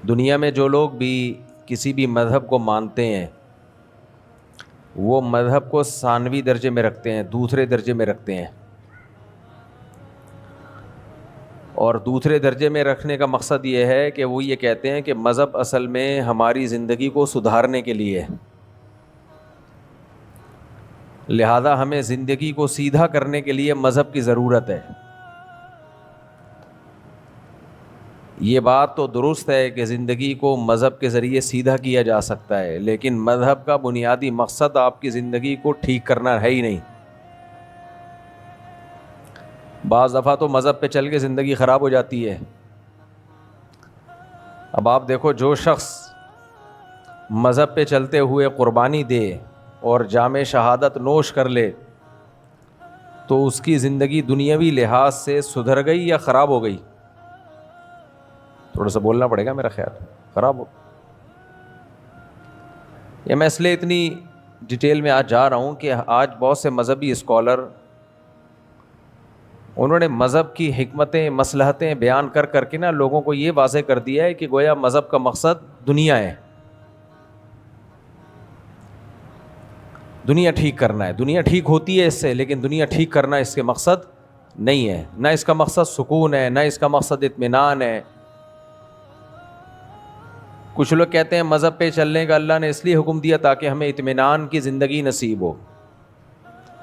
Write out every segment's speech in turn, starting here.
دنیا میں جو لوگ بھی کسی بھی مذہب کو مانتے ہیں وہ مذہب کو ثانوی درجے میں رکھتے ہیں، دوسرے درجے میں رکھتے ہیں، اور دوسرے درجے میں رکھنے کا مقصد یہ ہے کہ وہ یہ کہتے ہیں کہ مذہب اصل میں ہماری زندگی کو سدھارنے کے لیے ہے، لہذا ہمیں زندگی کو سیدھا کرنے کے لیے مذہب کی ضرورت ہے۔ یہ بات تو درست ہے کہ زندگی کو مذہب کے ذریعے سیدھا کیا جا سکتا ہے، لیکن مذہب کا بنیادی مقصد آپ کی زندگی کو ٹھیک کرنا ہے ہی نہیں۔ بعض دفعہ تو مذہب پہ چل کے زندگی خراب ہو جاتی ہے۔ اب آپ دیکھو، جو شخص مذہب پہ چلتے ہوئے قربانی دے اور جام شہادت نوش کر لے تو اس کی زندگی دنیاوی لحاظ سے سدھر گئی یا خراب ہو گئی؟ تھوڑا سا بولنا پڑے گا، میرا خیال خراب ہو۔ یہ میں اس لیے اتنی ڈیٹیل میں آج جا رہا ہوں کہ آج بہت سے مذہبی اسکالر انہوں نے مذہب کی حکمتیں مصلحتیں بیان کر کر کے نا لوگوں کو یہ واضح کر دیا ہے کہ گویا مذہب کا مقصد دنیا ہے، دنیا ٹھیک کرنا ہے۔ دنیا ٹھیک ہوتی ہے اس سے، لیکن دنیا ٹھیک کرنا اس کے مقصد نہیں ہے، نہ اس کا مقصد سکون ہے، نہ اس کا مقصد اطمینان ہے۔ کچھ لوگ کہتے ہیں مذہب پہ چلنے کا اللہ نے اس لیے حکم دیا تاکہ ہمیں اطمینان کی زندگی نصیب ہو۔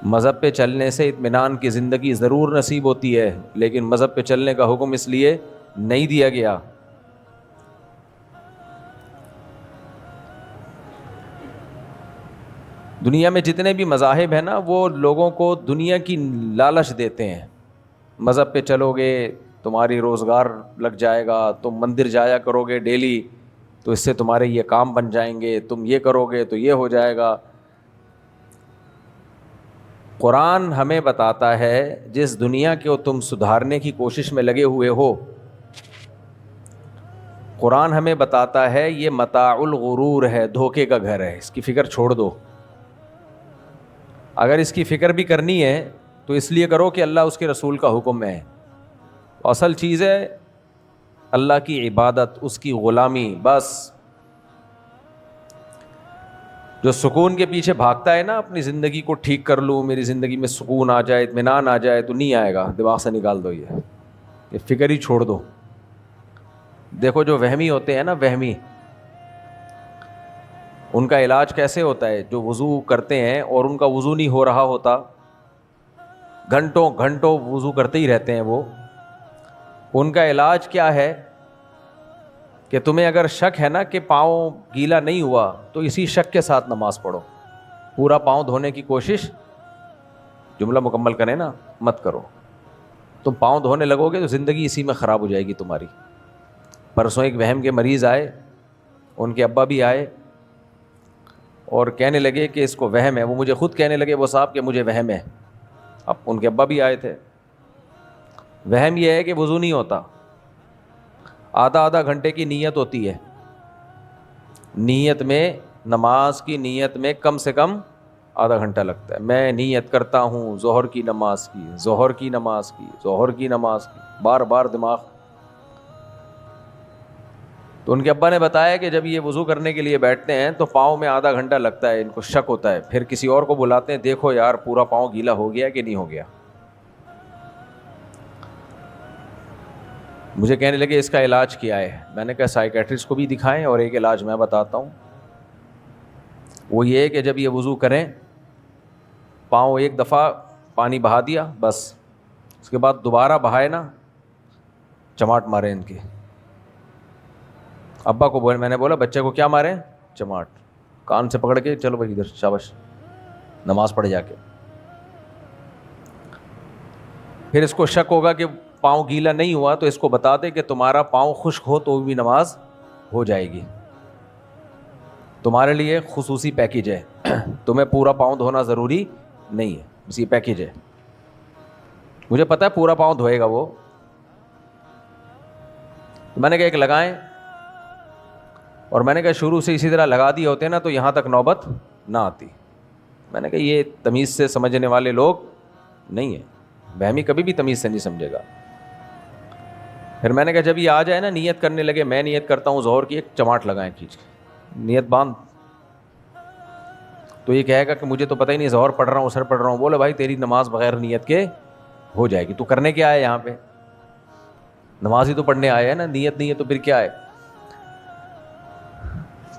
مذہب پہ چلنے سے اطمینان کی زندگی ضرور نصیب ہوتی ہے، لیکن مذہب پہ چلنے کا حکم اس لیے نہیں دیا گیا۔ دنیا میں جتنے بھی مذاہب ہیں نا وہ لوگوں کو دنیا کی لالچ دیتے ہیں۔ مذہب پہ چلو گے تمہاری روزگار لگ جائے گا، تم مندر جایا کرو گے ڈیلی تو اس سے تمہارے یہ کام بن جائیں گے، تم یہ کرو گے تو یہ ہو جائے گا۔ قرآن ہمیں بتاتا ہے جس دنیا کو تم سدھارنے کی کوشش میں لگے ہوئے ہو، قرآن ہمیں بتاتا ہے یہ متاع الغرور ہے، دھوکے کا گھر ہے، اس کی فکر چھوڑ دو۔ اگر اس کی فکر بھی کرنی ہے تو اس لیے کرو کہ اللہ اس کے رسول کا حکم ہے۔ اصل چیز ہے اللہ کی عبادت، اس کی غلامی، بس۔ جو سکون کے پیچھے بھاگتا ہے نا اپنی زندگی کو ٹھیک کر لوں، میری زندگی میں سکون آ جائے، اطمینان آ جائے، تو نہیں آئے گا، دماغ سے نکال دو، یہ فکر ہی چھوڑ دو۔ دیکھو جو وہمی ہوتے ہیں نا، وہمی، ان کا علاج کیسے ہوتا ہے؟ جو وضو کرتے ہیں اور ان کا وضو نہیں ہو رہا ہوتا، گھنٹوں گھنٹوں وضو کرتے ہی رہتے ہیں، وہ ان کا علاج کیا ہے کہ تمہیں اگر شک ہے نا کہ پاؤں گیلا نہیں ہوا تو اسی شک کے ساتھ نماز پڑھو، پورا پاؤں دھونے کی کوشش، جملہ مکمل کریں نا، مت کرو۔ تم پاؤں دھونے لگو گے تو زندگی اسی میں خراب ہو جائے گی تمہاری۔ پرسوں ایک وہم کے مریض آئے، ان کے ابا بھی آئے اور کہنے لگے کہ اس کو وہم ہے، وہ مجھے خود کہنے لگے وہ صاحب کہ مجھے وہم ہے۔ اب ان کے ابا بھی آئے تھے۔ وہم یہ ہے کہ وضو نہیں ہوتا، آدھا گھنٹے کی نیت ہوتی ہے، نیت میں، نماز کی نیت میں کم سے کم آدھا گھنٹہ لگتا ہے۔ میں نیت کرتا ہوں ظہر کی نماز کی، ظہر کی نماز کی، ظہر کی نماز کی، بار بار دماغ۔ تو ان کے ابا نے بتایا کہ جب یہ وضو کرنے کے لیے بیٹھتے ہیں تو پاؤں میں آدھا گھنٹہ لگتا ہے، ان کو شک ہوتا ہے، پھر کسی اور کو بلاتے ہیں، دیکھو یار پورا پاؤں گیلا ہو گیا کہ نہیں ہو گیا۔ مجھے کہنے لگے اس کا علاج کیا ہے؟ میں نے کہا سائیکیٹرسٹ کو بھی دکھائیں، اور ایک علاج میں بتاتا ہوں، وہ یہ ہے کہ جب یہ وضو کریں، پاؤں ایک دفعہ پانی بہا دیا بس، اس کے بعد دوبارہ بہائے نا، چماٹ مارے ان کے۔ ابا کو میں نے بولا بچے کو کیا مارے؟ چماٹ۔ کان سے پکڑ کے چلو بھائی ادھر، شاباش، نماز پڑھ جا کے۔ پھر اس کو شک ہوگا کہ پاؤں گیلا نہیں ہوا تو اس کو بتا دے کہ تمہارا پاؤں خشک ہو تو بھی نماز ہو جائے گی، تمہارے لیے خصوصی پیکیج ہے، تمہیں پورا پاؤں دھونا ضروری نہیں ہے، بس یہ پیکیج ہے۔ مجھے پتا ہے پورا پاؤں دھوئے گا وہ، تو میں نے کہا ایک لگائیں، اور میں نے کہا شروع سے اسی طرح لگا دیے ہوتے نا تو یہاں تک نوبت نہ آتی۔ میں نے کہا یہ تمیز سے سمجھنے والے لوگ نہیں ہیں، بہمی کبھی بھی تمیز سے نہیں سمجھے گا۔ پھر میں نے کہا جب یہ آ جائے نا نیت کرنے لگے, میں نیت کرتا ہوں ظہر کی, ایک چماٹ لگائیں کھینچ کے, نیت باندھ. تو یہ کہے گا کہ مجھے تو پتہ ہی نہیں ظہر پڑھ رہا ہوں اثر پڑھ رہا ہوں. بولے بھائی تیری نماز بغیر نیت کے ہو جائے گی, تو کرنے کیا ہے یہاں پہ؟ نماز ہی تو پڑھنے آیا ہے نا, نیت نہیں ہے تو پھر کیا ہے؟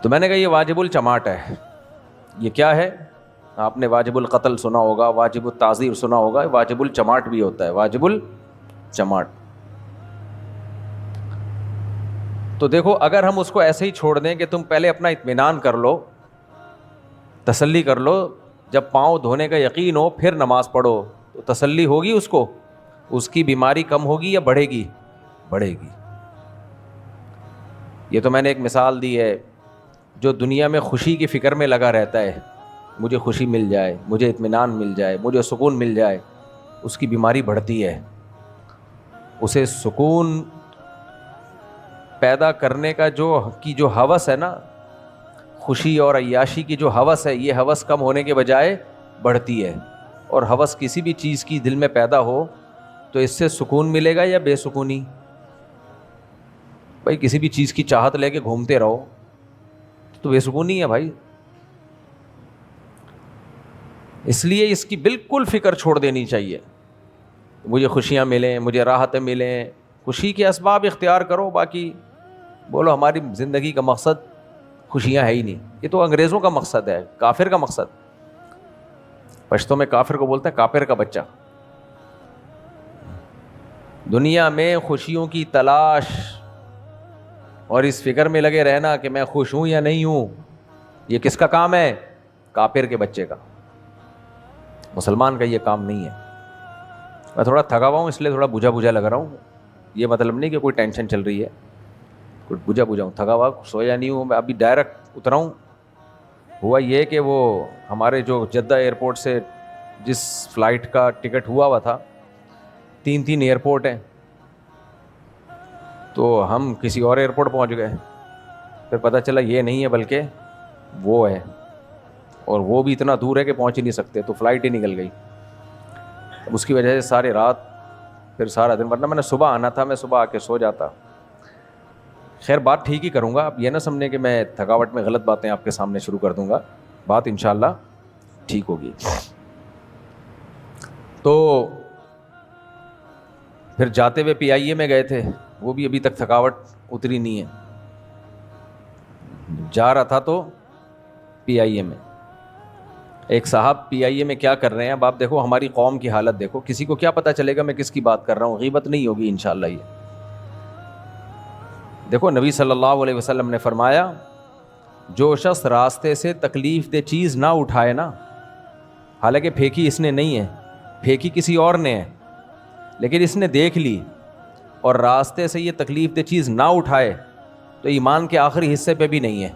تو میں نے کہا یہ واجب الچماٹ ہے. یہ کیا ہے؟ آپ نے واجب القتل سنا ہوگا, واجب التعزیر سنا ہوگا, واجب الچماٹ بھی ہوتا ہے, واجب الچماٹ. تو دیکھو اگر ہم اس کو ایسے ہی چھوڑ دیں کہ تم پہلے اپنا اطمینان کر لو, تسلی کر لو, جب پاؤں دھونے کا یقین ہو پھر نماز پڑھو, تو تسلی ہوگی اس کو, اس کی بیماری کم ہوگی یا بڑھے گی؟ بڑھے گی. یہ تو میں نے ایک مثال دی ہے. جو دنیا میں خوشی کی فکر میں لگا رہتا ہے, مجھے خوشی مل جائے, مجھے اطمینان مل جائے, مجھے سکون مل جائے, اس کی بیماری بڑھتی ہے. اسے سکون پیدا کرنے کا جو ہوس ہے نا, خوشی اور عیاشی کی جو ہوس ہے, یہ ہوس کم ہونے کے بجائے بڑھتی ہے. اور ہوس کسی بھی چیز کی دل میں پیدا ہو تو اس سے سکون ملے گا یا بے سکونی؟ بھائی کسی بھی چیز کی چاہت لے کے گھومتے رہو تو بے سکونی ہے بھائی. اس لیے اس کی بالکل فکر چھوڑ دینی چاہیے. مجھے خوشیاں ملیں, مجھے راحتیں ملیں, خوشی کے اسباب اختیار کرو, باقی بولو ہماری زندگی کا مقصد خوشیاں ہے ہی نہیں. یہ تو انگریزوں کا مقصد ہے, کافر کا مقصد. پشتوں میں کافر کو بولتے ہیں کافر کا بچہ. دنیا میں خوشیوں کی تلاش اور اس فکر میں لگے رہنا کہ میں خوش ہوں یا نہیں ہوں, یہ کس کا کام ہے؟ کافر کے بچے کا. مسلمان کا یہ کام نہیں ہے. میں تھوڑا تھکا ہوا ہوں اس لیے تھوڑا بجھا بجھا لگ رہا ہوں. یہ مطلب نہیں کہ کوئی ٹینشن چل رہی ہے, کچھ بجھا بجھا ہوں, تھکا ہوا, سویا نہیں ہوں. میں ابھی ڈائریکٹ اترا ہوں. ہوا یہ کہ وہ ہمارے جو جدہ ایئرپورٹ سے جس فلائٹ کا ٹکٹ ہوا تھا, 3 ایئرپورٹ ہیں, تو ہم کسی اور ایئرپورٹ پہنچ گئے. پھر پتہ چلا یہ نہیں ہے بلکہ وہ ہے, اور وہ بھی اتنا دور ہے کہ پہنچ ہی نہیں سکتے, تو فلائٹ ہی نکل گئی. اس کی وجہ سے ساری رات, پھر سارا دن, ورنہ میں نے صبح آنا تھا, میں صبح آ کے سو جاتا. خیر بات ٹھیک ہی کروں گا. اب یہ نہ سمجھیں کہ میں تھکاوٹ میں غلط باتیں آپ کے سامنے شروع کر دوں گا, بات انشاءاللہ ٹھیک ہوگی. تو پھر جاتے ہوئے PIA میں گئے تھے, وہ بھی ابھی تک تھکاوٹ اتری نہیں ہے. جا رہا تھا تو PIA میں ایک صاحب PIA میں کیا کر رہے ہیں. اب آپ دیکھو ہماری قوم کی حالت دیکھو, کسی کو کیا پتہ چلے گا میں کس کی بات کر رہا ہوں؟ غیبت نہیں ہوگی انشاءاللہ. یہ دیکھو نبی صلی اللہ علیہ وسلم نے فرمایا, جو شخص راستے سے تکلیف دہ چیز نہ اٹھائے نا, حالانکہ پھینکی اس نے نہیں ہے, پھینکی کسی اور نے ہے, لیکن اس نے دیکھ لی اور راستے سے یہ تکلیف دہ چیز نہ اٹھائے, تو ایمان کے آخری حصے پہ بھی نہیں ہے.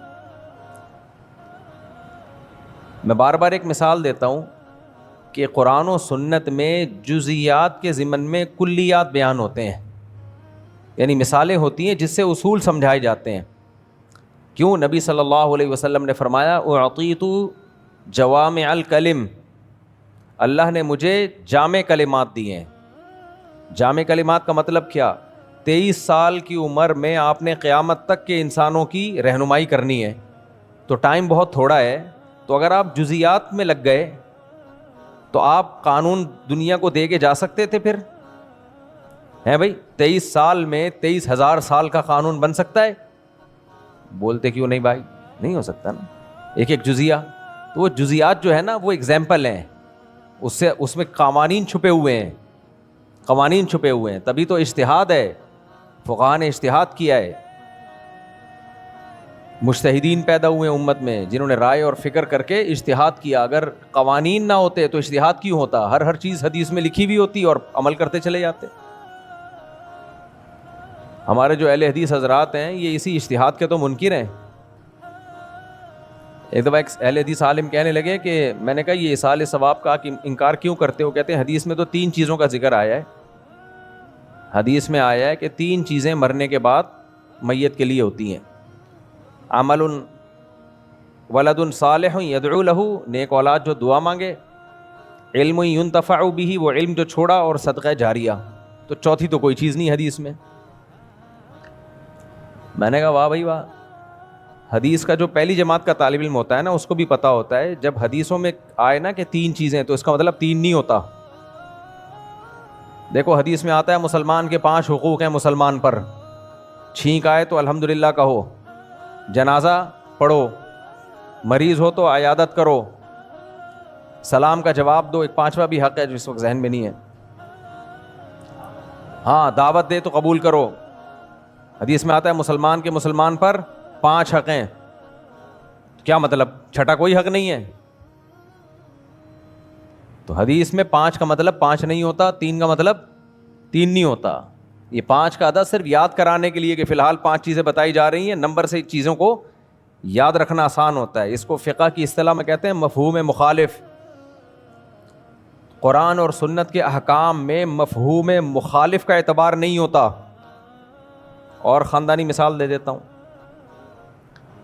میں بار بار ایک مثال دیتا ہوں کہ قرآن و سنت میں جزیات کے ضمن میں کلیات بیان ہوتے ہیں, یعنی مثالیں ہوتی ہیں جس سے اصول سمجھائے جاتے ہیں. کیوں؟ نبی صلی اللہ علیہ وسلم نے فرمایا اعطیت جوامع الکلم, اللہ نے مجھے جامع کلمات دیے ہیں. جامع کلمات کا مطلب کیا؟ 23 سال کی عمر میں آپ نے قیامت تک کے انسانوں کی رہنمائی کرنی ہے, تو ٹائم بہت تھوڑا ہے. تو اگر آپ جزیات میں لگ گئے تو آپ قانون دنیا کو دے کے جا سکتے تھے پھر ہیں بھائی. 23 سال میں 23,000 سال کا قانون بن سکتا ہے؟ بولتے کیوں نہیں بھائی, نہیں ہو سکتا نا. ایک ایک جزیہ, تو وہ جزیات جو ہے نا وہ ایگزامپل ہیں, اس میں قوانین چھپے ہوئے ہیں, قوانین چھپے ہوئے ہیں. تبھی تو اجتہاد ہے, فقہاء نے اجتہاد کیا ہے, مجتہدین پیدا ہوئے ہیں امت میں جنہوں نے رائے اور فکر کر کے اجتہاد کیا. اگر قوانین نہ ہوتے تو اجتہاد کیوں ہوتا؟ ہر چیز حدیث میں لکھی ہوئی ہوتی اور عمل کرتے چلے جاتے. ہمارے جو اہل حدیث حضرات ہیں یہ اسی اجتہاد کے تو منکر ہیں. ایک دفعہ ایک اہل حدیث عالم کہنے لگے کہ میں نے کہا یہ اصال ثواب کا انکار کیوں کرتے ہو؟ کہتے ہیں حدیث میں تو 3 چیزوں کا ذکر آیا ہے. حدیث میں آیا ہے کہ 3 چیزیں مرنے کے بعد میت کے لیے ہوتی ہیں, عمل ولد صالح یدعو لہ, نیک اولاد جو دعا مانگے, علم ینتفع بہ, وہ علم جو چھوڑا, اور صدقہ جاریہ. تو چوتھی تو کوئی چیز نہیں حدیث میں. میں نے کہا واہ بھائی واہ. حدیث کا جو پہلی جماعت کا طالب علم ہوتا ہے نا, اس کو بھی پتا ہوتا ہے جب حدیثوں میں آئے نا کہ 3 چیزیں, تو اس کا مطلب 3 نہیں ہوتا. دیکھو حدیث میں آتا ہے مسلمان کے 5 حقوق ہیں مسلمان پر, چھینک آئے تو الحمدللہ کہو, جنازہ پڑھو, مریض ہو تو عیادت کرو, سلام کا جواب دو. ایک 5واں بھی حق ہے جو اس وقت ذہن میں نہیں ہے, ہاں دعوت دے تو قبول کرو. حدیث میں آتا ہے مسلمان کے مسلمان پر 5 حق ہیں. کیا مطلب, چھٹا کوئی حق نہیں ہے؟ تو حدیث میں 5 کا مطلب 5 نہیں ہوتا, 3 کا مطلب 3 نہیں ہوتا. یہ 5 کا عدد صرف یاد کرانے کے لیے کہ فی الحال 5 چیزیں بتائی جا رہی ہیں, نمبر سے چیزوں کو یاد رکھنا آسان ہوتا ہے. اس کو فقہ کی اصطلاح میں کہتے ہیں مفہوم مخالف. قرآن اور سنت کے احکام میں مفہوم مخالف کا اعتبار نہیں ہوتا. اور خاندانی مثال دے دیتا ہوں.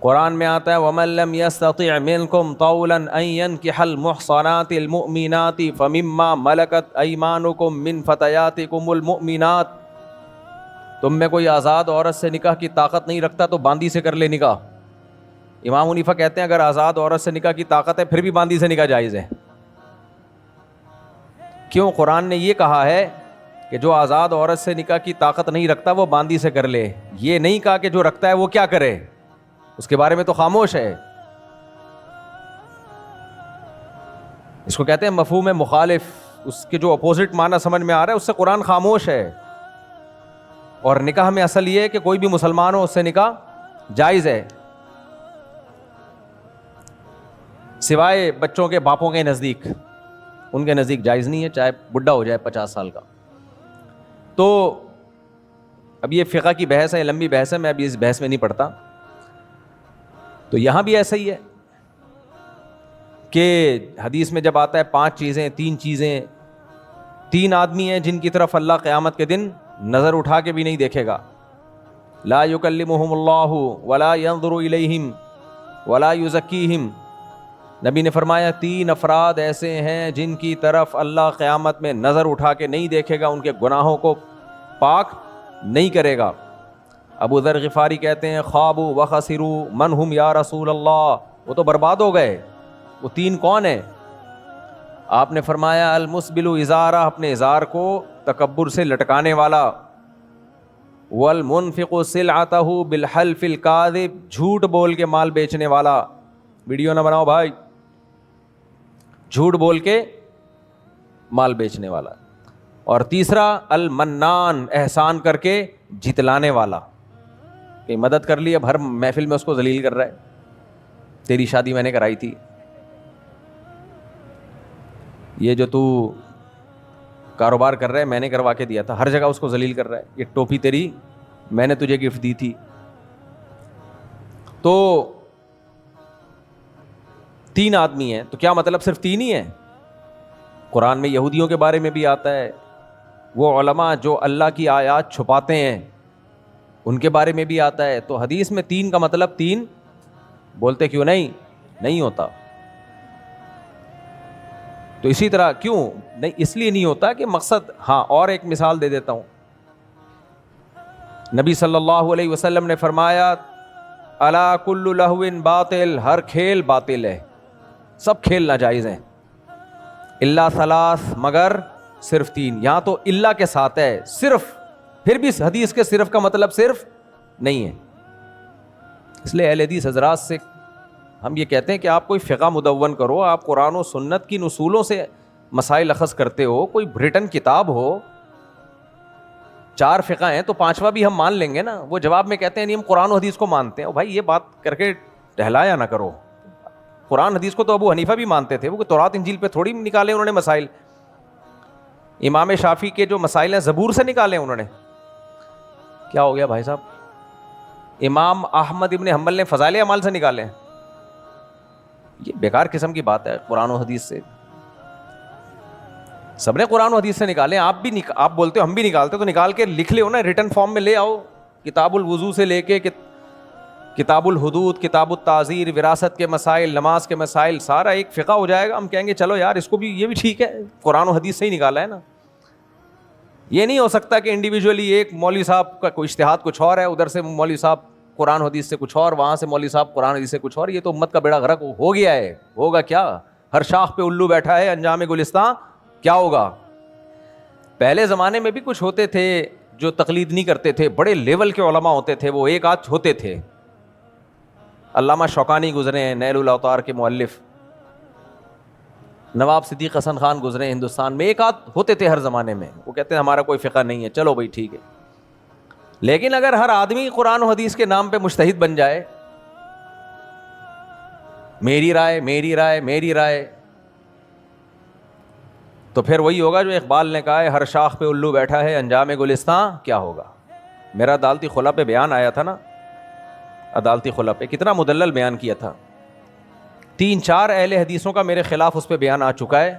قرآن میں آتا ہے وَمَن لَّمْ يَسْتَطِعْ مِنْكُمْ طَوْلًا أَن يَنكِحَ الْمُحْصَنَاتِ الْمُؤْمِنَاتِ فَمِمَّا مَلَكَتْ أَيْمَانُكُم مِّن فَتَيَاتِكُمُ الْمُؤْمِنَاتِ. تم میں کوئی آزاد عورت سے نکاح کی طاقت نہیں رکھتا تو باندی سے کر لے نکاح. امام حنیفہ کہتے ہیں اگر آزاد عورت سے نکاح کی طاقت ہے پھر بھی باندی سے نکاح جائز ہے. کیوں؟ قرآن نے یہ کہا ہے کہ جو آزاد عورت سے نکاح کی طاقت نہیں رکھتا وہ باندی سے کر لے. یہ نہیں کہا کہ جو رکھتا ہے وہ کیا کرے, اس کے بارے میں تو خاموش ہے. اس کو کہتے ہیں مفہوم مخالف. اس کے جو اپوزٹ معنی سمجھ میں آ رہا ہے اس سے قرآن خاموش ہے. اور نکاح میں اصل یہ ہے کہ کوئی بھی مسلمان ہو اس سے نکاح جائز ہے, سوائے بچوں کے باپوں کے نزدیک. ان کے نزدیک جائز نہیں ہے, چاہے بڈھا ہو جائے 50 سال کا. تو اب یہ فقہ کی بحث ہے, لمبی بحث ہے, میں ابھی اس بحث میں نہیں پڑھتا. تو یہاں بھی ایسا ہی ہے کہ حدیث میں جب آتا ہے 5 چیزیں, 3 چیزیں, 3 آدمی ہیں جن کی طرف اللہ قیامت کے دن نظر اٹھا کے بھی نہیں دیکھے گا. لا یکلمہم اللہ ولا ینظر الیہم ولا یزکیہم. نبی نے فرمایا 3 افراد ایسے ہیں جن کی طرف اللہ قیامت میں نظر اٹھا کے نہیں دیکھے گا, ان کے گناہوں کو پاک نہیں کرے گا. ابو ذر غفاری کہتے ہیں خوابوا وخسروا من ہم یا رسول اللہ, وہ تو برباد ہو گئے. وہ 3 کون ہیں؟ آپ نے فرمایا المسبل ازارہ, اپنے ازار کو تکبر سے لٹکانے والا, والمنفق سلعتہ بالحلف الکاذب, جھوٹ بول کے مال بیچنے والا. ویڈیو نہ بناؤ بھائی, جھوٹ بول کے مال بیچنے والا. اور تیسرا المنان, احسان کر کے جتلانے والا, کہ مدد کر لی اب ہر محفل میں اس کو ذلیل کر رہا ہے. تیری شادی میں نے کرائی تھی, یہ جو تو کاروبار کر رہا ہے میں نے کروا کے دیا تھا, ہر جگہ اس کو ذلیل کر رہا ہے. یہ ٹوپی تیری میں نے تجھے گفٹ دی تھی. تو 3 آدمی ہیں, تو کیا مطلب صرف 3 ہی ہیں؟ قرآن میں یہودیوں کے بارے میں بھی آتا ہے, وہ علماء جو اللہ کی آیات چھپاتے ہیں ان کے بارے میں بھی آتا ہے. تو حدیث میں 3 کا مطلب 3 بولتے کیوں نہیں ہوتا. تو اسی طرح کیوں نہیں, اس لیے نہیں ہوتا کہ مقصد. ہاں اور ایک مثال دے دیتا ہوں. نبی صلی اللہ علیہ وسلم نے فرمایا الا کل لہو باطل, ہر کھیل باطل ہے, سب کھیل ناجائز ہیں. الا ثلاث, مگر صرف 3. یہاں تو الا کے ساتھ ہے صرف, پھر بھی حدیث کے صرف کا مطلب صرف نہیں ہے. اس لیے اہل حدیث حضرات سے ہم یہ کہتے ہیں کہ آپ کوئی فقہ مدون کرو, آپ قرآن و سنت کی اصولوں سے مسائل اخذ کرتے ہو, کوئی ریٹن کتاب ہو. 4 فقہ ہیں تو 5واں بھی ہم مان لیں گے نا. وہ جواب میں کہتے ہیں نہیں ہم قرآن و حدیث کو مانتے ہیں. بھائی یہ بات کر کے ٹہلایا نہ کرو. قرآن حدیث کو تو ابو حنیفہ بھی مانتے تھے, وہ تورات انجیل پہ تھوڑی نکالے انہوں نے مسائل. امام شافعی کے جو مسائل ہیں زبور سے نکالے انہوں نے. کیا ہو گیا بھائی صاحب؟ امام احمد ابن حنبل نے فضائل اعمال سے نکالے. یہ بیکار قسم کی بات ہے. قرآن و حدیث سے سب نے قرآن و حدیث سے نکالے. آپ بولتے ہو ہم بھی نکالتے, تو نکال کے لکھ لے ہو نا, ریٹن فارم میں لے آؤ. کتاب الوضو سے لے کے کتاب الحدود, کتاب التعزیر, وراثت کے مسائل, نماز کے مسائل, سارا ایک فقہ ہو جائے گا. ہم کہیں گے چلو یار اس کو بھی, یہ بھی ٹھیک ہے, قرآن و حدیث سے ہی نکالا ہے نا. یہ نہیں ہو سکتا کہ انڈیویجولی ایک مولوی صاحب کا کوئی اجتہاد کچھ اور ہے, ادھر سے مولوی صاحب قرآن حدیث سے کچھ اور, وہاں سے مولوی صاحب قرآن حدیث سے کچھ اور. یہ تو امت کا بیڑا غرق ہو گیا ہے. ہوگا کیا؟ ہر شاخ پہ الو بیٹھا ہے, انجام گلستان کیا ہوگا. پہلے زمانے میں بھی کچھ ہوتے تھے جو تقلید نہیں کرتے تھے, بڑے لیول کے علماء ہوتے تھے, وہ ایک آدھ ہوتے تھے. علامہ شوکانی گزرے ہیں, نیل الاوطار کے مؤلف, نواب صدیق حسن خان گزرے ہیں ہندوستان میں, ایک آدھ ہوتے تھے ہر زمانے میں. وہ کہتے ہیں ہمارا کوئی فقہ نہیں ہے, چلو بھائی ٹھیک ہے. لیکن اگر ہر آدمی قرآن و حدیث کے نام پہ مجتہد بن جائے, میری رائے میری رائے میری رائے, تو پھر وہی ہوگا جو اقبال نے کہا ہے, ہر شاخ پہ الو بیٹھا ہے, انجام گلستان کیا ہوگا. میرا عدالتی خلا پہ بیان آیا تھا نا, عدالتی خلا پہ کتنا مدلل بیان کیا تھا. 3-4 اہل حدیثوں کا میرے خلاف اس پہ بیان آ چکا ہے,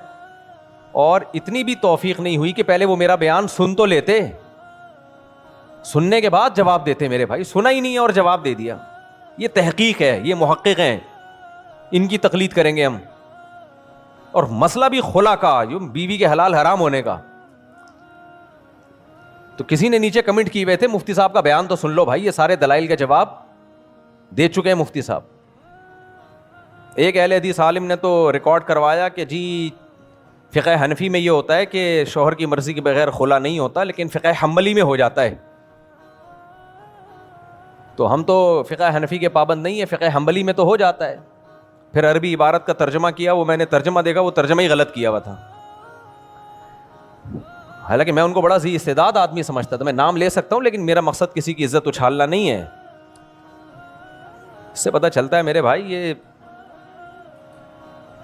اور اتنی بھی توفیق نہیں ہوئی کہ پہلے وہ میرا بیان سن تو لیتے, سننے کے بعد جواب دیتے. میرے بھائی سنا ہی نہیں اور جواب دے دیا. یہ تحقیق ہے, یہ محقق ہیں, ان کی تقلید کریں گے ہم. اور مسئلہ بھی خلا کا, جو بیوی کے حلال حرام ہونے کا. تو کسی نے نیچے کمنٹ کیے ہوئے تھے, مفتی صاحب کا بیان تو سن لو بھائی, یہ سارے دلائل کا جواب دے چکے ہیں مفتی صاحب. ایک اہل حدیث عالم نے تو ریکارڈ کروایا کہ جی فقہ حنفی میں یہ ہوتا ہے کہ شوہر کی مرضی کے بغیر خلا نہیں ہوتا, لیکن فقہ حنبلی میں ہو جاتا ہے. تو ہم تو فقہ حنفی کے پابند نہیں ہے, فقہ حنبلی میں تو ہو جاتا ہے. پھر عربی عبارت کا ترجمہ کیا, وہ میں نے ترجمہ دیکھا, وہ ترجمہ ہی غلط کیا ہوا تھا. حالانکہ میں ان کو بڑا ذی استعداد آدمی سمجھتا تھا, میں نام لے سکتا ہوں, لیکن میرا مقصد کسی کی عزت اچھالنا نہیں ہے. اس سے پتہ چلتا ہے میرے بھائی, یہ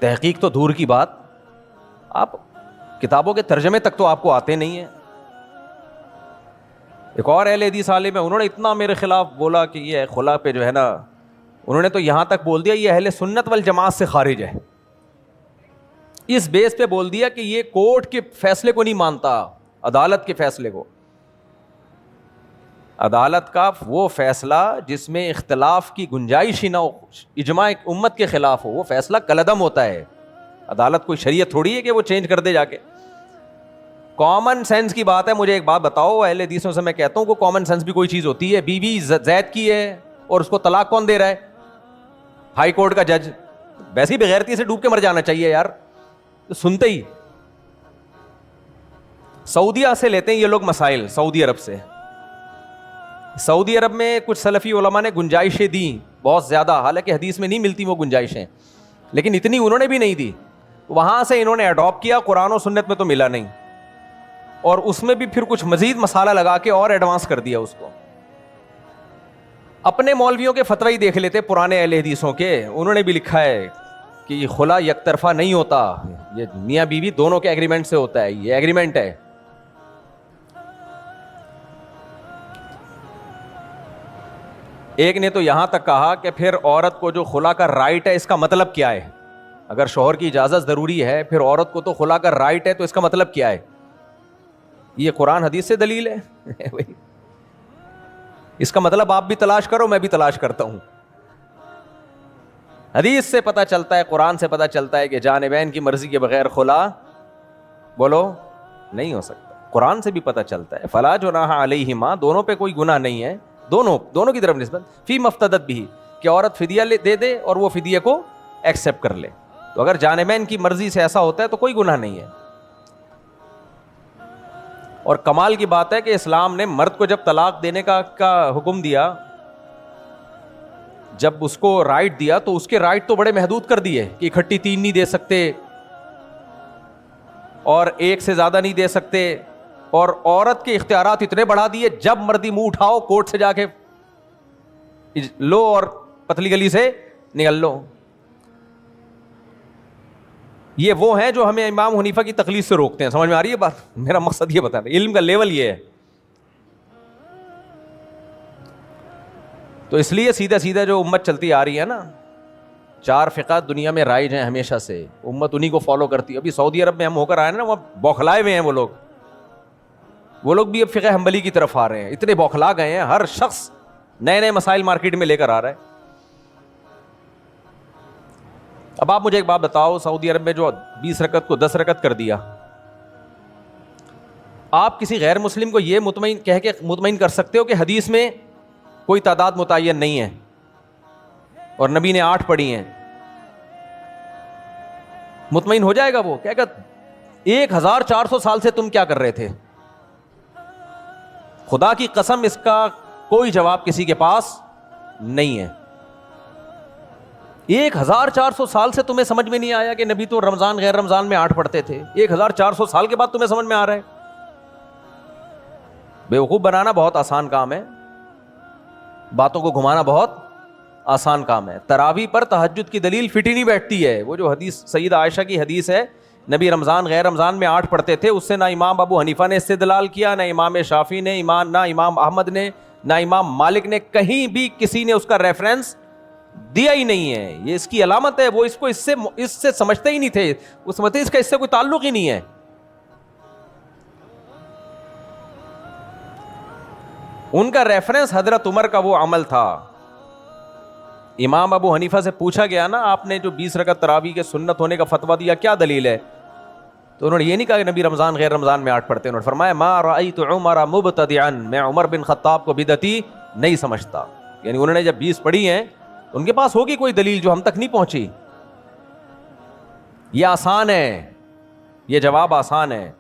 تحقیق تو دور کی بات, آپ کتابوں کے ترجمے تک تو آپ کو آتے نہیں ہیں. ایک اور اہل حدیث عالم ہے, انہوں نے اتنا میرے خلاف بولا کہ یہ خلا پہ جو ہے نا, انہوں نے تو یہاں تک بول دیا یہ اہل سنت والجماعت سے خارج ہے. اس بیس پہ بول دیا کہ یہ کورٹ کے فیصلے کو نہیں مانتا, عدالت کے فیصلے کو. عدالت کا وہ فیصلہ جس میں اختلاف کی گنجائش ہی نہ ہو, اجماع امت کے خلاف ہو, وہ فیصلہ کالعدم ہوتا ہے. عدالت کوئی شریعت تھوڑی ہے کہ وہ چینج کر دے جا کے. کامن سینس کی بات ہے. مجھے ایک بات بتاؤ, اہل حدیثوں سے میں کہتا ہوں کہ کامن سینس بھی کوئی چیز ہوتی ہے. بیوی زید کی ہے اور اس کو طلاق کون دے رہا ہے؟ ہائی کورٹ کا جج. ویسے ہی بغیرتی سے ڈوب کے مر جانا چاہیے یار. سنتے ہی سعودیہ سے لیتے ہیں یہ لوگ مسائل, سعودی عرب سے. سعودی عرب میں کچھ سلفی علماء نے گنجائشیں دیں بہت زیادہ, حالانکہ حدیث میں نہیں ملتی وہ گنجائشیں, لیکن اتنی انہوں نے بھی نہیں دی. وہاں سے انہوں نے اڈاپٹ کیا, قرآن و سنت میں تو ملا نہیں, اور اس میں بھی پھر کچھ مزید مسالہ لگا کے اور ایڈوانس کر دیا اس کو. اپنے مولویوں کے فتوی ہی دیکھ لیتے پرانے اہل حدیثوں کے, انہوں نے بھی لکھا ہے کہ یہ خلا یک طرفہ نہیں ہوتا, یہ میاں بیوی دونوں کے ایگریمنٹ سے ہوتا ہے, یہ ایگریمنٹ ہے. ایک نے تو یہاں تک کہا کہ پھر عورت کو جو خلا کا رائٹ ہے اس کا مطلب کیا ہے؟ اگر شوہر کی اجازت ضروری ہے, پھر عورت کو تو خلا کا رائٹ ہے, تو اس کا مطلب کیا ہے؟ یہ قرآن حدیث سے دلیل ہے؟ اس کا مطلب آپ بھی تلاش کرو, میں بھی تلاش کرتا ہوں. حدیث سے پتہ چلتا ہے, قرآن سے پتہ چلتا ہے کہ جانبین کی مرضی کے بغیر خلا بولو نہیں ہو سکتا. قرآن سے بھی پتہ چلتا ہے فلا جناح علیہما, دونوں پہ کوئی گناہ نہیں ہے, دونوں کی طرف نسبت, فی مفتدت بھی, کہ عورت فدیہ دے دے اور وہ فدیہ کو ایکسیپٹ کر لے. تو اگر جانبین کی مرضی سے ایسا ہوتا ہے تو کوئی گناہ نہیں ہے. اور کمال کی بات ہے کہ اسلام نے مرد کو جب طلاق دینے کا حکم دیا, جب اس کو رائٹ دیا, تو اس کے رائٹ تو بڑے محدود کر دیے کہ اکٹھی 3 نہیں دے سکتے اور 1 سے زیادہ نہیں دے سکتے, اور عورت کے اختیارات اتنے بڑھا دیے, جب مرضی منہ اٹھاؤ کورٹ سے جا کے لو اور پتلی گلی سے نکل لو. یہ وہ ہیں جو ہمیں امام حنیفہ کی تقلید سے روکتے ہیں. سمجھ میں آ رہی ہے بات؟ میرا مقصد یہ بتانا, علم کا لیول یہ ہے. تو اس لیے سیدھا سیدھا جو امت چلتی آ رہی ہے نا, 4 فقہ دنیا میں رائج ہیں ہمیشہ سے, امت انہی کو فالو کرتی ہے. ابھی سعودی عرب میں ہم ہو کر آئے نا, وہاں بوکھلائے ہوئے ہیں وہ لوگ بھی اب فقہ حنبلی کی طرف آ رہے ہیں. اتنے بوکھلا گئے ہیں, ہر شخص نئے نئے مسائل مارکیٹ میں لے کر آ رہا ہے. اب آپ مجھے ایک بات بتاؤ, سعودی عرب میں جو 20 رکعت کو 10 رکعت کر دیا, آپ کسی غیر مسلم کو یہ مطمئن کہہ کے مطمئن کر سکتے ہو کہ حدیث میں کوئی تعداد متعین نہیں ہے, اور نبی نے 8 پڑھی ہیں, مطمئن ہو جائے گا وہ, کہے گا 1400 سال سے تم کیا کر رہے تھے؟ خدا کی قسم اس کا کوئی جواب کسی کے پاس نہیں ہے. 1400 سال سے تمہیں سمجھ میں نہیں آیا کہ نبی تو رمضان غیر رمضان میں 8 پڑھتے تھے؟ 1400 سال کے بعد تمہیں سمجھ میں آ رہا ہے؟ بیوقوف بنانا بہت آسان کام ہے, باتوں کو گھمانا بہت آسان کام ہے. تراویح پر تہجد کی دلیل فٹ ہی نہیں بیٹھتی ہے. وہ جو حدیث سیدہ عائشہ کی حدیث ہے, نبی رمضان غیر رمضان میں 8 پڑھتے تھے, اس سے نہ امام ابو حنیفہ نے استدلال کیا, نہ امام شافعی نے, نہ امام احمد نے, نہ امام مالک نے, کہیں بھی کسی نے اس کا ریفرنس دیا ہی نہیں ہے. یہ اس کی علامت ہے, وہ اس کو اس سے سمجھتے ہی نہیں تھے, وہ سمجھتے اس کا اس سے کوئی تعلق ہی نہیں ہے. ان کا ریفرنس حضرت عمر کا وہ عمل تھا. امام ابو حنیفہ سے پوچھا گیا نا, آپ نے جو 20 رکعت تراویح کے سنت ہونے کا فتویٰ دیا, کیا دلیل ہے؟ تو انہوں نے یہ نہیں کہا کہ نبی رمضان غیر رمضان میں 8 پڑھتے ہیں, انہوں نے فرمایا ما رأیت عمر مبتدعا, میں عمر بن خطاب کو بدعتی نہیں سمجھتا. یعنی انہوں نے جب 20 پڑھی ہیں ان کے پاس ہوگی کوئی دلیل جو ہم تک نہیں پہنچی. یہ آسان ہے, یہ جواب آسان ہے,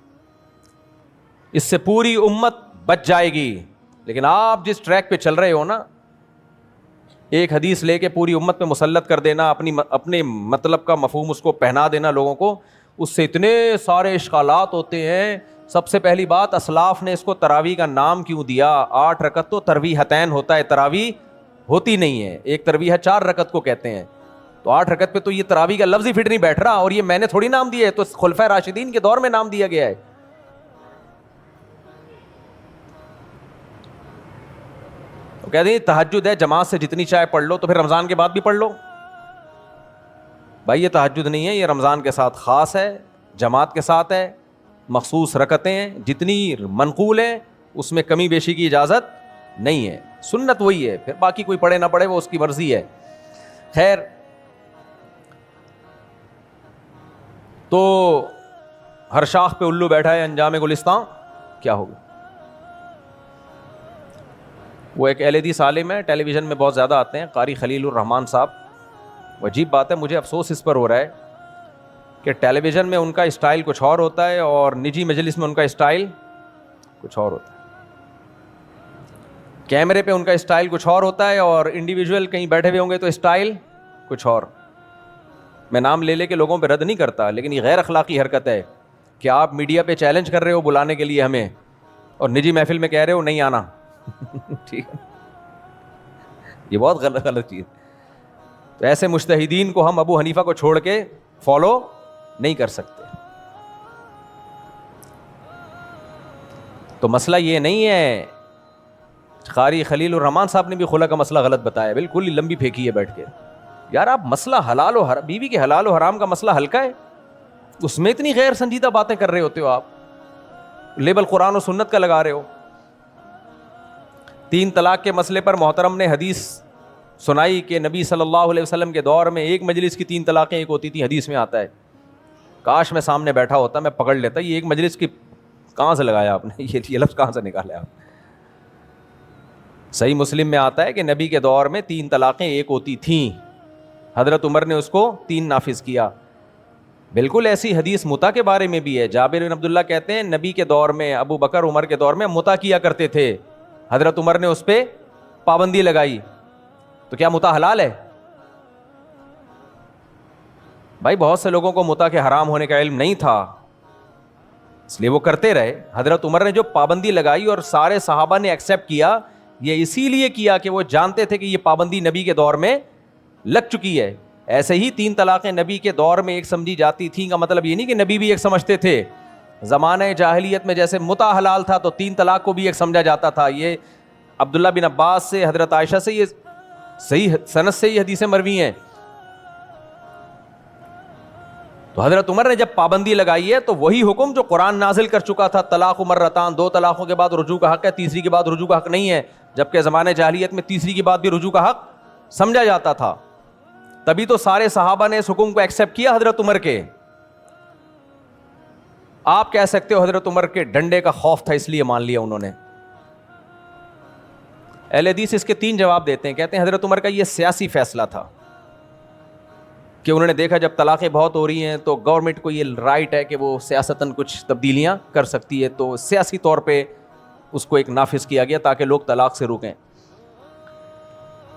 اس سے پوری امت بچ جائے گی. لیکن آپ جس ٹریک پہ چل رہے ہو نا, ایک حدیث لے کے پوری امت پہ مسلط کر دینا, اپنے مطلب کا مفہوم اس کو پہنا دینا لوگوں کو, اس سے اتنے سارے اشکالات ہوتے ہیں. سب سے پہلی بات, اسلاف نے اس کو تراویح کا نام کیوں دیا؟ 8 رکعت تو ترویحتین ہوتا ہے, تراویح ہوتی نہیں ہے. ایک ترویح 4 رکعت کو کہتے ہیں, تو 8 رکعت پہ تو یہ تراویح کا لفظ ہی فٹ نہیں بیٹھ رہا. اور یہ میں نے تھوڑی نام دیا ہے, تو خلفائے راشدین کے دور میں نام دیا گیا ہے. تو کہتے ہیں تہجد ہے, جماعت سے جتنی چاہے پڑھ لو, تو پھر رمضان کے بعد بھی پڑھ لو. بھائی یہ تہجد نہیں ہے, یہ رمضان کے ساتھ خاص ہے, جماعت کے ساتھ ہے, مخصوص رکعتیں ہیں, جتنی منقول ہیں اس میں کمی بیشی کی اجازت نہیں ہے. سنت وہی ہے, پھر باقی کوئی پڑھے نہ پڑھے وہ اس کی مرضی ہے. خیر, تو ہر شاخ پہ الو بیٹھا ہے, انجام گلستان کیا ہوگا؟ وہ ایک اہل حدیث عالم ہے, ٹیلی ویژن میں بہت زیادہ آتے ہیں, قاری خلیل الرحمان صاحب. وہ عجیب بات ہے, مجھے افسوس اس پر ہو رہا ہے کہ ٹیلی ویژن میں ان کا اسٹائل کچھ اور ہوتا ہے, اور نجی مجلس میں ان کا اسٹائل کچھ اور ہوتا ہے. کیمرے پہ ان کا اسٹائل کچھ اور ہوتا ہے, اور انڈیویجول کہیں بیٹھے ہوئے ہوں گے تو اسٹائل کچھ اور. میں نام لے لے کے لوگوں پہ رد نہیں کرتا, لیکن یہ غیر اخلاقی حرکت ہے کہ آپ میڈیا پہ چیلنج کر رہے ہو بلانے کے لیے ہمیں, اور نجی محفل میں کہہ رہے ہو نہیں آنا. ٹھیک ہے, یہ بہت غلط چیز. تو ایسے مجتہدین کو ہم ابو حنیفہ کو چھوڑ کے فالو نہیں کر سکتے. تو مسئلہ یہ نہیں ہے, قاری خلیل الرحمان صاحب نے بھی خلا کا مسئلہ غلط بتایا, بالکل لمبی پھینکی ہے بیٹھ کے. یار آپ مسئلہ حلال و حرام, بیوی کے حلال و حرام کا مسئلہ ہلکا ہے, اس میں اتنی غیر سنجیدہ باتیں کر رہے ہوتے ہو آپ, لیبل قرآن و سنت کا لگا رہے ہو. 3 طلاق کے مسئلے پر محترم نے حدیث سنائی کہ نبی صلی اللہ علیہ وسلم کے دور میں ایک مجلس کی 3 طلاقیں ایک ہوتی تھیں. حدیث میں آتا ہے, کاش میں سامنے بیٹھا ہوتا, میں پکڑ لیتا یہ ایک مجلس کی. کہاں سے لگایا آپ نے یہ لفظ, کہاں سے نکالا آپ؟ صحیح مسلم میں آتا ہے کہ نبی کے دور میں 3 طلاقیں ایک ہوتی تھیں, حضرت عمر نے اس کو 3 نافذ کیا. بالکل ایسی حدیث متا کے بارے میں بھی ہے. جابر بن عبداللہ کہتے ہیں نبی کے دور میں, ابو بکر عمر کے دور میں متا کیا کرتے تھے, حضرت عمر نے اس پہ پابندی لگائی. تو کیا متا حلال ہے؟ بھائی بہت سے لوگوں کو متا کے حرام ہونے کا علم نہیں تھا, اس لیے وہ کرتے رہے. حضرت عمر نے جو پابندی لگائی اور سارے صحابہ نے ایکسیپٹ کیا, یہ اسی لیے کیا کہ وہ جانتے تھے کہ یہ پابندی نبی کے دور میں لگ چکی ہے. ایسے ہی 3 طلاقیں نبی کے دور میں ایک سمجھی جاتی تھیں کا مطلب یہ نہیں کہ نبی بھی ایک سمجھتے تھے. زمانہ جاہلیت میں جیسے متا حلال تھا تو 3 طلاق کو بھی ایک سمجھا جاتا تھا. یہ عبداللہ بن عباس سے, حضرت عائشہ سے, یہ صحیح سند سے یہ حدیثیں مروی ہیں. تو حضرت عمر نے جب پابندی لگائی ہے تو وہی حکم جو قرآن نازل کر چکا تھا, طلاق مرتان, 2 طلاقوں کے بعد رجوع کا حق ہے, تیسری کے بعد رجوع کا حق نہیں ہے. جبکہ زمانے جاہلیت میں تیسری کے بعد بھی رجوع کا حق سمجھا جاتا تھا. تبھی تو سارے صحابہ نے اس حکم کو ایکسیپٹ کیا حضرت عمر کے. آپ کہہ سکتے ہو حضرت عمر کے ڈنڈے کا خوف تھا اس لیے مان لیا انہوں نے. اہل حدیث اس کے 3 جواب دیتے ہیں. کہتے ہیں حضرت عمر کا یہ سیاسی فیصلہ تھا کہ انہوں نے دیکھا جب طلاقیں بہت ہو رہی ہیں تو گورنمنٹ کو یہ رائٹ ہے کہ وہ سیاستاً کچھ تبدیلیاں کر سکتی ہے, تو سیاسی طور پہ اس کو ایک نافذ کیا گیا تاکہ لوگ طلاق سے رکیں.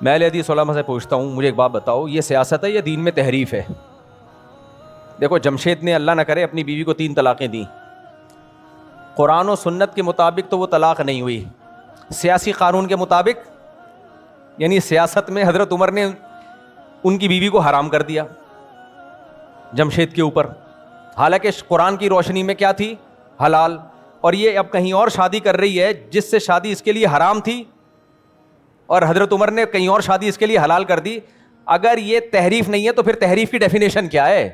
میں اہل حدیث علماء سے پوچھتا ہوں, مجھے ایک بات بتاؤ, یہ سیاست ہے یا دین میں تحریف ہے؟ دیکھو جمشید نے اللہ نہ کرے اپنی بیوی کو 3 طلاقیں دیں, قرآن و سنت کے مطابق تو وہ طلاق نہیں ہوئی, سیاسی قانون کے مطابق یعنی سیاست میں حضرت عمر نے ان کی بیوی کو حرام کر دیا جمشید کے اوپر, حالانکہ قرآن کی روشنی میں کیا تھی؟ حلال. اور یہ اب کہیں اور شادی کر رہی ہے جس سے شادی اس کے لیے حرام تھی, اور حضرت عمر نے کہیں اور شادی اس کے لیے حلال کر دی. اگر یہ تحریف نہیں ہے تو پھر تحریف کی ڈیفینیشن کیا ہے؟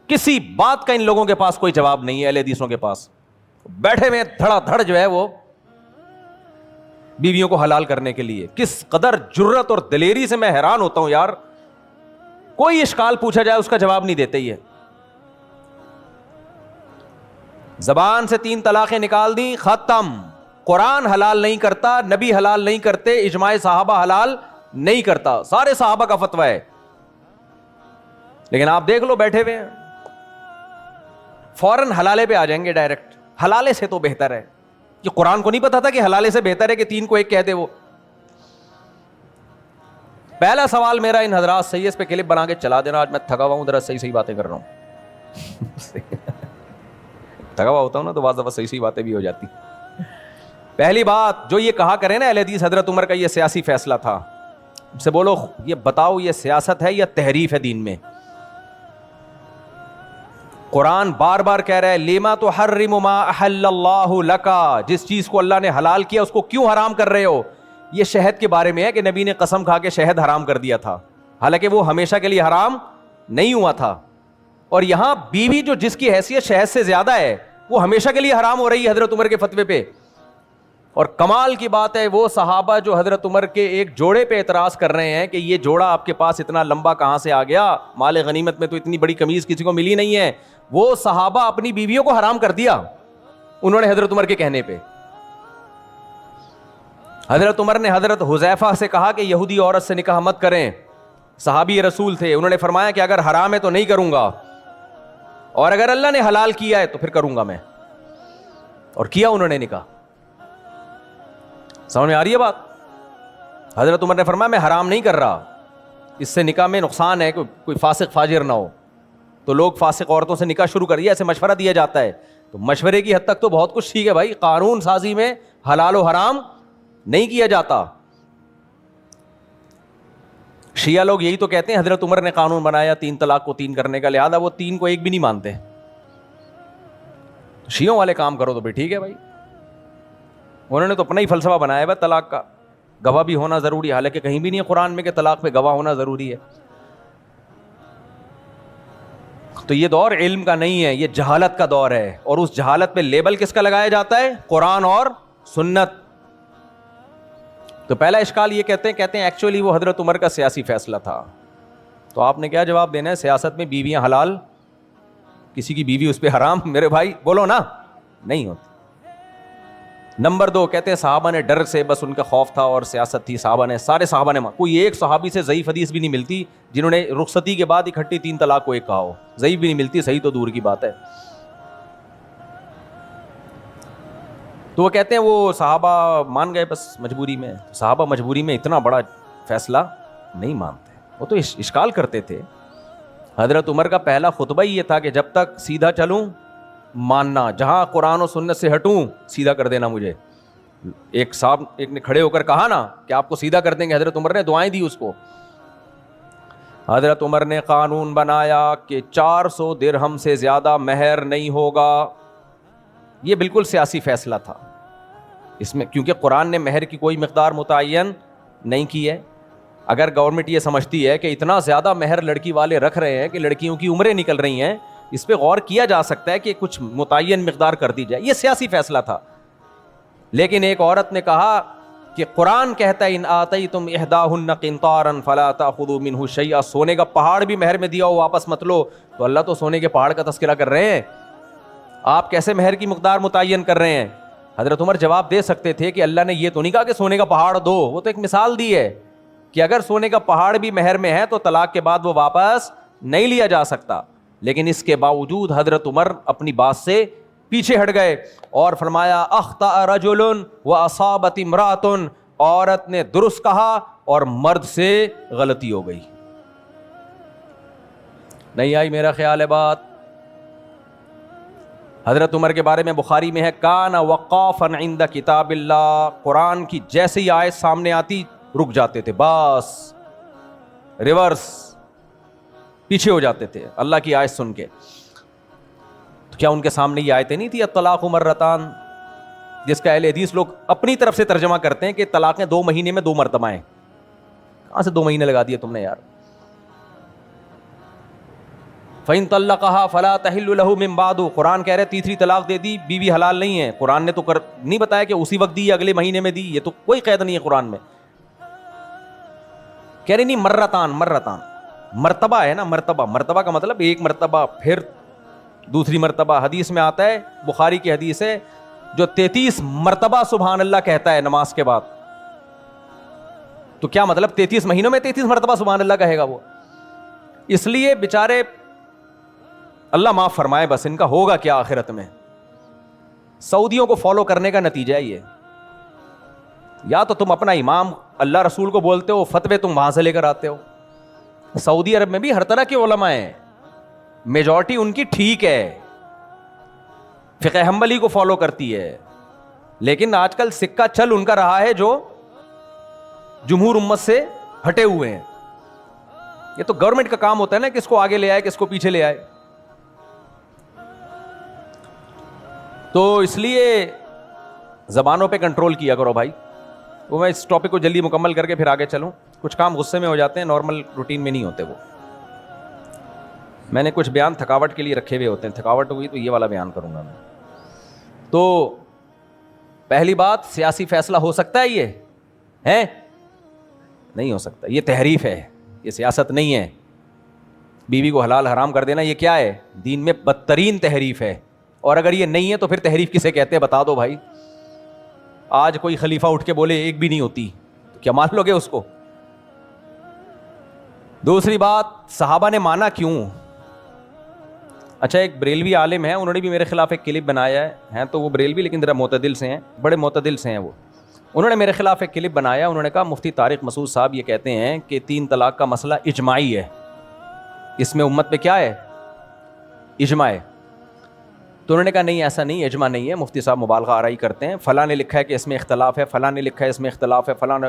کسی بات کا ان لوگوں کے پاس کوئی جواب نہیں ہے. اہل حدیثوں کے پاس بیٹھے میں دھڑا دھڑ جو ہے وہ بیویوں کو حلال کرنے کے لیے. کس قدر جرت اور دلیری سے میں حیران ہوتا ہوں یار, کوئی اشکال پوچھا جائے اس کا جواب نہیں دیتے. یہ زبان سے 3 طلاقیں نکال دی, ختم. قرآن حلال نہیں کرتا, نبی حلال نہیں کرتے, اجماع صحابہ حلال نہیں کرتا, سارے صحابہ کا فتویٰ ہے. لیکن آپ دیکھ لو بیٹھے ہوئے ہیں, فوراً حلالے پہ آ جائیں گے ڈائریکٹ. حلالے سے تو بہتر ہے, کہ قرآن کو نہیں پتا تھا کہ حلالے سے بہتر ہے کہ 3 کو 1 کہہ دے. وہ پہلا سوال میرا ان حضرات سے, اس پہ کلپ بنا کے چلا دینا, آج میں تھکا ہوا ہوں, ذرا صحیح باتیں کر رہا ہوں. تھکا ہوا ہوتا ہوں نا تو بعض دفعہ صحیح باتیں بھی ہو جاتی. پہلی بات جو یہ کہا کرے نا اہل حدیث حضرت عمر کا یہ سیاسی فیصلہ تھا, سے بولو یہ بتاؤ یہ سیاست ہے یا تحریف ہے دین میں؟ قرآن بار بار کہہ رہا ہے لیما تحرم ما احل اللہ لکا, جس چیز کو اللہ نے حلال کیا اس کو کیوں حرام کر رہے ہو؟ یہ شہد کے بارے میں ہے کہ نبی نے قسم کھا کے شہد حرام کر دیا تھا, حالانکہ وہ ہمیشہ کے لیے حرام نہیں ہوا تھا. اور یہاں بیوی جو جس کی حیثیت شہد سے زیادہ ہے وہ ہمیشہ کے لیے حرام ہو رہی ہے حضرت عمر کے فتوے پہ. اور کمال کی بات ہے وہ صحابہ جو حضرت عمر کے ایک جوڑے پہ اعتراض کر رہے ہیں کہ یہ جوڑا آپ کے پاس اتنا لمبا کہاں سے آ گیا, مال غنیمت میں تو اتنی بڑی قمیض کسی کو ملی نہیں ہے, وہ صحابہ اپنی بیویوں کو حرام کر دیا انہوں نے حضرت عمر کے کہنے پہ. حضرت عمر نے حضرت حذیفہ سے کہا کہ یہودی عورت سے نکاح مت کریں, صحابی رسول تھے, انہوں نے فرمایا کہ اگر حرام ہے تو نہیں کروں گا, اور اگر اللہ نے حلال کیا ہے تو پھر کروں گا میں, اور کیا انہوں نے نکاح. سمجھ میں آ رہی ہے بات؟ حضرت عمر نے فرمایا میں حرام نہیں کر رہا, اس سے نکاح میں نقصان ہے, کوئی فاسق فاجر نہ ہو. تو لوگ فاسق عورتوں سے نکاح شروع کریے, ایسے مشورہ دیا جاتا ہے. تو مشورے کی حد تک تو بہت کچھ ٹھیک ہے بھائی, قانون سازی میں حلال و حرام نہیں کیا جاتا. شیعہ لوگ یہی تو کہتے ہیں حضرت عمر نے قانون بنایا 3 طلاق کو 3 کرنے کا, لہذا وہ 3 کو 1 بھی نہیں مانتے. شیعوں والے کام کرو تو بھی ٹھیک ہے بھائی, انہوں نے تو اپنا ہی فلسفہ بنایا ہے طلاق کا, گواہ بھی ہونا ضروری ہے, حالانکہ کہیں بھی نہیں ہے قرآن میں کہ طلاق پہ گواہ ہونا ضروری ہے. تو یہ دور علم کا نہیں ہے, یہ جہالت کا دور ہے, اور اس جہالت پہ لیبل کس کا لگایا جاتا ہے؟ قرآن اور سنت. تو پہلا اشکال یہ کہتے ہیں ایکچولی وہ حضرت عمر کا سیاسی فیصلہ تھا. تو آپ نے کیا جواب دینا ہے؟ سیاست میں بیویاں حلال, کسی کی بیوی اس پہ حرام, میرے بھائی بولو نا, نہیں ہوتی. نمبر 2 کہتے ہیں صحابہ نے ڈر سے, بس ان کا خوف تھا اور سیاست تھی, سارے صحابہ نے, کوئی ایک صحابی سے ضعیف حدیث بھی نہیں ملتی جنہوں نے رخصتی کے بعد اکٹھی 3 طلاق کو 1 کہا ہو, ضعیف بھی نہیں ملتی, صحیح تو دور کی بات ہے. تو وہ کہتے ہیں وہ صحابہ مان گئے بس مجبوری میں. صحابہ مجبوری میں اتنا بڑا فیصلہ نہیں مانتے, وہ تو اشکال کرتے تھے. حضرت عمر کا پہلا خطبہ ہی یہ تھا کہ جب تک سیدھا چلوں ماننا, جہاں قرآن و سنت سے ہٹوں سیدھا کر دینا مجھے. ایک صاحب نے کھڑے ہو کر کہا نا کہ آپ کو سیدھا کر دیں گے, حضرت عمر نے دعائیں دی اس کو. حضرت عمر نے قانون بنایا کہ 400 درہم سے زیادہ مہر نہیں ہوگا. یہ بالکل سیاسی فیصلہ تھا اس میں, کیونکہ قرآن نے مہر کی کوئی مقدار متعین نہیں کی ہے. اگر گورنمنٹ یہ سمجھتی ہے کہ اتنا زیادہ مہر لڑکی والے رکھ رہے ہیں کہ لڑکیوں کی عمریں نکل رہی ہیں, اس پہ غور کیا جا سکتا ہے کہ کچھ متعین مقدار کر دی جائے. یہ سیاسی فیصلہ تھا. لیکن ایک عورت نے کہا کہ قرآن کہتا ہے ان آتیتم احداہن قنطارا فلا تاخذوا منہ شیئا, سونے کا پہاڑ بھی مہر میں دیا ہو واپس مت لو. تو اللہ تو سونے کے پہاڑ کا تذکرہ کر رہے ہیں, آپ کیسے مہر کی مقدار متعین کر رہے ہیں؟ حضرت عمر جواب دے سکتے تھے کہ اللہ نے یہ تو نہیں کہا کہ سونے کا پہاڑ دو, وہ تو ایک مثال دی ہے کہ اگر سونے کا پہاڑ بھی مہر میں ہے تو طلاق کے بعد وہ واپس نہیں لیا جا سکتا. لیکن اس کے باوجود حضرت عمر اپنی بات سے پیچھے ہٹ گئے اور فرمایا اخطأ رجل واصابت امرأۃ, عورت نے درست کہا اور مرد سے غلطی ہو گئی. نہیں آئی میرا خیال ہے بات. حضرت عمر کے بارے میں بخاری میں ہے کان وقافا عند کتاب اللہ, قرآن کی جیسے ہی آیت سامنے آتی رک جاتے تھے, بس ریورس پیچھے ہو جاتے تھے اللہ کی آیت سن کے. تو کیا ان کے سامنے یہ آیتیں نہیں تھی الطلاق مرتان, جس کا اہل حدیث لوگ اپنی طرف سے ترجمہ کرتے ہیں کہ طلاقیں 2 مہینے میں 2 مرتبہ ہیں. کہاں سے 2 مہینے لگا دیے تم نے یار. فَإِن طَلَّقَهَا فَلَا تَحِلُّ لَهُ مِن بَعْدُ, قرآن کہہ رہے تیسری طلاق دے دی بیوی حلال نہیں ہے. قرآن نے تو نہیں بتایا کہ اسی وقت دی یا اگلے مہینے میں دی, یہ تو کوئی قید نہیں ہے قرآن میں. کہہ رہی نہیں مرتان مرتبہ ہے نا, مرتبہ کا مطلب ایک مرتبہ پھر دوسری مرتبہ. حدیث میں آتا ہے, بخاری کی حدیث ہے, جو 33 مرتبہ سبحان اللہ کہتا ہے نماز کے بعد, تو کیا مطلب 33 مہینوں میں 33 مرتبہ سبحان اللہ کہے گا وہ. اس لیے بیچارے اللہ معاف فرمائے, بس ان کا ہوگا کیا آخرت میں. سعودیوں کو فالو کرنے کا نتیجہ یہ, یا تو تم اپنا امام اللہ رسول کو بولتے ہو, فتوے تم وہاں سے لے کر آتے ہو. سعودی عرب میں بھی ہر طرح کے علماء ہیں, میجورٹی ان کی ٹھیک ہے, فقہ حنبلی کو فالو کرتی ہے, لیکن آج کل سکہ چل ان کا رہا ہے جو جمہور امت سے ہٹے ہوئے ہیں. یہ تو گورنمنٹ کا کام ہوتا ہے نا, کس کو آگے لے آئے کس کو پیچھے لے آئے. تو اس لیے زبانوں پہ کنٹرول کیا کرو بھائی. وہ میں اس ٹاپک کو جلدی مکمل کر کے پھر آگے چلوں. کچھ کام غصے میں ہو جاتے ہیں, نارمل روٹین میں نہیں ہوتے. وہ میں نے کچھ بیان تھکاوٹ کے لیے رکھے ہوئے ہوتے ہیں, تھکاوٹ ہوئی تو یہ والا بیان کروں گا میں. تو پہلی بات, سیاسی فیصلہ ہو سکتا ہے یہ ہے؟ نہیں ہو سکتا. یہ تحریف ہے, یہ سیاست نہیں ہے. بیوی کو حلال حرام کر دینا یہ کیا ہے؟ دین میں بدترین تحریف ہے. اور اگر یہ نہیں ہے تو پھر تحریف کسے کہتے ہیں بتا دو بھائی. آج کوئی خلیفہ اٹھ کے بولے ایک بھی نہیں ہوتی, تو کیا مان لو گے اس کو؟ دوسری بات, صحابہ نے مانا کیوں؟ اچھا, ایک بریلوی عالم ہے, انہوں نے بھی میرے خلاف ایک کلپ بنایا ہے تو وہ بریلوی لیکن ذرا معتدل سے ہیں, بڑے معتدل سے ہیں وہ. انہوں نے میرے خلاف ایک کلپ بنایا, انہوں نے کہا مفتی طارق مسعود صاحب یہ کہتے ہیں کہ 3 طلاق کا مسئلہ اجماعی ہے, اس میں امت پہ کیا ہے؟ اجماع ہے. تو انہوں نے کہا نہیں ایسا نہیں, اجماع نہیں ہے, مفتی صاحب مبالغہ آرائی کرتے ہیں, فلاں نے لکھا ہے کہ اس میں اختلاف ہے, فلاں نے لکھا ہے اس میں اختلاف ہے, فلاں نے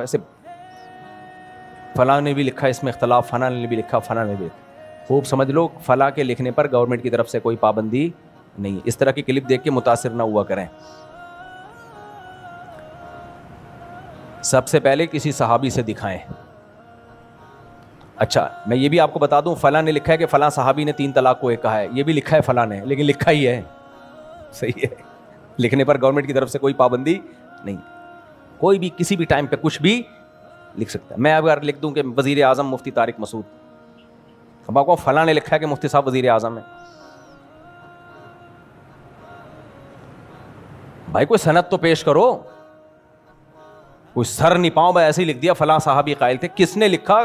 بھی لکھا ہے اس میں اختلاف, فلاں نے بھی لکھا, فلاں نے بھی. خوب سمجھ لو, فلاں کے لکھنے پر گورنمنٹ کی طرف سے کوئی پابندی نہیں. اس طرح کی کلپ دیکھ کے متاثر نہ ہوا کریں. سب سے پہلے کسی صحابی سے دکھائیں. اچھا میں یہ بھی آپ کو بتا دوں, فلاں نے لکھا ہے کہ فلاں صحابی نے 3 طلاق کو ایک کہا ہے, یہ بھی لکھا ہے فلاں نے, لیکن لکھا ہی ہے, صحیح ہے. لکھنے پر گورنمنٹ کی طرف سے کوئی پابندی نہیں. کوئی بھی کسی بھی ٹائم پہ کچھ بھی لکھ سکتا ہے. میں اگر لکھ دوں کہ وزیر اعظم مفتی طارق مسعود, اب آپ کو فلاں نے لکھا ہے کہ مفتی صاحب وزیر اعظم ہے, بھائی کوئی سند تو پیش کرو. کوئی سر نہیں پاؤں بھائی ایسے ہی لکھ دیا فلاں صحابی قائل تھے, کس نے لکھا؟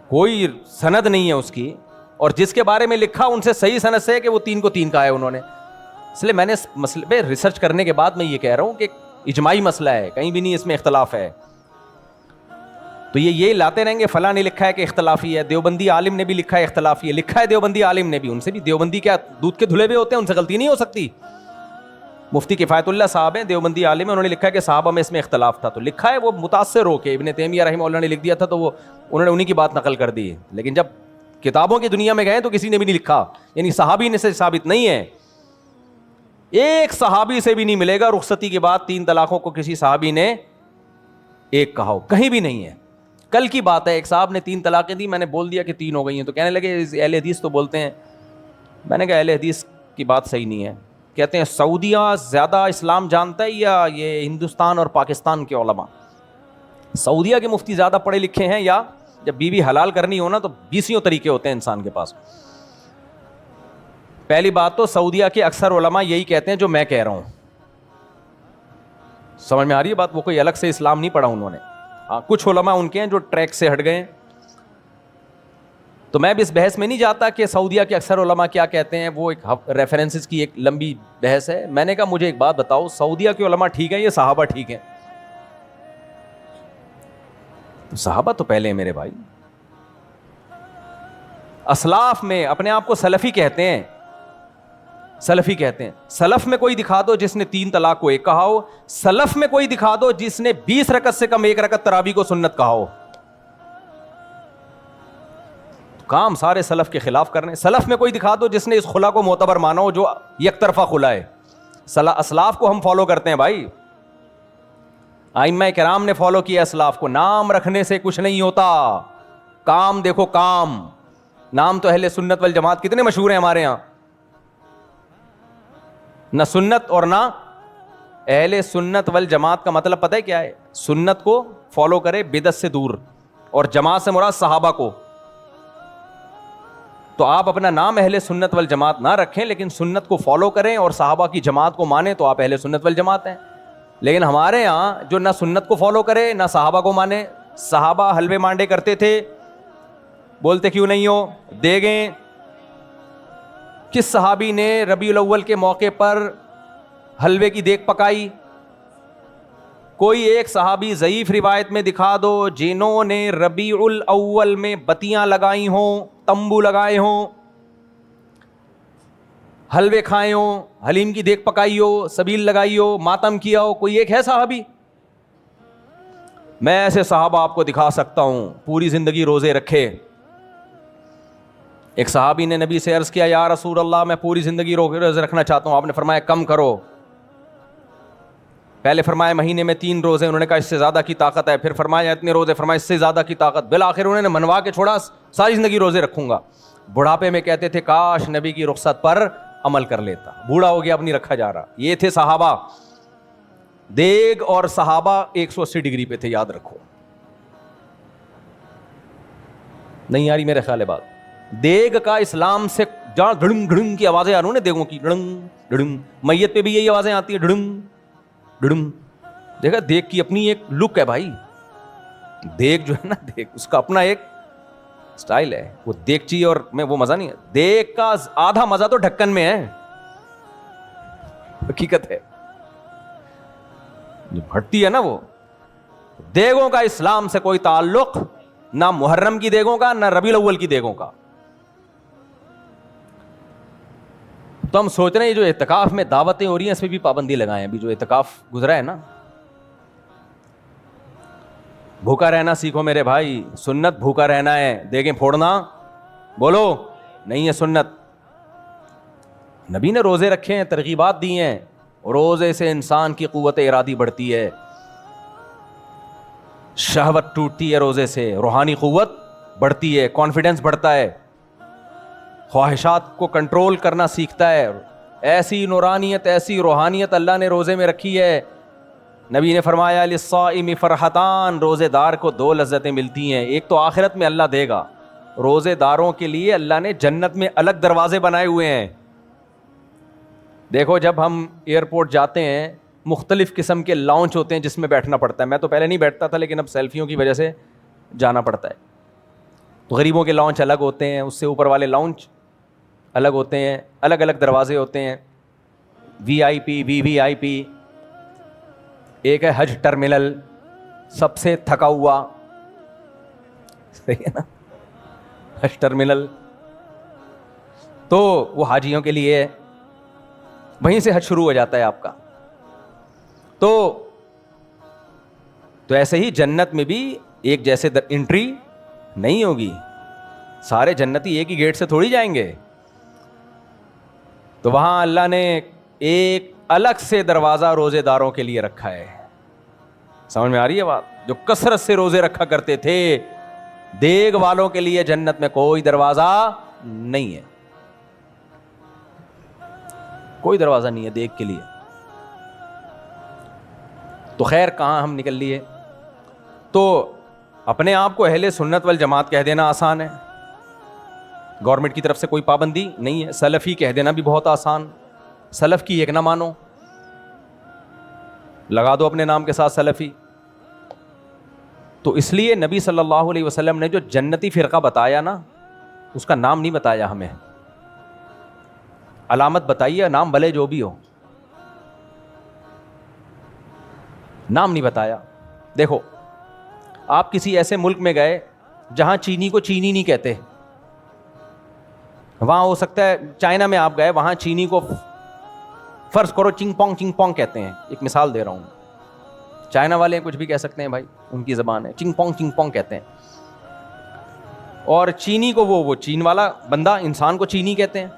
کوئی سند نہیں ہے اس کی, اور جس کے بارے میں لکھا ان سے صحیح سند سے ہے کہ وہ 3 کو 3 کہا ہے انہوں نے. اس لیے میں نے اس مسئلے پہ ریسرچ کرنے کے بعد میں یہ کہہ رہا ہوں کہ اجماعی مسئلہ ہے, کہیں بھی نہیں اس میں اختلاف ہے. تو یہ لاتے رہیں گے فلاں نے لکھا ہے کہ اختلافی ہے, دیوبندی عالم نے بھی لکھا ہے اختلافی ہے, لکھا ہے دیوبندی عالم نے بھی, ان سے بھی دیوبندی کیا دودھ کے دھلے ہوئے ہوتے ہیں, ان سے غلطی نہیں ہو سکتی. مفتی کفایت اللہ صاحب ہیں, دیوبندی عالم ہیں, انہوں نے لکھا ہے کہ صحابہ میں اس میں اختلاف تھا, تو لکھا ہے وہ متاثر ہو کے, ابن تیمیہ رحمہ اللہ نے لکھ دیا تھا تو وہ انہوں نے انہی کی بات نقل کر دی. لیکن جب کتابوں کی دنیا میں گئے تو کسی نے بھی نہیں لکھا, یعنی صحابی نے سے ثابت نہیں ہے. ایک صحابی سے بھی نہیں ملے گا رخصتی کے بعد 3 طلاقوں کو کسی صحابی نے ایک کہا ہو, کہیں بھی نہیں ہے. کل کی بات ہے, ایک صاحب نے 3 طلاقیں دی, میں نے بول دیا کہ 3 ہو گئی ہیں, تو کہنے لگے اہل حدیث تو بولتے ہیں. میں نے کہا اہل حدیث کی بات صحیح نہیں ہے. کہتے ہیں سعودیہ زیادہ اسلام جانتا ہے یا یہ ہندوستان اور پاکستان کے علماء؟ سعودیہ کے مفتی زیادہ پڑھے لکھے ہیں, یا جب بیوی حلال کرنی ہو نا تو 20 طریقے ہوتے ہیں انسان کے پاس. پہلی بات تو سعودیہ کے اکثر علماء یہی کہتے ہیں جو میں کہہ رہا ہوں, سمجھ میں آ رہی ہے بات؟ وہ کوئی الگ سے اسلام نہیں پڑھا انہوں نے. ہاں کچھ علماء ان کے ہیں جو ٹریک سے ہٹ گئے ہیں. تو میں بھی اس بحث میں نہیں جاتا کہ سعودیہ کے اکثر علماء کیا کہتے ہیں, وہ ایک ریفرنسز کی ایک لمبی بحث ہے. میں نے کہا مجھے ایک بات بتاؤ, سعودیہ کے علماء ٹھیک ہیں, یہ صحابہ ٹھیک ہیں؟ تو صحابہ تو پہلے ہیں میرے بھائی. اسلاف میں اپنے آپ کو سلفی کہتے ہیں, سلفی کہتے ہیں. سلف میں کوئی دکھا دو جس نے 3 طلاق کو 1 کہا ہو, سلف میں کوئی دکھا دو جس نے 20 رکعت سے کم 1 رکعت تراویح کو سنت کہا ہو. کام سارے سلف کے خلاف کرنے. سلف میں کوئی دکھا دو جس نے اس خلا کو معتبر مانا ہو جو یک طرفہ خلا ہے. اسلاف کو ہم فالو کرتے ہیں بھائی, ائمہ کرام نے فالو کیا اسلاف کو. نام رکھنے سے کچھ نہیں ہوتا, کام دیکھو کام. نام تو اہل سنت والجماعت کتنے مشہور ہیں ہمارے یہاں, نہ سنت اور نہ اہل سنت والجماعت کا مطلب پتہ ہے کیا ہے؟ سنت کو فالو کرے, بدعت سے دور, اور جماعت سے مراد صحابہ کو. تو آپ اپنا نام اہل سنت والجماعت نہ رکھیں لیکن سنت کو فالو کریں اور صحابہ کی جماعت کو مانیں تو آپ اہل سنت والجماعت ہیں. لیکن ہمارے یہاں جو نہ سنت کو فالو کرے نہ صحابہ کو مانے. صحابہ حلوے مانڈے کرتے تھے, بولتے کیوں نہیں ہو دیگیں. کس صحابی نے ربیع الاول کے موقع پر حلوے کی دیگ پکائی؟ کوئی ایک صحابی ضعیف روایت میں دکھا دو جنہوں نے ربیع الاول میں بتیاں لگائی ہوں, تمبو لگائے ہوں, حلوے کھائے ہوں, حلیم کی دیگ پکائی ہو, سبیل لگائی ہو, ماتم کیا ہو؟ کوئی ایک ہے صحابی؟ میں ایسے صحابہ آپ کو دکھا سکتا ہوں پوری زندگی روزے رکھے. ایک صحابی نے نبی سے عرض کیا, یا رسول اللہ میں پوری زندگی روزے رکھنا چاہتا ہوں. آپ نے فرمایا کم کرو. پہلے فرمایا مہینے میں 3 روزے, انہوں نے کہا اس سے زیادہ کی طاقت ہے. پھر فرمایا اتنے روزے, فرمایا اس سے زیادہ کی طاقت. بالآخر انہوں نے منوا کے چھوڑا, ساری زندگی روزے رکھوں گا. بڑھاپے میں کہتے تھے کاش نبی کی رخصت پر عمل کر لیتا, بوڑھا ہو گیا اب نہیں رکھا جا رہا. یہ تھے صحابہ. دیگ اور صحابہ 180 ڈگری پہ تھے, یاد رکھو. نہیں آ رہی میرے خیال ہے بات؟ دیگ کا اسلام سے جہاں ڈھڑنگ ڈھڑنگ کی آوازیں آ رہی ہیں نا دیگوں کی, ڈھڑنگ ڈھڑنگ, میت پہ بھی یہی آوازیں آتی ہیں, ڈھڑنگ ڈھڑنگ. دیکھا دیگ کی اپنی ایک لک ہے بھائی. دیگ جو ہے نا, دیگ اس کا اپنا ایک سٹائل ہے. وہ دیگچی اور میں وہ مزہ نہیں ہے. دیگ کا آدھا مزہ تو ڈھکن میں ہے, حقیقت ہے. جو بھٹتی ہے نا وہ دیگوں کا اسلام سے کوئی تعلق, نہ محرم کی دیگوں کا نہ ربیع الاول کی دیگوں کا. تو ہم سوچ رہے ہیں جو اعتکاف میں دعوتیں ہو رہی ہیں اس پہ بھی پابندی لگائیں. ابھی جو اعتکاف گزرا ہے نا, بھوکا رہنا سیکھو میرے بھائی. سنت بھوکا رہنا ہے, دیگیں پھوڑنا بولو نہیں ہے سنت. نبی نے روزے رکھے ہیں, ترغیبات دی ہیں. روزے سے انسان کی قوت ارادی بڑھتی ہے, شہوت ٹوٹتی ہے روزے سے, روحانی قوت بڑھتی ہے, کانفیڈنس بڑھتا ہے, خواہشات کو کنٹرول کرنا سیکھتا ہے. ایسی نورانیت, ایسی روحانیت اللہ نے روزے میں رکھی ہے. نبی نے فرمایا للصائم فرحتان, روزے دار کو 2 لذتیں ملتی ہیں. ایک تو آخرت میں اللہ دے گا. روزے داروں کے لیے اللہ نے جنت میں الگ دروازے بنائے ہوئے ہیں. دیکھو جب ہم ایئرپورٹ جاتے ہیں مختلف قسم کے لاؤنج ہوتے ہیں جس میں بیٹھنا پڑتا ہے. میں تو پہلے نہیں بیٹھتا تھا لیکن اب سیلفیوں کی وجہ سے جانا پڑتا ہے. غریبوں کے لاؤنج الگ ہوتے ہیں, اس سے اوپر والے لاؤنج الگ ہوتے ہیں, الگ الگ دروازے ہوتے ہیں. وی آئی پی, وی آئی پی. ایک ہے حج ٹرمینل, سب سے تھکا ہوا, صحیح ہے نا, حج ٹرمینل. تو وہ حاجیوں کے لیے ہے, وہیں سے حج شروع ہو جاتا ہے آپ کا. تو ایسے ہی جنت میں بھی ایک جیسے انٹری نہیں ہوگی. سارے جنتی ایک ہی گیٹ سے تھوڑی جائیں گے. تو وہاں اللہ نے ایک الگ سے دروازہ روزے داروں کے لیے رکھا ہے. سمجھ میں آ رہی ہے بات؟ جو کثرت سے روزے رکھا کرتے تھے, دیگ والوں کے لیے جنت میں کوئی دروازہ نہیں ہے, کوئی دروازہ نہیں ہے دیگ کے لیے. تو خیر کہاں ہم نکل لیے. تو اپنے آپ کو اہل سنت والجماعت کہہ دینا آسان ہے, گورنمنٹ کی طرف سے کوئی پابندی نہیں ہے. سلفی کہہ دینا بھی بہت آسان, سلف کی ایک نہ مانو. لگا دو اپنے نام کے ساتھ سلفی. تو اس لیے نبی صلی اللہ علیہ وسلم نے جو جنتی فرقہ بتایا نا, اس کا نام نہیں بتایا ہمیں, علامت بتائیے, نام بھلے جو بھی ہو, نام نہیں بتایا. دیکھو آپ کسی ایسے ملک میں گئے جہاں چینی کو چینی نہیں کہتے, وہاں ہو سکتا ہے چائنا میں آپ گئے, وہاں چینی کو فرض کرو چنگ پونگ کہتے ہیں, ایک مثال دے رہا ہوں. چائنا والے کچھ بھی کہہ سکتے ہیں بھائی, ان کی زبان ہے, چنگ پونگ کہتے ہیں. اور چینی کو وہ چین والا بندہ انسان کو چینی کہتے ہیں.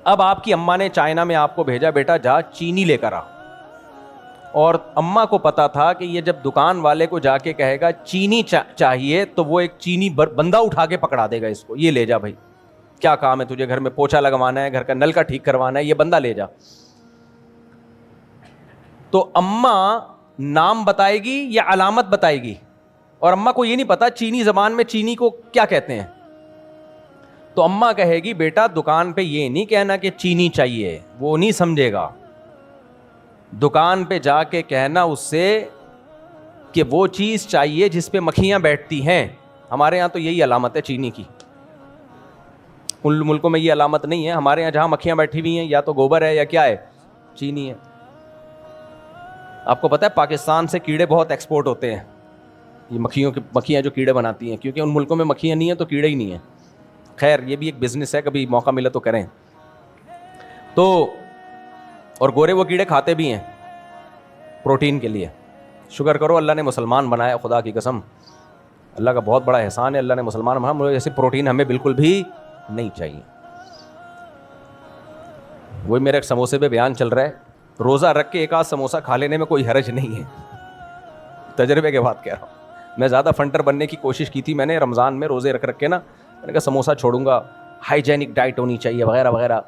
اب آپ کی اماں نے چائنا میں آپ کو بھیجا, بیٹا جا چینی لے کر آ, اور اماں کو پتا تھا کہ یہ جب دکان والے کو جا کے کہے گا چینی چاہیے تو وہ ایک چینی بندہ اٹھا کے پکڑا دے گا اس کو, یہ لے جا بھائی, کیا کام ہے تجھے, گھر میں پوچھا لگوانا ہے, گھر کا نل کا ٹھیک کروانا ہے, یہ بندہ لے جا. تو اماں نام بتائے گی یا علامت بتائے گی, اور اماں کو یہ نہیں پتا چینی زبان میں چینی کو کیا کہتے ہیں. تو اماں کہے گی بیٹا دکان پہ یہ نہیں کہنا کہ چینی چاہیے, وہ نہیں سمجھے گا. دکان پہ جا کے کہنا اس سے کہ وہ چیز چاہیے جس پہ مکھیاں بیٹھتی ہیں. ہمارے یہاں تو یہی علامت ہے چینی کی, ان ملکوں میں یہ علامت نہیں ہے. ہمارے یہاں جہاں مکھیاں بیٹھی ہوئی ہیں یا تو گوبر ہے یا کیا ہے, چینی ہے. آپ کو پتا ہے پاکستان سے کیڑے بہت ایکسپورٹ ہوتے ہیں, یہ مکھیاں جو کیڑے بناتی ہیں, کیونکہ ان ملکوں میں مکھیاں نہیں ہیں تو کیڑے ہی نہیں ہیں. خیر یہ بھی ایک بزنس ہے, کبھی موقع ملے تو کریں. تو اور گورے وہ کیڑے کھاتے بھی ہیں پروٹین کے لیے. شکر کرو اللہ نے مسلمان بنایا, خدا کی قسم اللہ کا بہت بڑا احسان ہے, اللہ نے مسلمان بنایا. ایسی پروٹین ہمیں بالکل بھی نہیں چاہیے. وہی میرے ایک سموسے پہ بیان چل رہا ہے, روزہ رکھ کے ایک آدھ سموسہ کھا لینے میں کوئی حرج نہیں ہے, تجربے کے بعد کہہ رہا ہوں. میں زیادہ فنٹر بننے کی کوشش کی تھی میں نے رمضان میں, روزے رکھ کے نا, میں نے کہا سموسہ چھوڑوں گا, ہائیجینک ڈائٹ ہونی چاہیے وغیرہ وغیرہ.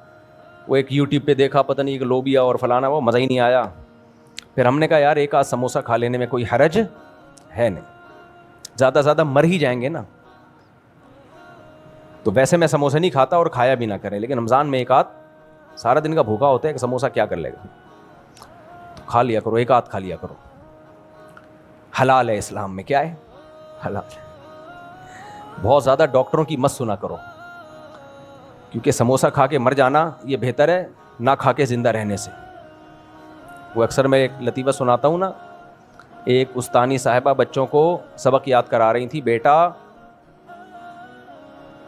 وہ ایک یوٹیوب پہ دیکھا, پتہ نہیں ایک لوبیا اور فلانا, وہ مزہ ہی نہیں آیا. پھر ہم نے کہا یار ایک آدھ سموسہ کھا لینے میں کوئی حرج ہے نہیں, زیادہ زیادہ مر ہی جائیں گے نا. تو ویسے میں سموسے نہیں کھاتا اور کھایا بھی نہ کریں, لیکن رمضان میں ایک آدھ, سارا دن کا بھوکا ہوتا ہے, کہ سموسہ کیا کر لے گا, تو کھا لیا کرو, ایک آدھ کھا لیا کرو. حلال ہے اسلام میں, کیا ہے حلال ہے. بہت زیادہ ڈاکٹروں کی مت سنا کرو, کیونکہ سموسہ کھا کے مر جانا یہ بہتر ہے نہ کھا کے زندہ رہنے سے. وہ اکثر میں ایک لطیفہ سناتا ہوں نا, ایک استانی صاحبہ بچوں کو سبق یاد کرا رہی تھی, بیٹا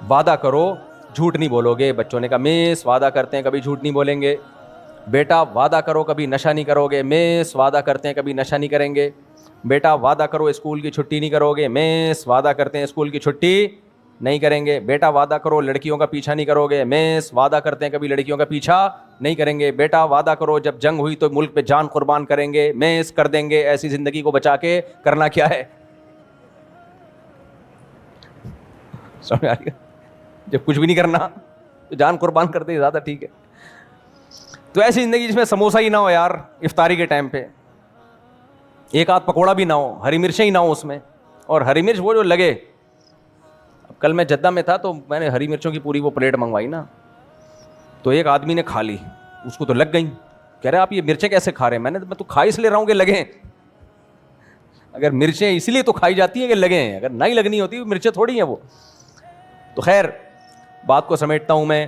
وعدہ کرو جھوٹ نہیں بولو گے. بچوں نے کہا مس وعدہ کرتے ہیں کبھی جھوٹ نہیں بولیں گے. بیٹا وعدہ کرو کبھی نشہ نہیں کرو گے. مس وعدہ کرتے ہیں کبھی نشہ نہیں کریں گے. بیٹا وعدہ کرو اسکول کی چھٹی نہیں کرو گے. مس وعدہ کرتے ہیں اسکول کی چھٹی نہیں کریں گے. بیٹا وعدہ کرو لڑکیوں کا پیچھا نہیں کرو گے. مس وعدہ کرتے ہیں کبھی لڑکیوں کا پیچھا نہیں کریں گے. بیٹا وعدہ کرو جب جنگ ہوئی تو ملک پہ جان قربان کریں گے. مس کر دیں گے. ایسی زندگی کو بچا کے کرنا کیا ہے, سمجھ آ رہی ہے, جب کچھ بھی نہیں کرنا تو جان قربان کرتے زیادہ ٹھیک ہے. تو ایسی زندگی جس میں سموسہ ہی نہ ہو یار افطاری کے ٹائم پہ, ایک آدھ پکوڑا بھی نہ ہو, ہری مرچیں ہی نہ ہو اس میں, اور ہری مرچ وہ جو لگے. اب کل میں جدہ میں تھا تو میں نے ہری مرچوں کی پوری وہ پلیٹ منگوائی نا, تو ایک آدمی نے کھا لی, اس کو تو لگ گئیں. کہہ رہے آپ یہ مرچیں کیسے کھا رہے ہیں؟ میں تو کھا اس لیے رہا ہوں کہ لگیں. اگر مرچیں اس لیے تو کھائی جاتی ہیں کہ لگیں, اگر نہ ہی لگنی ہوتی مرچیں تھوڑی ہیں وہ. تو خیر بات کو سمیٹتا ہوں میں,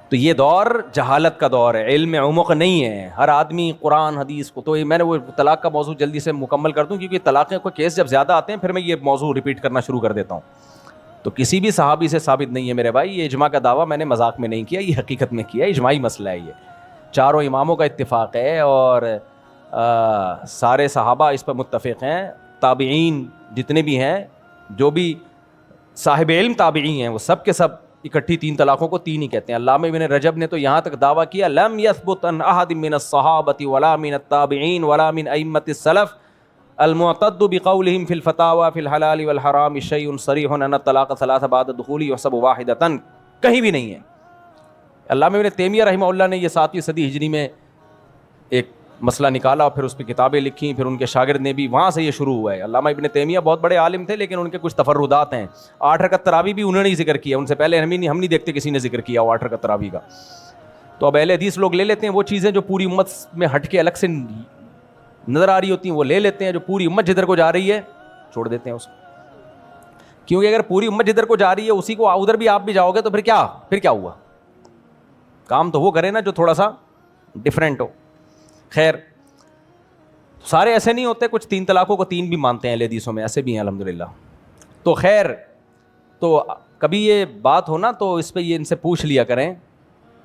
تو یہ دور جہالت کا دور ہے, علم عمق نہیں ہے. ہر آدمی قرآن حدیث کو, تو میں نے وہ طلاق کا موضوع جلدی سے مکمل کر دوں, کیونکہ طلاقیں کو کیس جب زیادہ آتے ہیں پھر میں یہ موضوع ریپیٹ کرنا شروع کر دیتا ہوں. تو کسی بھی صحابی سے ثابت نہیں ہے میرے بھائی, یہ اجماع کا دعویٰ میں نے مذاق میں نہیں کیا, یہ حقیقت میں کیا, اجماعی مسئلہ ہے. یہ چاروں اماموں کا اتفاق ہے اور سارے صحابہ اس پر متفق ہیں. تابعین جتنے بھی ہیں, جو بھی صاحب علم تابعی ہیں, وہ سب کے سب اکٹھی تین طلاقوں کو تین ہی کہتے ہیں. علامہ ابن رجب نے تو یہاں تک دعویٰ کیا, لم یثبت عن احد من الصحابۃ ولا من التابعین ولا من ائمۃ السلف المعتد بقولهم في الفتاوى في الحلال والحرام شيء صریح ان الطلاق ثلاث بعد الدخول يحسب واحدۃ, کہیں بھی نہیں ہے. علامہ ابن تیمیہ رحمہ اللہ نے یہ 7ویں صدی ہجری میں ایک مسئلہ نکالا اور پھر اس پہ کتابیں لکھی, پھر ان کے شاگرد نے بھی, وہاں سے یہ شروع ہوا ہے. علامہ ابن تیمیہ بہت بڑے عالم تھے لیکن ان کے کچھ تفردات ہیں. 8 رکعت تراویح بھی انہوں نے ہی ذکر کیا, ان سے پہلے ہم نہیں دیکھتے کسی نے ذکر کیا وہ 8 رکعت تراویح کا. تو اب اہل حدیث لوگ لے لیتے ہیں وہ چیزیں جو پوری امت میں ہٹ کے الگ سے نظر آ رہی ہوتی ہیں، وہ لے لیتے ہیں. جو پوری امت جدھر کو جا رہی ہے چھوڑ دیتے ہیں اس کو. کیونکہ اگر پوری امت جدھر کو جا رہی ہے اسی کو ادھر بھی آپ بھی جاؤ گے تو پھر کیا ہوا؟ کام تو وہ کرے نا جو تھوڑا سا ڈفرینٹ ہو. خیر سارے ایسے نہیں ہوتے، کچھ 3 طلاقوں کو 3 بھی مانتے ہیں اہل حدیثوں میں، ایسے بھی ہیں الحمدللہ. تو خیر تو کبھی یہ بات ہو نا تو اس پہ یہ ان سے پوچھ لیا کریں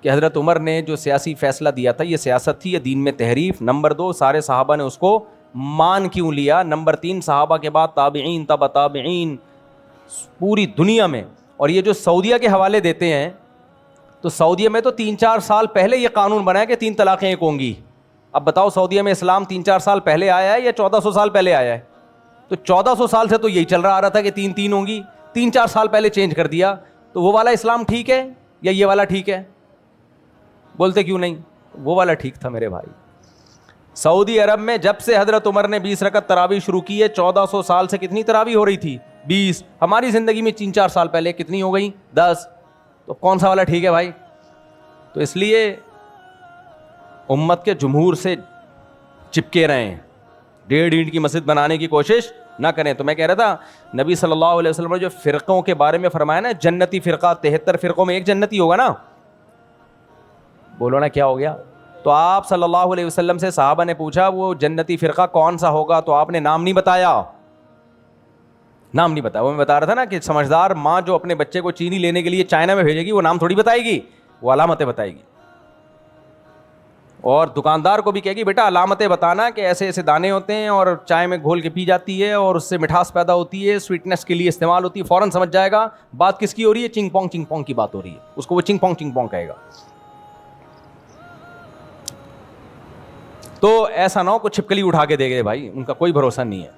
کہ حضرت عمر نے جو سیاسی فیصلہ دیا تھا یہ سیاست تھی یا دین میں تحریف؟ نمبر 2 سارے صحابہ نے اس کو مان کیوں لیا؟ نمبر 3 صحابہ کے بعد تابعین تبع تابعین پوری دنیا میں. اور یہ جو سعودیہ کے حوالے دیتے ہیں تو سعودیہ میں تو 3-4 سال پہلے یہ قانون بنا ہے کہ 3 طلاقیں ایک ہوں گی. اب بتاؤ سعودیہ میں اسلام 3-4 سال پہلے آیا ہے یا 1400 سال پہلے آیا ہے؟ تو 1400 سال سے تو یہی چل رہا تھا کہ 3 ہوں گی. 3-4 سال پہلے چینج کر دیا. تو وہ والا اسلام ٹھیک ہے یا یہ والا ٹھیک ہے؟ بولتے کیوں نہیں؟ وہ والا ٹھیک تھا میرے بھائی. سعودی عرب میں جب سے حضرت عمر نے 20 رکعت تراویح شروع کی ہے 1400 سال سے کتنی تراویح ہو رہی تھی؟ 20. ہماری زندگی میں 3-4 سال پہلے کتنی ہو گئی؟ 10. تو کون سا والا ٹھیک ہے بھائی؟ تو اس لیے امت کے جمہور سے چپکے رہیں، 1.5 اینٹ کی مسجد بنانے کی کوشش نہ کریں. تو میں کہہ رہا تھا نبی صلی اللہ علیہ وسلم نے جو فرقوں کے بارے میں فرمایا نا، جنتی فرقہ 73 فرقوں میں ایک جنتی ہوگا نا. بولو نا کیا ہو گیا؟ تو آپ صلی اللہ علیہ وسلم سے صحابہ نے پوچھا وہ جنتی فرقہ کون سا ہوگا تو آپ نے نام نہیں بتایا. وہ میں بتا رہا تھا نا کہ سمجھدار ماں جو اپنے بچے کو چینی لینے کے لیے چائنا میں بھیجے گی وہ نام تھوڑی بتائے گی، وہ علامتیں بتائے گی. اور دکاندار کو بھی کہے گی بیٹا علامتیں بتانا کہ ایسے ایسے دانے ہوتے ہیں اور چائے میں گھول کے پی جاتی ہے اور اس سے مٹھاس پیدا ہوتی ہے، سویٹنس کے لیے استعمال ہوتی ہے. فوراً سمجھ جائے گا بات کس کی ہو رہی ہے، چنگ پونگ کی بات ہو رہی ہے. اس کو وہ چنگ پونگ کہے گا. تو ایسا نہ ہو کوئی چھپکلی اٹھا کے دے گئے بھائی، ان کا کوئی بھروسہ نہیں ہے.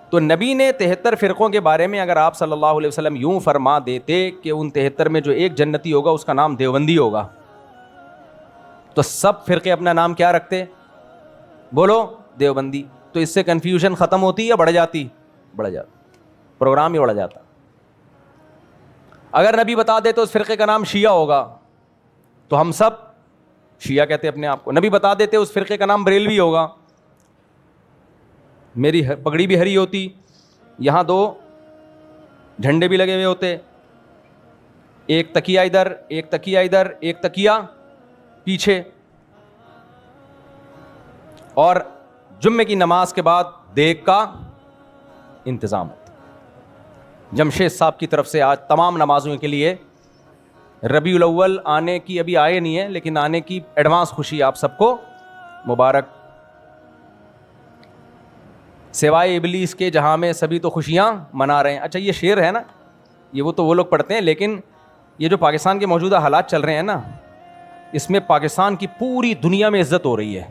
تو نبی نے 73 فرقوں کے بارے میں اگر آپ صلی اللہ علیہ وسلم یوں فرما دیتے کہ ان 73 میں جو ایک جنتی ہوگا اس کا نام دیوبندی ہوگا، تو سب فرقے اپنا نام کیا رکھتے؟ بولو دیوبندی. تو اس سے کنفیوژن ختم ہوتی یا بڑھ جاتی؟ بڑھ جاتی، پروگرام ہی بڑھ جاتا. اگر نبی بتا دے تو اس فرقے کا نام شیعہ ہوگا تو ہم سب شیعہ کہتے اپنے آپ کو. نبی بتا دیتے اس فرقے کا نام بریلوی ہوگا، میری پگڑی بھی ہری ہوتی، یہاں 2 جھنڈے بھی لگے ہوئے ہوتے، ایک تکیہ ادھر ایک تکیہ ادھر ایک تکیہ پیچھے. اور جمعے کی نماز کے بعد دیگ کا انتظام. جمشید صاحب کی طرف سے آج تمام نمازوں کے لیے ربیع الاول آنے کی، ابھی آئے نہیں ہے لیکن آنے کی ایڈوانس خوشی آپ سب کو مبارک. سوائے ابلیس کے جہاں میں سبھی تو خوشیاں منا رہے ہیں. اچھا یہ شعر ہے نا، یہ وہ لوگ پڑھتے ہیں، لیکن یہ جو پاکستان کے موجودہ حالات چل رہے ہیں نا، اس میں پاکستان کی پوری دنیا میں عزت ہو رہی ہے،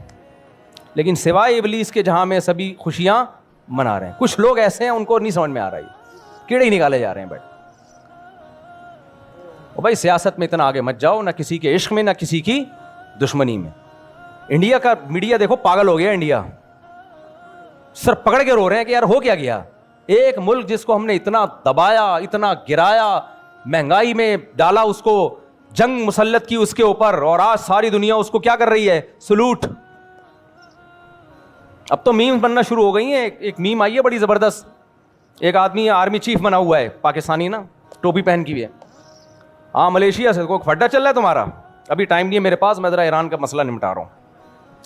لیکن سوائے ابلیس کے جہاں میں سبھی خوشیاں منا رہے ہیں. کچھ لوگ ایسے ہیں ان کو نہیں سمجھ میں آ رہا ہے، کیڑے ہی نکالے جا رہے ہیں. بھائی سیاست میں اتنا آگے مت جاؤ، نہ کسی کے عشق میں نہ کسی کی دشمنی میں. انڈیا کا میڈیا دیکھو پاگل ہو گیا. انڈیا سر پکڑ کے رو رہے ہیں کہ یار ہو کیا گیا. ایک ملک جس کو ہم نے اتنا دبایا، اتنا گرایا، مہنگائی میں ڈالا، اس کو جنگ مسلط کی اس کے اوپر، اور آج ساری دنیا اس کو کیا کر رہی ہے؟ سلوٹ. اب تو میم بننا شروع ہو گئی ہیں. ایک میم آئی ہے بڑی زبردست، ایک آدمی آرمی چیف بنا ہوا ہے پاکستانی نا، ٹوپی پہن کی ہوئی ہے. ہاں ملیشیا سے کوئی پھڈا چل رہا ہے تمہارا؟ ابھی ٹائم نہیں ہے میرے پاس، میں ذرا ایران کا مسئلہ نمٹا رہا ہوں،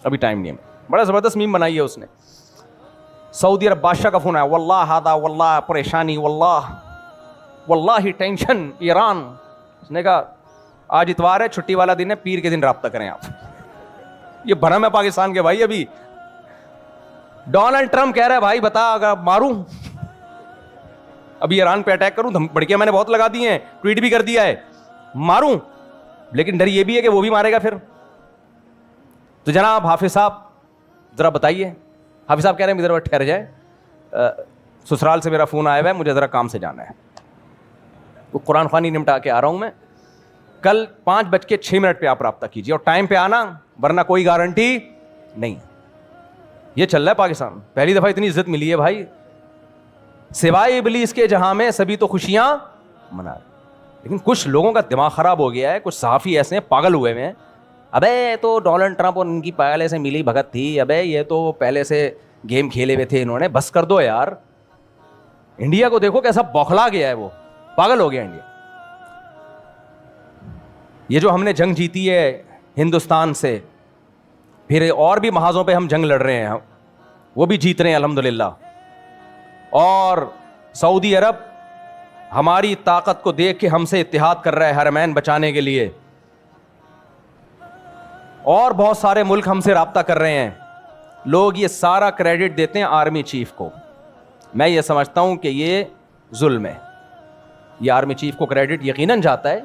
ابھی ٹائم نہیں ہے. بڑا زبردست میم بنائی ہے اس نے. سعودی عرب بادشاہ کا فون آیا، واللہ ہادا، واللہ پریشانی، واللہ ٹینشن ایران. اس نے کہا آج اتوار ہے، چھٹی والا دن ہے، پیر کے دن رابطہ کریں آپ. یہ بھرم ہے پاکستان کے بھائی. ابھی ڈونلڈ ٹرمپ کہہ رہا ہے بھائی بتا اگر ماروں، ابھی ایران پہ اٹیک کروں، بڑکیاں میں نے بہت لگا دی ہیں، ٹویٹ بھی کر دیا ہے، ماروں، لیکن ڈر یہ بھی ہے کہ وہ بھی مارے گا پھر. تو جناب حافظ صاحب ذرا بتائیے. حافظ صاحب کہہ رہے ہیں ذرا ٹھہر جائے، سسرال سے میرا فون آیا ہوا ہے، مجھے ذرا کام سے جانا ہے، تو قرآن خوانی نمٹا کے آ رہا ہوں میں. کل 5:06 پہ آپ رابطہ کیجیے اور ٹائم پہ آنا، ورنہ کوئی گارنٹی نہیں. یہ چل رہا ہے پاکستان. پہلی دفعہ اتنی عزت ملی ہے بھائی. سوائے ابلیس کے جہاں میں سبھی تو خوشیاں منا رہے. لیکن کچھ لوگوں کا دماغ خراب ہو گیا ہے, کچھ صحافی ایسے ہیں پاگل ہوئے ہیں, ابے تو ڈونلڈ ٹرمپ اور ان کی پہلے سے ملی بھگت تھی, ابے یہ تو پہلے سے گیم کھیلے ہوئے تھے انہوں نے, بس کر دو یار. انڈیا کو دیکھو کیسا بوکھلا گیا ہے, وہ پاگل ہو گیا انڈیا. یہ جو ہم نے جنگ جیتی ہے ہندوستان سے, پھر اور بھی محاذوں پہ ہم جنگ لڑ رہے ہیں, وہ بھی جیت رہے ہیں الحمدللہ. اور سعودی عرب ہماری طاقت کو دیکھ کے ہم سے اتحاد کر رہا ہے حرمین بچانے کے لیے, اور بہت سارے ملک ہم سے رابطہ کر رہے ہیں. لوگ یہ سارا کریڈٹ دیتے ہیں آرمی چیف کو. میں یہ سمجھتا ہوں کہ یہ ظلم ہے. یہ آرمی چیف کو کریڈٹ یقیناً جاتا ہے,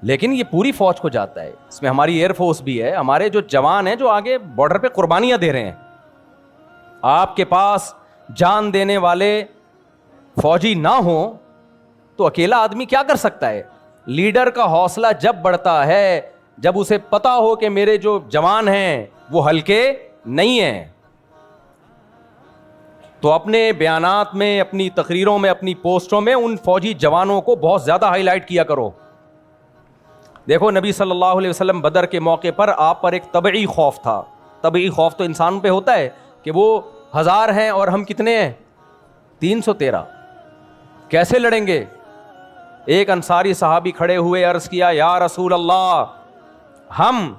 لیکن یہ پوری فوج کو جاتا ہے. اس میں ہماری ایئر فورس بھی ہے, ہمارے جو جوان ہیں جو آگے بارڈر پہ قربانیاں دے رہے ہیں. آپ کے پاس جان دینے والے فوجی نہ ہوں تو اکیلا آدمی کیا کر سکتا ہے؟ لیڈر کا حوصلہ جب بڑھتا ہے جب اسے پتا ہو کہ میرے جو جوان ہیں وہ ہلکے نہیں ہیں. تو اپنے بیانات میں, اپنی تقریروں میں, اپنی پوسٹوں میں ان فوجی جوانوں کو بہت زیادہ ہائی لائٹ کیا کرو. دیکھو نبی صلی اللہ علیہ وسلم بدر کے موقع پر آپ پر ایک طبعی خوف تھا. طبعی خوف تو انسان پہ ہوتا ہے کہ وہ 1000 ہیں اور ہم کتنے ہیں؟ 313. کیسے لڑیں گے؟ ایک انصاری صحابی کھڑے ہوئے, عرض کیا یا رسول اللہ, ہم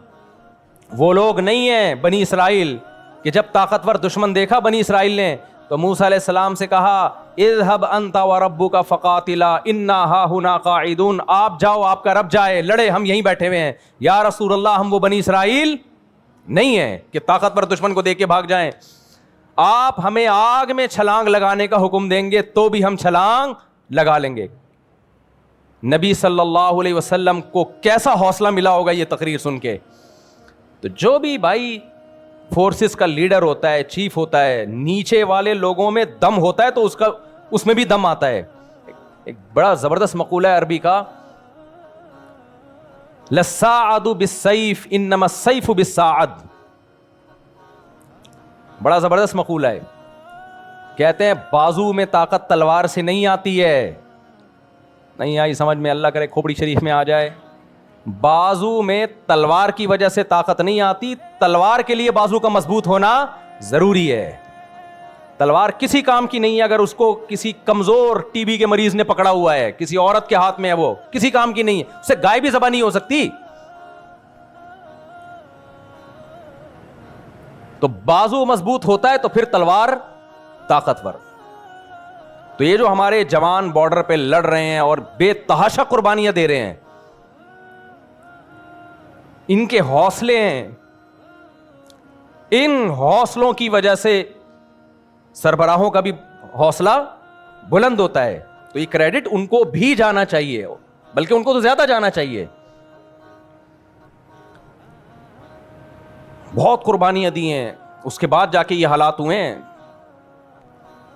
وہ لوگ نہیں ہیں بنی اسرائیل کہ جب طاقتور دشمن دیکھا بنی اسرائیل نے تو موسیٰ علیہ السلام سے کہا اذهب انت وربک فقاتلا انا ہاہنا قاعدون, آپ جاؤ, آپ کا رب جائے, لڑے, ہم یہیں بیٹھے ہوئے ہیں. یا رسول اللہ, ہم وہ بنی اسرائیل نہیں ہیں کہ طاقتور دشمن کو دیکھ کے بھاگ جائیں. آپ ہمیں آگ میں چھلانگ لگانے کا حکم دیں گے تو بھی ہم چھلانگ لگا لیں گے. نبی صلی اللہ علیہ وسلم کو کیسا حوصلہ ملا ہوگا یہ تقریر سن کے. تو جو بھی بھائی فورسز کا لیڈر ہوتا ہے, چیف ہوتا ہے, نیچے والے لوگوں میں دم ہوتا ہے تو اس میں بھی دم آتا ہے. ایک بڑا زبردست مقولہ ہے عربی کا, للساعد بالسیف انما السیف بالساعد. بڑا زبردست مقولہ ہے. کہتے ہیں بازو میں طاقت تلوار سے نہیں آتی ہے. نہیں آئی سمجھ میں؟ اللہ کرے کھوپڑی شریف میں آ جائے. بازو میں تلوار کی وجہ سے طاقت نہیں آتی, تلوار کے لیے بازو کا مضبوط ہونا ضروری ہے. تلوار کسی کام کی نہیں ہے اگر اس کو کسی کمزور ٹی بی کے مریض نے پکڑا ہوا ہے, کسی عورت کے ہاتھ میں ہے, وہ کسی کام کی نہیں ہے, اس سے گائے بھی ذبح نہیں ہو سکتی. تو بازو مضبوط ہوتا ہے تو پھر تلوار طاقتور. تو یہ جو ہمارے جوان بارڈر پہ لڑ رہے ہیں اور بے تحاشا قربانیاں دے رہے ہیں, ان کے حوصلے ہیں, ان حوصلوں کی وجہ سے سربراہوں کا بھی حوصلہ بلند ہوتا ہے. تو یہ کریڈٹ ان کو بھی جانا چاہیے, بلکہ ان کو تو زیادہ جانا چاہیے. بہت قربانیاں دی ہیں, اس کے بعد جا کے یہ حالات ہوئے ہیں.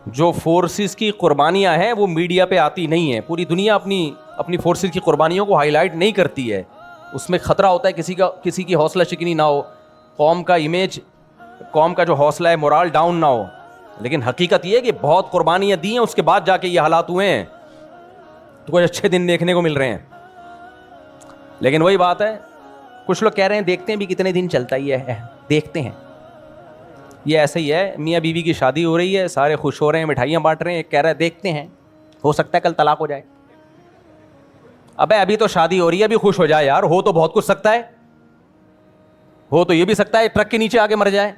جو فورسز کی قربانیاں ہیں وہ میڈیا پہ آتی نہیں ہیں. پوری دنیا اپنی فورسز کی قربانیوں کو ہائی لائٹ نہیں کرتی ہے. اس میں خطرہ ہوتا ہے کسی کی حوصلہ شکنی نہ ہو, قوم کا امیج, قوم کا جو حوصلہ ہے مورال ڈاؤن نہ ہو. لیکن حقیقت یہ ہے کہ بہت قربانیاں دی ہیں, اس کے بعد جا کے یہ حالات ہوئے ہیں. تو کچھ اچھے دن دیکھنے کو مل رہے ہیں. لیکن وہی بات ہے, کچھ لوگ کہہ رہے ہیں دیکھتے ہیں بھی کتنے دن چلتا ہی ہے, دیکھتے ہیں. یہ ایسے ہی ہے, میاں بیوی کی شادی ہو رہی ہے, سارے خوش ہو رہے ہیں, مٹھائیاں بانٹ رہے ہیں, ایک کہہ رہا ہے دیکھتے ہیں, ہو سکتا ہے کل طلاق ہو جائے. ابے ابھی تو شادی ہو رہی ہے, ابھی خوش ہو جائے یار. ہو تو بہت کچھ سکتا ہے, ہو تو یہ بھی سکتا ہے ٹرک کے نیچے آگے مر جائے.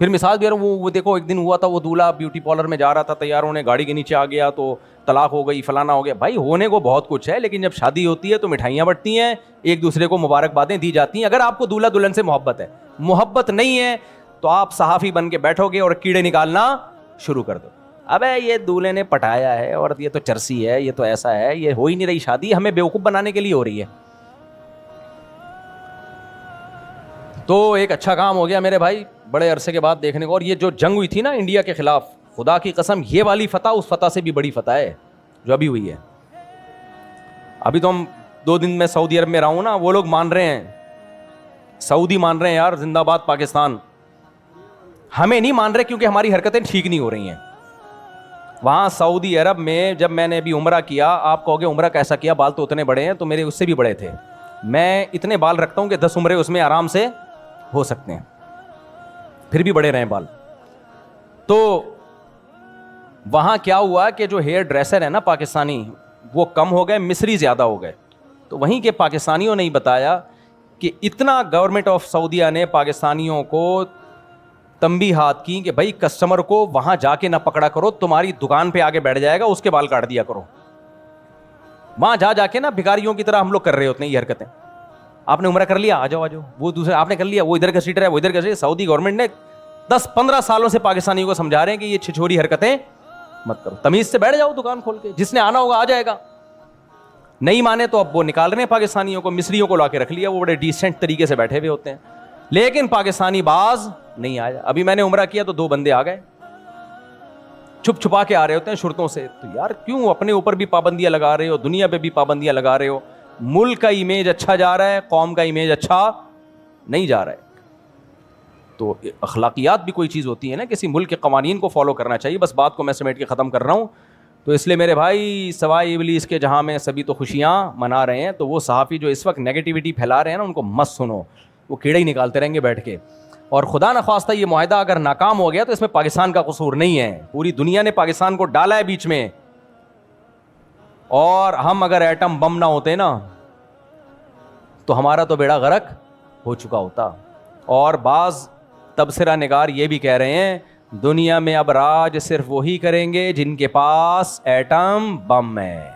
پھر مثال دے رہا ہوں, وہ دیکھو ایک دن ہوا تھا, وہ دولہا بیوٹی پارلر میں جا رہا تھا, تیار ہونے گاڑی کے نیچے آ گیا تو طلاق ہو گئی, فلانا ہو گیا. بھائی ہونے کو بہت کچھ ہے, لیکن جب شادی ہوتی ہے تو مٹھائیاں بٹتی ہیں, ایک دوسرے کو مبارکبادیں دی جاتی ہیں. اگر آپ کو دولہا دلہن سے محبت ہے, محبت نہیں ہے تو آپ صحافی بن کے بیٹھو گے اور کیڑے نکالنا شروع کر دو. ابے یہ دولہے نے پٹایا ہے اور یہ تو چرسی ہے, یہ تو ایسا ہے, یہ ہو ہی نہیں رہی شادی, ہمیں بیوقوف بنانے کے لیے ہو رہی ہے. تو ایک اچھا کام ہو گیا میرے بھائی بڑے عرصے کے بعد دیکھنے کو. اور یہ جو جنگ ہوئی تھی نا انڈیا کے خلاف, خدا کی قسم یہ والی فتح اس فتح سے بھی بڑی فتح ہے جو ابھی ہوئی ہے. ابھی تو ہم 2 دن میں سعودی عرب میں رہا ہوں نا, وہ لوگ مان رہے ہیں, سعودی مان رہے ہیں یار زندہ باد پاکستان. ہمیں نہیں مان رہے کیونکہ ہماری حرکتیں ٹھیک نہیں ہو رہی ہیں. وہاں سعودی عرب میں جب میں نے ابھی عمرہ کیا, آپ کہو گے عمرہ کیسا کیا, بال تو اتنے بڑے ہیں, تو میرے اس سے بھی بڑے تھے. میں اتنے بال رکھتا ہوں کہ 10 عمرے اس میں آرام سے ہو سکتے ہیں, پھر بھی بڑے رہے بال. تو وہاں کیا ہوا کہ جو ہیئر ڈریسر ہے نا پاکستانی, وہ کم ہو گئے, مصری زیادہ ہو گئے. تو وہیں کے پاکستانیوں نے ہی بتایا کہ اتنا گورنمنٹ آف سعودیہ نے پاکستانیوں کو تنبیہات کی کہ بھائی کسٹمر کو وہاں جا کے نہ پکڑا کرو, تمہاری دکان پہ آگے بیٹھ جائے گا, اس کے بال کاٹ دیا کرو. وہاں جا کے نا بھکاریوں کی طرح ہم لوگ کر رہے ہوتے ہیں یہ حرکتیں. آپ نے عمرہ کر لیا, آ جاؤ, وہ دوسرے آپ نے کر لیا, وہ ادھر کا سیٹر ہے, وہ ادھر کا. سعودی گورنمنٹ نے 10-15 سالوں سے پاکستانیوں کو سمجھا رہے ہیں کہ یہ چھچوری حرکتیں مت کرو, تمیز سے بیٹھ جاؤ دکان کھول کے, جس نے آنا ہوگا آ جائے گا. نہیں مانے تو اب وہ نکال رہے ہیں پاکستانیوں کو, مصریوں کو لا کے رکھ لیا, وہ بڑے ڈیسنٹ طریقے سے بیٹھے ہوئے ہوتے ہیں. لیکن پاکستانی باز نہیں آیا. ابھی میں نے عمرہ کیا تو 2 بندے آ گئے, چھپ چھپا کے آ رہے ہوتے ہیں شرطوں سے. تو یار کیوں اپنے اوپر بھی پابندیاں لگا رہے ہو, دنیا پہ بھی پابندیاں لگا رہے ہو. ملک کا امیج اچھا جا رہا ہے, قوم کا امیج اچھا نہیں جا رہا ہے. تو اخلاقیات بھی کوئی چیز ہوتی ہے نا, کسی ملک کے قوانین کو فالو کرنا چاہیے. بس بات کو میں سمیٹ کے ختم کر رہا ہوں. تو اس لیے میرے بھائی, سوائے ابلیس کے جہاں میں سبھی تو خوشیاں منا رہے ہیں, تو وہ صحافی جو اس وقت نیگیٹیوٹی پھیلا رہے ہیں نا, ان کو مت سنو, وہ کیڑے ہی نکالتے رہیں گے بیٹھ کے. اور خدا نخواستہ یہ معاہدہ اگر ناکام ہو گیا تو اس میں پاکستان کا قصور نہیں ہے, پوری دنیا نے پاکستان کو ڈالا ہے بیچ میں. اور ہم اگر ایٹم بم نہ ہوتے نا تو ہمارا تو بیڑا غرق ہو چکا ہوتا. اور بعض تبصرہ نگار یہ بھی کہہ رہے ہیں دنیا میں اب راج صرف وہی کریں گے جن کے پاس ایٹم بم ہے,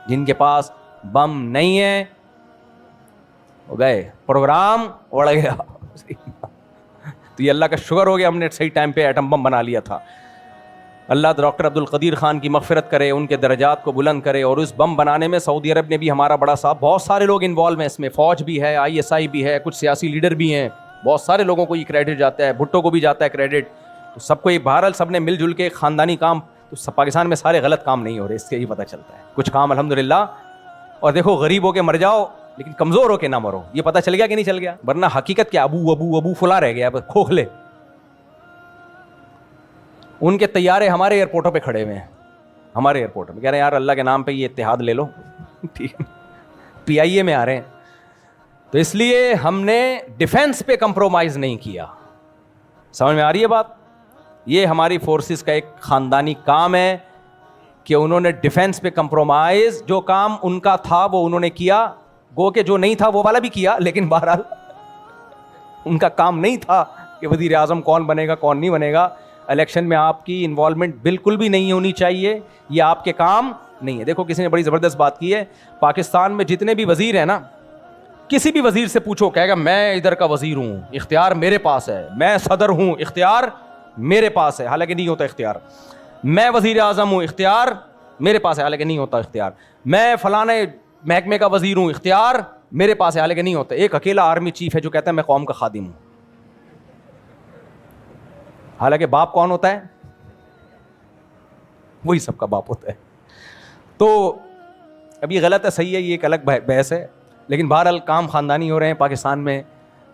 جن کے پاس بم نہیں ہے ہو گئے, پروگرام اڑ گیا. تو یہ اللہ کا شکر ہو گیا ہم نے صحیح ٹائم پہ ایٹم بم بنا لیا تھا. اللہ ڈاکٹر عبد القدیر خان کی مغفرت کرے, ان کے درجات کو بلند کرے. اور اس بم بنانے میں سعودی عرب نے بھی ہمارا بڑا ساتھ, بہت سارے لوگ انوالو ہیں اس میں, فوج بھی ہے, ISI بھی ہے, کچھ سیاسی لیڈر بھی ہیں, بہت سارے لوگوں کو یہ کریڈٹ جاتا ہے, بھٹو کو بھی جاتا ہے کریڈٹ. تو سب کو یہ بہرحال سب نے مل جل کے خاندانی کام, تو پاکستان میں سارے غلط کام نہیں ہو رہے, اس سے ہی پتہ چلتا ہے. کچھ کام الحمدللہ. اور دیکھو غریب ہو کے مر جاؤ لیکن کمزور ہو کے نہ مرو, یہ پتہ چل گیا کہ نہیں چل گیا. ورنہ حقیقت کیا, ابو ابو ابو فلا رہ گیا, کھوکھلے. ان کے طیارے ہمارے ایئرپورٹوں پہ کھڑے ہوئے ہیں, ہمارے ایئرپورٹ میں, کہہ رہے ہیں یار اللہ کے نام پہ یہ اتحاد لے لو, ٹھیک ہے, PIA میں آ رہے ہیں. تو اس لیے ہم نے ڈیفنس پہ کمپرومائز نہیں کیا. سمجھ میں آ رہی ہے بات؟ یہ ہماری فورسز کا ایک خاندانی کام ہے کہ انہوں نے ڈیفنس پہ کمپرومائز, جو کام ان کا تھا وہ انہوں نے کیا, گو کہ جو نہیں تھا وہ والا بھی کیا, لیکن بہرحال ان کا کام نہیں تھا کہ وزیر اعظم کون بنے گا کون نہیں بنے گا. الیکشن میں آپ کی انوالومنٹ بالکل بھی نہیں ہونی چاہیے, یہ آپ کے کام نہیں ہے. دیکھو کسی نے بڑی زبردست بات کی ہے, پاکستان میں جتنے بھی وزیر ہیں نا, کسی بھی وزیر سے پوچھو کہے گا میں ادھر کا وزیر ہوں, اختیار میرے پاس ہے, میں صدر ہوں, اختیار میرے پاس ہے, حالانکہ نہیں ہوتا اختیار. میں وزیر اعظم ہوں, اختیار میرے پاس ہے, حالانکہ نہیں ہوتا اختیار. میں فلانے محکمے کا وزیر ہوں, اختیار میرے پاس ہے, حالانکہ نہیں ہوتا. ایک اکیلا آرمی چیف ہے جو کہتا ہے میں قوم کا خادم ہوں, حالانکہ باپ کون ہوتا ہے؟ وہی سب کا باپ ہوتا ہے. تو اب یہ غلط ہے صحیح ہے, یہ ایک الگ بحث ہے, لیکن بہرحال کام خاندانی ہو رہے ہیں پاکستان میں,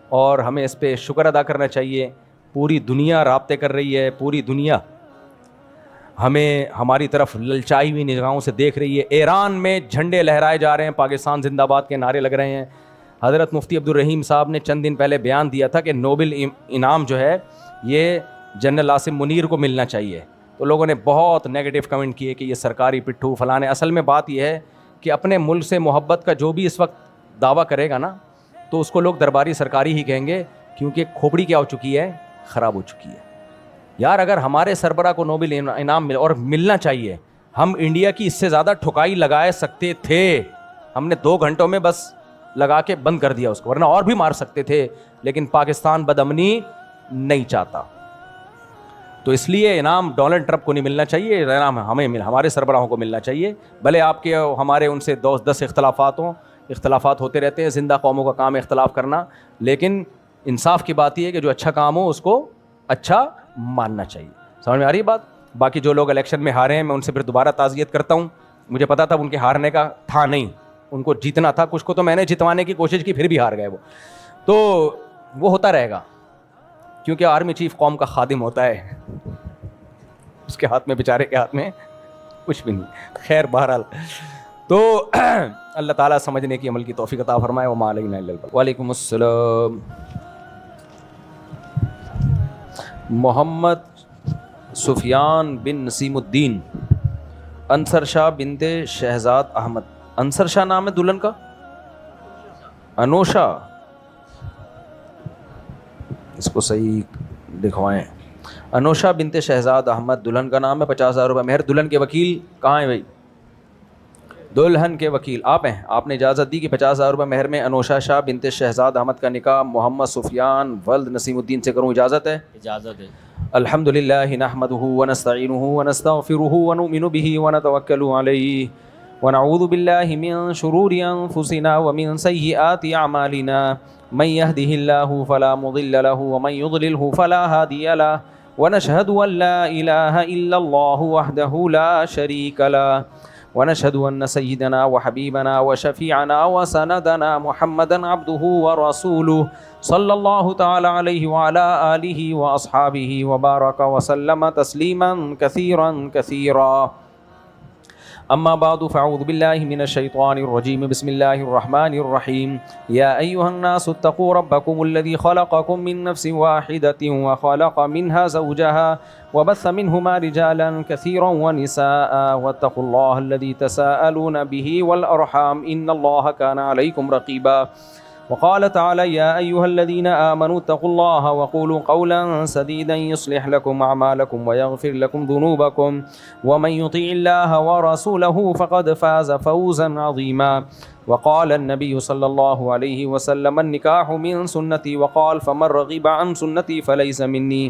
اور ہمیں اس پہ شکر ادا کرنا چاہیے. پوری دنیا رابطے کر رہی ہے, پوری دنیا ہمیں ہماری طرف للچائی ہوئی نگاہوں سے دیکھ رہی ہے. ایران میں جھنڈے لہرائے جا رہے ہیں, پاکستان زندہ باد کے نعرے لگ رہے ہیں. حضرت مفتی عبد الرحیم صاحب نے چند دن پہلے بیان دیا تھا کہ نوبل انعام جو ہے یہ جنرل عاصم منیر کو ملنا چاہیے. تو لوگوں نے بہت نیگیٹو کمنٹ کیے کہ یہ سرکاری پٹھو فلانے. اصل میں بات یہ ہے کہ اپنے ملک سے محبت کا جو بھی اس وقت دعویٰ کرے گا نا, تو اس کو لوگ درباری سرکاری ہی کہیں گے, کیونکہ کھوپڑی کیا ہو چکی ہے, خراب ہو چکی ہے. یار اگر ہمارے سربراہ کو نوبل انعام مل, اور ملنا چاہیے, ہم انڈیا کی اس سے زیادہ ٹھکائی لگائے سکتے تھے. ہم نے 2 گھنٹوں میں بس لگا کے بند کر دیا اس کو, ورنہ اور بھی مار سکتے تھے. لیکن پاکستان بدامنی نہیں چاہتا, تو اس لیے انعام ڈونلڈ ٹرمپ کو نہیں ملنا چاہیے, انعام ہمیں ہمارے سربراہوں کو ملنا چاہیے. بھلے آپ کے ہمارے ان سے 10 اختلافات ہوں, اختلافات ہوتے رہتے ہیں, زندہ قوموں کا کام ہے اختلاف کرنا, لیکن انصاف کی بات یہ ہے کہ جو اچھا کام ہو اس کو اچھا ماننا چاہیے. سمجھ میں آ رہی ہے بات؟ باقی جو لوگ الیکشن میں ہارے ہیں میں ان سے پھر دوبارہ تعزیت کرتا ہوں. مجھے پتا تھا ان کے ہارنے کا تھا نہیں, ان کو جیتنا تھا. کچھ کو تو میں نے جتوانے کی کوشش کی, پھر بھی ہار گئے وہ. تو وہ ہوتا رہے گا, کیونکہ آرمی چیف قوم کا خادم ہوتا ہے. اس کے ہاتھ میں, بیچارے کے ہاتھ میں کچھ بھی نہیں. خیر بہرحال تو اللہ تعالیٰ سمجھنے کی, عمل کی توفیق عطا فرمائے. وما علینا الا البلاغ. وعلیکم السلام. محمد سفیان بن نسیم الدین, انصر شاہ بنت شہزاد احمد. انصر شاہ نام ہے دلہن کا؟ انوشا, اس کو صحیح لکھوائیں. انوشا بنت شہزاد احمد دلہن کا نام ہے. 50,000 روپے مہر. دلہن کے وکیل کہاں ہیں بھائی؟ دلہن کے وکیل آپ ہیں. آپ نے اجازت دی کہ 50,000 روپے مہر میں انوشا شاہ بنت شہزاد احمد کا نکاح محمد سفیان ولد نسیم الدین سے کروں. اجازت ہے؟ اجازت ہے. الحمدللہ نحمدہ ونستعینہ ونستغفرہ ونؤمن بہ ونتوکل علیہ ونعوذ باللہ من شرور انفسنا ومن سیئات اعمالنا من یہدہ اللہ فلا مضل له ومن یضللہ فلا ہادی له ونشہد ان لا الہ الا اللہ وحدہ لا شریک له ونشهد أن سيدنا وحبيبنا وشفيعنا وسندنا محمدا عبده ورسوله صلى الله تعالى عليه وعلى آله وأصحابه وبارك وسلم تسليما كثيرا كثيرا. أما بعد فأعوذ بالله من الشيطان الرجيم. بسم الله الرحمن الرحيم. يا أيها الناس اتقوا ربكم الذي خلقكم من نفس واحدة وخلق منها زوجها وبث منهما رجالا كثيرا ونساء واتقوا الله الذي تساءلون به والأرحام إن الله كان عليكم رقيبا. وقال تعالى يا أيها الذين آمنوا اتقوا الله وقولوا قولا سديدا يصلح لكم أعمالكم ويغفر لكم ذنوبكم ومن يطيع الله ورسوله فقد فاز فوزا عظيما. وقال النبي صلى الله عليه وسلم النكاح من سنتي وقال فمن رغب عن سنتي فليس مني.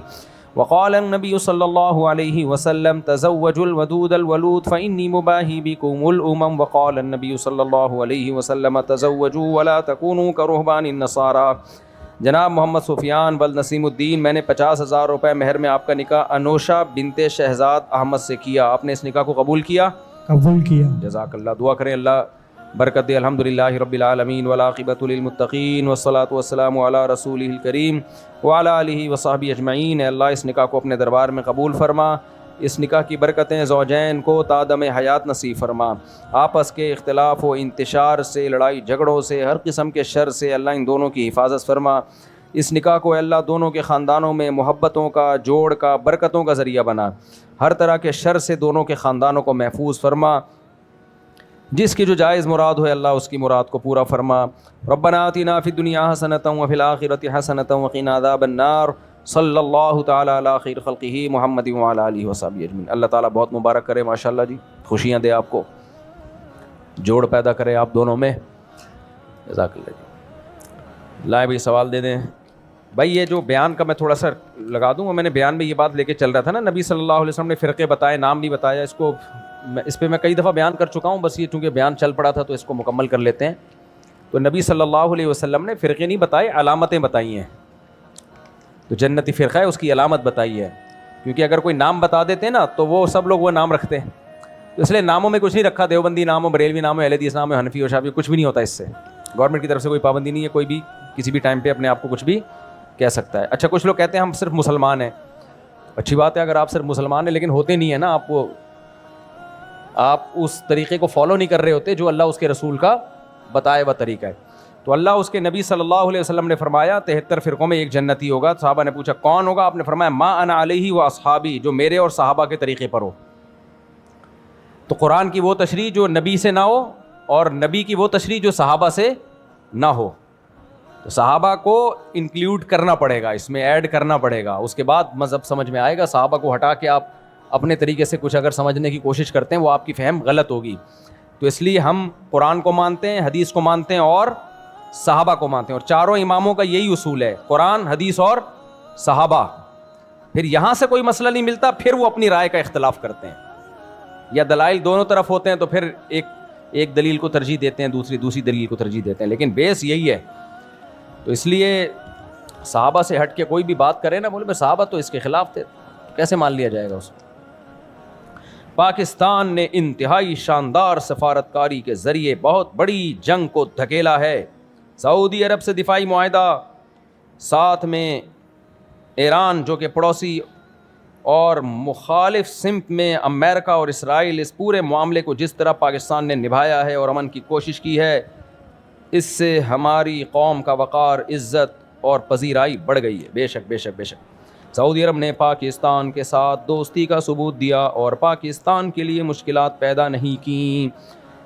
وقال النبي صلى الله عليه وسلم تزوجوا الودود الولود فإني مباهي بكم الأمم. وقال النبي صلى الله عليه وسلم تزوجوا ولا تكونوا كرهبان النصارى. جناب محمد سفیان ولد نسیم الدین, میں نے 50,000 روپے مہر میں آپ کا نکاح انوشا بنت شہزاد احمد سے کیا. آپ نے اس نکاح کو قبول کیا؟ قبول کیا. جزاک اللہ. دعا کریں اللہ برکت دے. الحمدللہ رب العالمین والعاقبۃ للمتقین والصلاۃ والسلام علی رسولہ الکریم وعلی آلہ وصحبہ اجمعین. اللہ اس نکاح کو اپنے دربار میں قبول فرما. اس نکاح کی برکتیں زوجین کو تادم حیات نصیب فرما. آپس کے اختلاف و انتشار سے, لڑائی جھگڑوں سے, ہر قسم کے شر سے اللہ ان دونوں کی حفاظت فرما. اس نکاح کو اللہ دونوں کے خاندانوں میں محبتوں کا, جوڑ کا, برکتوں کا ذریعہ بنا. ہر طرح کے شر سے دونوں کے خاندانوں کو محفوظ فرما. جس کی جو جائز مراد ہو اللہ اس کی مراد کو پورا فرما. ربنا آتنا فی الدنیا حسنۃ وفی الآخرۃ حسنۃ وقنا عذاب النار. صلی اللہ تعالیٰ علی خیر خلقہ محمد وعلی آلہ وصحبہ اجمعین. اللہ تعالیٰ بہت مبارک کرے. ماشاءاللہ جی, خوشیاں دے آپ کو, جوڑ پیدا کرے آپ دونوں میں. جزاک اللہ جی. لائے بھائی سوال دے دیں بھائی. یہ جو بیان کا میں تھوڑا سا لگا دوں, میں نے بیان میں یہ بات لے کے چل رہا تھا نا, نبی صلی اللہ علیہ وسلم نے فرقے بتائے, نام نہیں بتایا. اس پہ میں کئی دفعہ بیان کر چکا ہوں, بس یہ چونکہ بیان چل پڑا تھا تو اس کو مکمل کر لیتے ہیں. تو نبی صلی اللہ علیہ وسلم نے فرقے نہیں بتائے, علامتیں بتائی ہیں. تو جنتی فرقہ ہے اس کی علامت بتائی ہے, کیونکہ اگر کوئی نام بتا دیتے نا تو وہ سب لوگ وہ نام رکھتے ہیں. تو اس لیے ناموں میں کچھ نہیں رکھا, دیوبندی نام ہو, بریلوی نام ہو, اہل حدیث نام ہو, حنفی ہو, شافعی, کچھ بھی نہیں ہوتا اس سے. گورنمنٹ کی طرف سے کوئی پابندی نہیں ہے, کوئی بھی کسی بھی ٹائم پہ اپنے آپ کو کچھ بھی کہہ سکتا ہے. اچھا, کچھ لوگ کہتے ہیں ہم صرف مسلمان ہیں. اچھی بات ہے اگر آپ صرف مسلمان ہیں, لیکن ہوتے نہیں ہیں نا. آپ اس طریقے کو فالو نہیں کر رہے ہوتے جو اللہ اس کے رسول کا بتایا ہوا طریقہ ہے. تو اللہ اس کے نبی صلی اللہ علیہ وسلم نے فرمایا 73 فرقوں میں ایک جنتی ہوگا. صحابہ نے پوچھا کون ہوگا؟ آپ نے فرمایا ما انا علیہ و اصحابی, جو میرے اور صحابہ کے طریقے پر ہو. تو قرآن کی وہ تشریح جو نبی سے نہ ہو اور نبی کی وہ تشریح جو صحابہ سے نہ ہو. تو صحابہ کو انکلیوڈ کرنا پڑے گا, اس میں ایڈ کرنا پڑے گا, اس کے بعد مذہب سمجھ میں آئے گا. صحابہ کو ہٹا کے آپ اپنے طریقے سے کچھ اگر سمجھنے کی کوشش کرتے ہیں وہ آپ کی فہم غلط ہوگی. تو اس لیے ہم قرآن کو مانتے ہیں, حدیث کو مانتے ہیں اور صحابہ کو مانتے ہیں. اور چاروں اماموں کا یہی اصول ہے, قرآن, حدیث اور صحابہ. پھر یہاں سے کوئی مسئلہ نہیں ملتا, پھر وہ اپنی رائے کا اختلاف کرتے ہیں, یا دلائل دونوں طرف ہوتے ہیں تو پھر ایک دلیل کو ترجیح دیتے ہیں, دوسری دلیل کو ترجیح دیتے ہیں, لیکن بیس یہی ہے. تو اس لیے صحابہ سے ہٹ کے کوئی بھی بات کرے نا, بولے میں صحابہ تو اس کے خلاف تھے, کیسے مان لیا جائے گا اس کو. پاکستان نے انتہائی شاندار سفارتکاری کے ذریعے بہت بڑی جنگ کو دھکیلا ہے. سعودی عرب سے دفاعی معاہدہ, ساتھ میں ایران جو کہ پڑوسی اور مخالف سمت میں امریکہ اور اسرائیل اس پورے معاملے کو جس طرح پاکستان نے نبھایا ہے اور امن کی کوشش کی ہے، اس سے ہماری قوم کا وقار، عزت اور پذیرائی بڑھ گئی ہے۔ بے شک بے شک بے شک سعودی عرب نے پاکستان کے ساتھ دوستی کا ثبوت دیا اور پاکستان کے لیے مشکلات پیدا نہیں کیں۔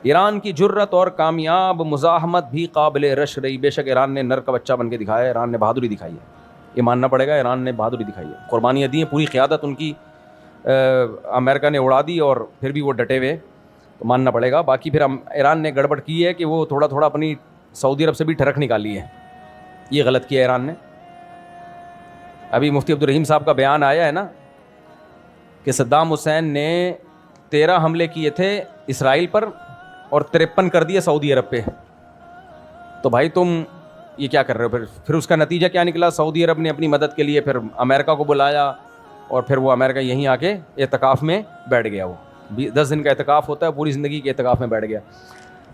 ایران کی جرت اور کامیاب مزاحمت بھی قابل رشک رہی۔ بے شک ایران نے نر کا بچہ بن کے دکھایا ہے، ایران نے بہادری دکھائی ہے، یہ ماننا پڑے گا، ایران نے بہادری دکھائی ہے، قربانیاں دی ہیں، پوری قیادت ان کی امریکہ نے اڑا دی اور پھر بھی وہ ڈٹے ہوئے، تو ماننا پڑے گا۔ باقی پھر ایران نے گڑبڑ کی ہے کہ وہ تھوڑا تھوڑا اپنی سعودی عرب سے بھی ٹھڑک نکالی ہے، یہ غلط کیا ایران نے۔ ابھی مفتی عبدالرحیم صاحب کا بیان آیا ہے نا کہ صدام حسین نے 13 حملے کیے تھے اسرائیل پر اور 53 کر دیے سعودی عرب پہ، تو بھائی تم یہ کیا کر رہے ہو؟ پھر اس کا نتیجہ کیا نکلا؟ سعودی عرب نے اپنی مدد کے لیے پھر امریکہ کو بلایا اور پھر وہ امریکہ یہیں آ کے اعتکاف میں بیٹھ گیا، وہ 10 دن کا اعتکاف ہوتا ہے، پوری زندگی کے اعتکاف میں بیٹھ گیا۔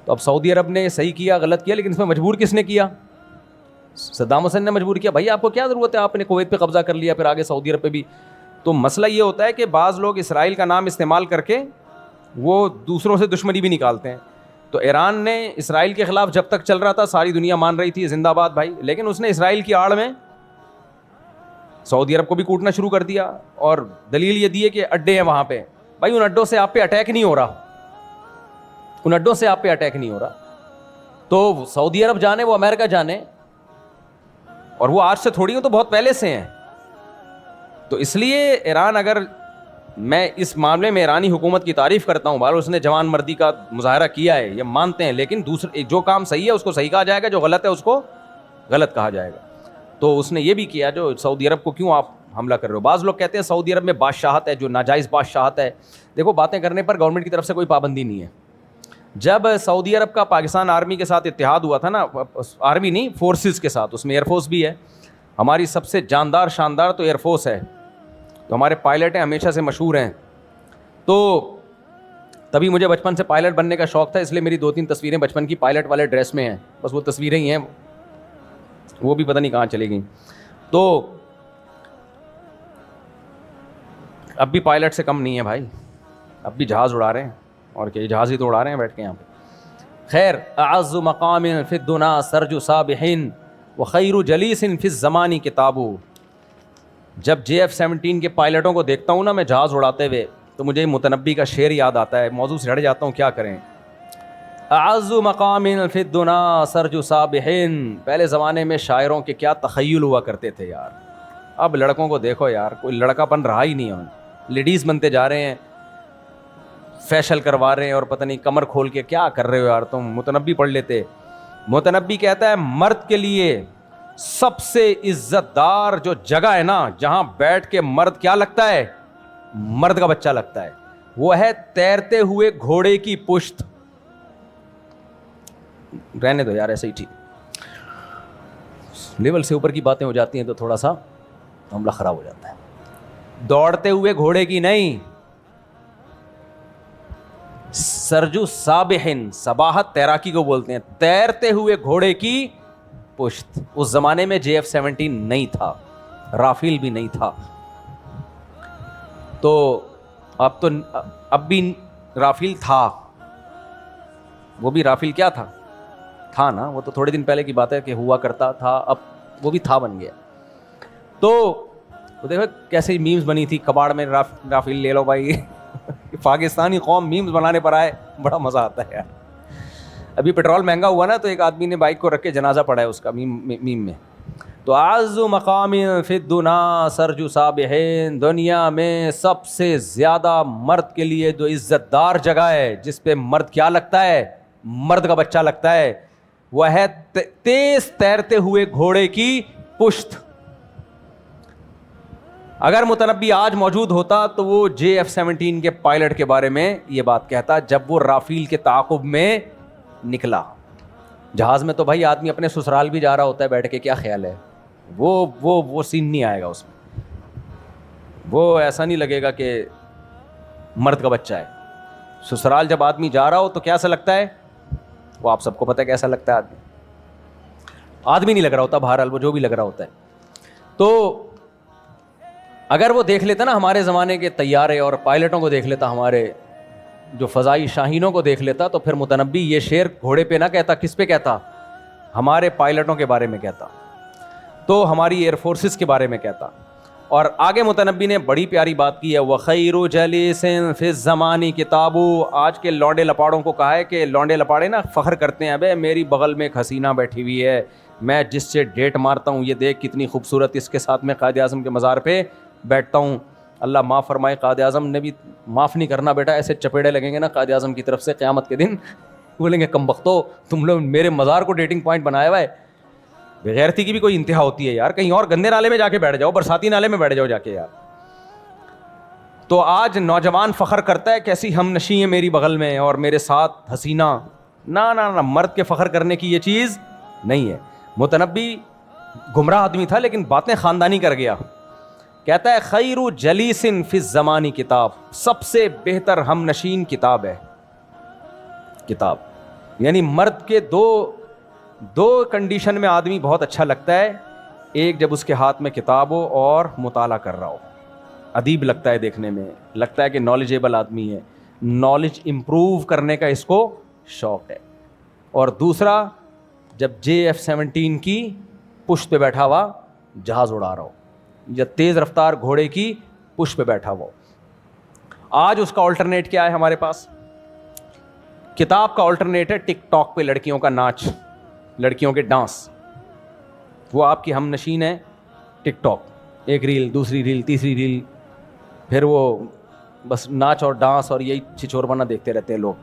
تو اب سعودی عرب نے صحیح کیا غلط کیا، لیکن اس میں مجبور کس نے کیا؟ صدام حسین نے مجبور کیا، بھائی آپ کو کیا ضرورت ہے، آپ نے کویت پہ قبضہ کر لیا، پھر آگے سعودی عرب پہ بھی۔ تو مسئلہ یہ ہوتا ہے کہ بعض لوگ اسرائیل کا نام استعمال کر کے وہ دوسروں سے دشمنی بھی نکالتے ہیں۔ تو ایران نے اسرائیل کے خلاف جب تک چل رہا تھا ساری دنیا مان رہی تھی زندہ باد بھائی، لیکن اس نے اسرائیل کی آڑ میں سعودی عرب کو بھی کوٹنا شروع کر دیا، اور دلیل یہ دی ہے کہ اڈے ہیں وہاں پہ، بھائی ان اڈوں سے آپ پہ اٹیک نہیں ہو رہا، ان اڈوں سے آپ پہ اٹیک نہیں ہو رہا۔ تو سعودی عرب جانے وہ امریکہ جانے، اور وہ آج سے تھوڑی ہوں، تو بہت پہلے سے ہیں۔ تو اس لیے ایران، اگر میں اس معاملے میں ایرانی حکومت کی تعریف کرتا ہوں، بہرحال اس نے جوان مردی کا مظاہرہ کیا ہے، یہ مانتے ہیں، لیکن دوسرے جو کام صحیح ہے اس کو صحیح کہا جائے گا، جو غلط ہے اس کو غلط کہا جائے گا۔ تو اس نے یہ بھی کیا، جو سعودی عرب کو کیوں آپ حملہ کر رہے ہو؟ بعض لوگ کہتے ہیں سعودی عرب میں بادشاہت ہے، جو ناجائز بادشاہت ہے۔ دیکھو باتیں کرنے پر گورنمنٹ کی طرف سے کوئی پابندی نہیں ہے۔ جب سعودی عرب کا پاکستان آرمی کے ساتھ اتحاد ہوا تھا نا، آرمی نہیں فورسز کے ساتھ، اس میں ایئر فورس بھی ہے، ہماری سب سے جاندار شاندار تو ایئر فورس ہے، تو ہمارے پائلٹ ہیں ہمیشہ سے مشہور ہیں۔ تو تبھی مجھے بچپن سے پائلٹ بننے کا شوق تھا، اس لیے میری 2-3 تصویریں بچپن کی پائلٹ والے ڈریس میں ہیں، بس وہ تصویریں ہی ہیں، وہ بھی پتہ نہیں کہاں چلی گئیں۔ تو اب بھی پائلٹ سے کم نہیں ہے بھائی، اب بھی جہاز اڑا رہے ہیں، اور کہ جہاز ہی تو اڑا رہے ہیں بیٹھ کے یہاں پہ۔ خیر، اعز مقام فی الدنا سرج صابحین وخیر جلیس فی الزمان کتاب۔ جب JF-17 کے پائلٹوں کو دیکھتا ہوں نا میں جہاز اڑاتے ہوئے، تو مجھے متنبی کا شعر یاد آتا ہے، موضوع سے ہٹ جاتا ہوں، کیا کریں۔ اعز مقام فی الدنا سرج صابحین، پہلے زمانے میں شاعروں کے کیا تخیل ہوا کرتے تھے یار، اب لڑکوں کو دیکھو یار، کوئی لڑکا بن رہا ہی نہیں ہے، لیڈیز بنتے جا رہے ہیں، فیشل کروا رہے ہیں، اور پتہ نہیں کمر کھول کے کیا کر رہے ہو یار تم، متنبی پڑھ لیتے۔ متنبی کہتا ہے مرد کے لیے سب سے عزت دار جو جگہ ہے نا، جہاں بیٹھ کے مرد کیا لگتا ہے، مرد کا بچہ لگتا ہے، وہ ہے تیرتے ہوئے گھوڑے کی پشت۔ رہنے دو یار ایسے ہی ٹھیک، لیول سے اوپر کی باتیں ہو جاتی ہیں تو تھوڑا سا معاملہ خراب ہو جاتا ہے۔ دوڑتے ہوئے گھوڑے کی نہیں، سرجو صابحن، صباحت تیراکی کو بولتے ہیں، تیرتے ہوئے گھوڑے کی پشت۔ اس زمانے میں JF-17 نہیں تھا، رافیل بھی نہیں تھا، تو اب بھی رافیل تھا، وہ بھی رافیل کیا تھا نا، وہ تو تھوڑے دن پہلے کی بات ہے کہ ہوا کرتا تھا، اب وہ بھی تھا بن گیا۔ تو دیکھو کیسے میمز بنی تھی کباڑ میں، رافیل لے لو بھائی۔ پاکستانی قوم میمز بنانے پر آئے، بڑا مزہ آتا ہے یار۔ ابھی پیٹرول مہنگا ہوا نا، تو ایک آدمی نے بائک کو رکھ کے جنازہ پڑھا ہے اس کا میم میں۔ تو اعز مقام فی الدنا سرج صابحین، دنیا میں سب سے زیادہ مرد کے لیے جو عزت دار جگہ ہے، جس پہ مرد کیا لگتا ہے، مرد کا بچہ لگتا ہے، وہ ہے تیز تیرتے ہوئے گھوڑے کی پشت۔ اگر متنبی آج موجود ہوتا تو وہ JF-17 کے پائلٹ کے بارے میں یہ بات کہتا، جب وہ رافیل کے تعاقب میں نکلا۔ جہاز میں تو بھائی آدمی اپنے سسرال بھی جا رہا ہوتا ہے بیٹھ کے، کیا خیال ہے، وہ سین نہیں آئے گا اس میں، وہ ایسا نہیں لگے گا کہ مرد کا بچہ ہے۔ سسرال جب آدمی جا رہا ہو تو کیسا لگتا ہے، وہ آپ سب کو پتہ ہے کیسا لگتا ہے، آدمی نہیں لگ رہا ہوتا، بہرحال وہ جو بھی لگ رہا ہوتا ہے۔ تو اگر وہ دیکھ لیتا نا ہمارے زمانے کے طیارے اور پائلٹوں کو دیکھ لیتا, ہمارے جو فضائی شاہینوں کو دیکھ لیتا, تو پھر متنبی یہ شعر گھوڑے پہ نہ کہتا, کس پہ کہتا؟ ہمارے پائلٹوں کے بارے میں کہتا, تو ہماری ایئر فورسز کے بارے میں کہتا. اور آگے متنبی نے بڑی پیاری بات کی ہے, وَخَيْرُ جَلِيسٍ فِي الزَّمَانِ کِتَابُ. آج کے لونڈے لپاڑوں کو کہا ہے کہ لونڈے لپاڑے نا فخر کرتے ہیں, ابے میری بغل میں ایک حسینہ بیٹھی ہوئی ہے, میں جس سے ڈیٹ مارتا ہوں یہ دیکھ کتنی خوبصورت, اس کے ساتھ میں قائد اعظم کے مزار پہ بیٹھتا ہوں. اللہ معاف فرمائے, قائد اعظم نے بھی معاف نہیں کرنا بیٹا, ایسے چپیڑے لگیں گے نا قائد اعظم کی طرف سے قیامت کے دن, بولیں گے کم بختو تم لوگ میرے مزار کو ڈیٹنگ پوائنٹ بنایا ہوا ہے. بغیرتی کی بھی کوئی انتہا ہوتی ہے یار, کہیں اور گندے نالے میں جا کے بیٹھ جاؤ, برساتی نالے میں بیٹھ جاؤ جا کے یار. تو آج نوجوان فخر کرتا ہے کیسی ہم نشیں ہیں میری بغل میں اور میرے ساتھ حسینہ. نہ مرد کے فخر کرنے کی یہ چیز نہیں ہے. متنبی گمراہ آدمی تھا لیکن باتیں خاندانی کر گیا. کہتا ہے خیر جلیس فی الزمان کتاب, سب سے بہتر ہم نشین کتاب ہے. کتاب یعنی مرد کے دو کنڈیشن میں آدمی بہت اچھا لگتا ہے. ایک جب اس کے ہاتھ میں کتاب ہو اور مطالعہ کر رہا ہو, ادیب لگتا ہے دیکھنے میں, لگتا ہے کہ نالجیبل آدمی ہے, نالج امپروو کرنے کا اس کو شوق ہے. اور دوسرا جب JF-17 کی پشت پہ بیٹھا ہوا جہاز اڑا رہا ہو, یا تیز رفتار گھوڑے کی پشت پہ بیٹھا ہوا ہو. آج اس کا آلٹرنیٹ کیا ہے ہمارے پاس؟ کتاب کا آلٹرنیٹ ہے ٹک ٹاک پہ لڑکیوں کا ناچ, لڑکیوں کے ڈانس. وہ آپ کی ہم نشین ہے ٹک ٹاک, ایک ریل, دوسری ریل, تیسری ریل, پھر وہ بس ناچ اور ڈانس اور یہی چھچورپنا دیکھتے رہتے ہیں لوگ.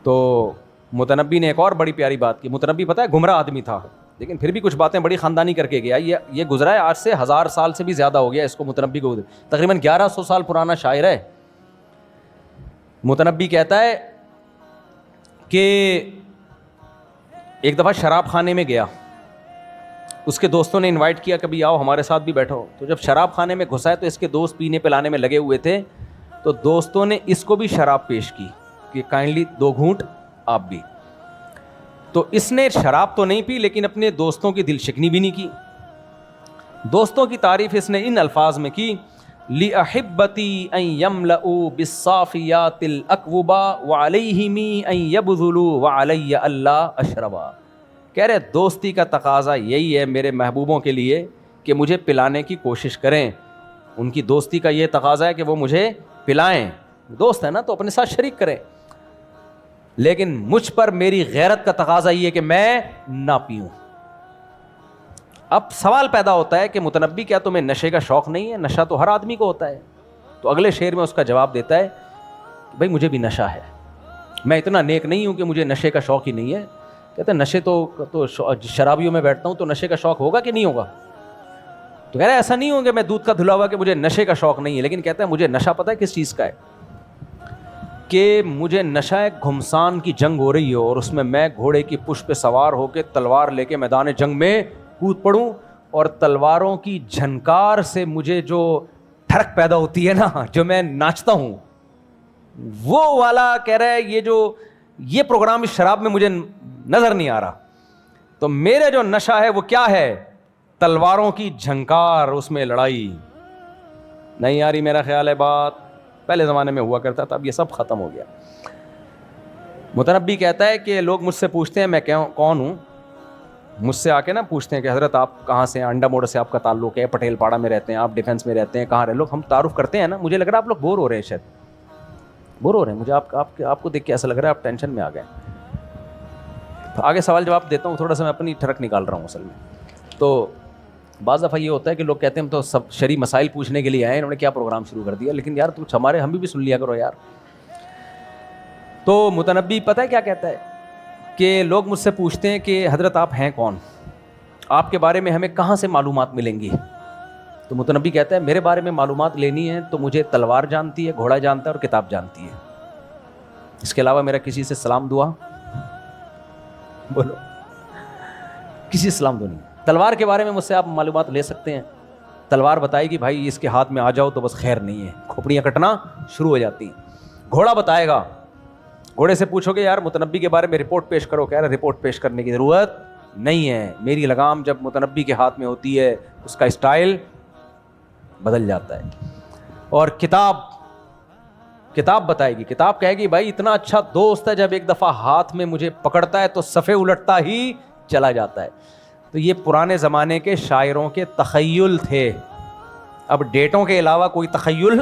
تو متنبی نے ایک اور بڑی پیاری بات کی. متنبی پتہ ہے گمراہ آدمی تھا لیکن پھر بھی کچھ باتیں بڑی خاندانی کر کے گیا. یہ گزرا ہے آج سے 1000 سال سے بھی زیادہ ہو گیا اس کو. متنبی کو تقریباً 1100 سال پرانا شاعر ہے. متنبی کہتا ہے کہ ایک دفعہ شراب خانے میں گیا, اس کے دوستوں نے انوائٹ کیا کبھی آؤ ہمارے ساتھ بھی بیٹھو. تو جب شراب خانے میں گھسا ہے تو اس کے دوست پینے پلانے میں لگے ہوئے تھے, تو دوستوں نے اس کو بھی شراب پیش کی کہ کائنڈلی 2 گھونٹ آپ بھی. تو اس نے شراب تو نہیں پی لیکن اپنے دوستوں کی دل شکنی بھی نہیں کی. دوستوں کی تعریف اس نے ان الفاظ میں کی, لِأَحِبَّتِي أَن يَمْلَؤُوا بِالصَّافِيَاتِ الْأَكْوُبَا وَعَلَيْهِمِ أَن يَبْذُلُوا وَعَلَيَّ أَلَّا أَشْرَبَا. کہہ رہے دوستی کا تقاضا یہی ہے میرے محبوبوں کے لیے کہ مجھے پلانے کی کوشش کریں. ان کی دوستی کا یہ تقاضا ہے کہ وہ مجھے پلائیں. دوست ہے نا تو اپنے ساتھ شریک کریں, لیکن مجھ پر میری غیرت کا تقاضا یہ ہے کہ میں نہ پیوں. اب سوال پیدا ہوتا ہے کہ متنبی کیا تمہیں نشے کا شوق نہیں ہے؟ نشہ تو ہر آدمی کو ہوتا ہے. تو اگلے شعر میں اس کا جواب دیتا ہے کہ بھائی مجھے بھی نشہ ہے, میں اتنا نیک نہیں ہوں کہ مجھے نشے کا شوق ہی نہیں ہے. کہتے ہیں نشے تو شرابیوں میں بیٹھتا ہوں تو نشے کا شوق ہوگا کہ نہیں ہوگا؟ تو کہہ رہا ہے ایسا نہیں ہوگا میں دودھ کا دھلا ہوا کہ مجھے نشے کا شوق نہیں ہے, لیکن کہتا ہے مجھے نشہ پتہ ہے کس چیز کا ہے, کہ مجھے نشہ ایک گھمسان کی جنگ ہو رہی ہو اور اس میں گھوڑے کی پشت پہ سوار ہو کے تلوار لے کے میدان جنگ میں کود پڑوں, اور تلواروں کی جھنکار سے مجھے جو ٹھڑک پیدا ہوتی ہے نا, جو میں ناچتا ہوں وہ والا. کہہ رہا ہے یہ پروگرام اس شراب میں مجھے نظر نہیں آ رہا. تو میرے جو نشہ ہے وہ کیا ہے؟ تلواروں کی جھنکار, اس میں لڑائی. نہیں آ رہی میرا خیال ہے بات؟ پہلے زمانے میں ہوا کرتا تھا, اب یہ سب ختم ہو گیا. متنبی کہتا ہے کہ لوگ مجھ سے پوچھتے ہیں میں کون ہوں, مجھ سے آ کے نا پوچھتے ہیں کہ حضرت آپ کہاں سے ہیں, انڈا موڑ سے آپ کا تعلق ہے, پٹیل پاڑا میں رہتے ہیں, آپ ڈیفینس میں رہتے ہیں, کہاں رہے لوگ, ہم تعارف کرتے ہیں نا. مجھے لگ رہا ہے آپ لوگ بور ہو رہے ہیں, شاید بور ہو رہے ہیں. مجھے آپ کو دیکھ کے ایسا لگ رہا ہے آپ ٹینشن میں آ گئے. آگے سوال جواب دیتا ہوں, تھوڑا سا میں اپنی ٹھڑک نکال رہا ہوں اصل میں. تو بعض دفعہ یہ ہوتا ہے کہ لوگ کہتے ہیں ہم تو سب شرعی مسائل پوچھنے کے لیے آئے ہیں, انہوں نے کیا پروگرام شروع کر دیا, لیکن یار کچھ ہمارے ہم بھی سن لیا کرو یار. تو متنبی پتہ ہے کیا کہتا ہے کہ لوگ مجھ سے پوچھتے ہیں کہ حضرت آپ ہیں کون, آپ کے بارے میں ہمیں کہاں سے معلومات ملیں گی؟ تو متنبی کہتا ہے میرے بارے میں معلومات لینی ہے تو مجھے تلوار جانتی ہے, گھوڑا جانتا ہے اور کتاب جانتی ہے. اس کے علاوہ میرا کسی سے سلام دعا بولو, کسی سلام دعا نہیں. تلوار کے بارے میں مجھ سے آپ معلومات لے سکتے ہیں. تلوار بتائے گی بھائی اس کے ہاتھ میں آ جاؤ تو بس خیر نہیں ہے, کھوپڑیاں کٹنا شروع ہو جاتی ہیں. گھوڑا بتائے گا, گھوڑے سے پوچھو گے یار متنبی کے بارے میں رپورٹ پیش کرو, کہہ رہا رپورٹ پیش کرنے کی ضرورت نہیں ہے, میری لگام جب متنبی کے ہاتھ میں ہوتی ہے اس کا اسٹائل بدل جاتا ہے. اور کتاب بتائے گی, کتاب کہے گی بھائی اتنا اچھا دوست ہے, جب ایک دفعہ ہاتھ میں مجھے پکڑتا ہے تو صفحے الٹتا ہی چلا جاتا ہے. تو یہ پرانے زمانے کے شاعروں کے تخیل تھے. اب ڈیٹوں کے علاوہ کوئی تخیل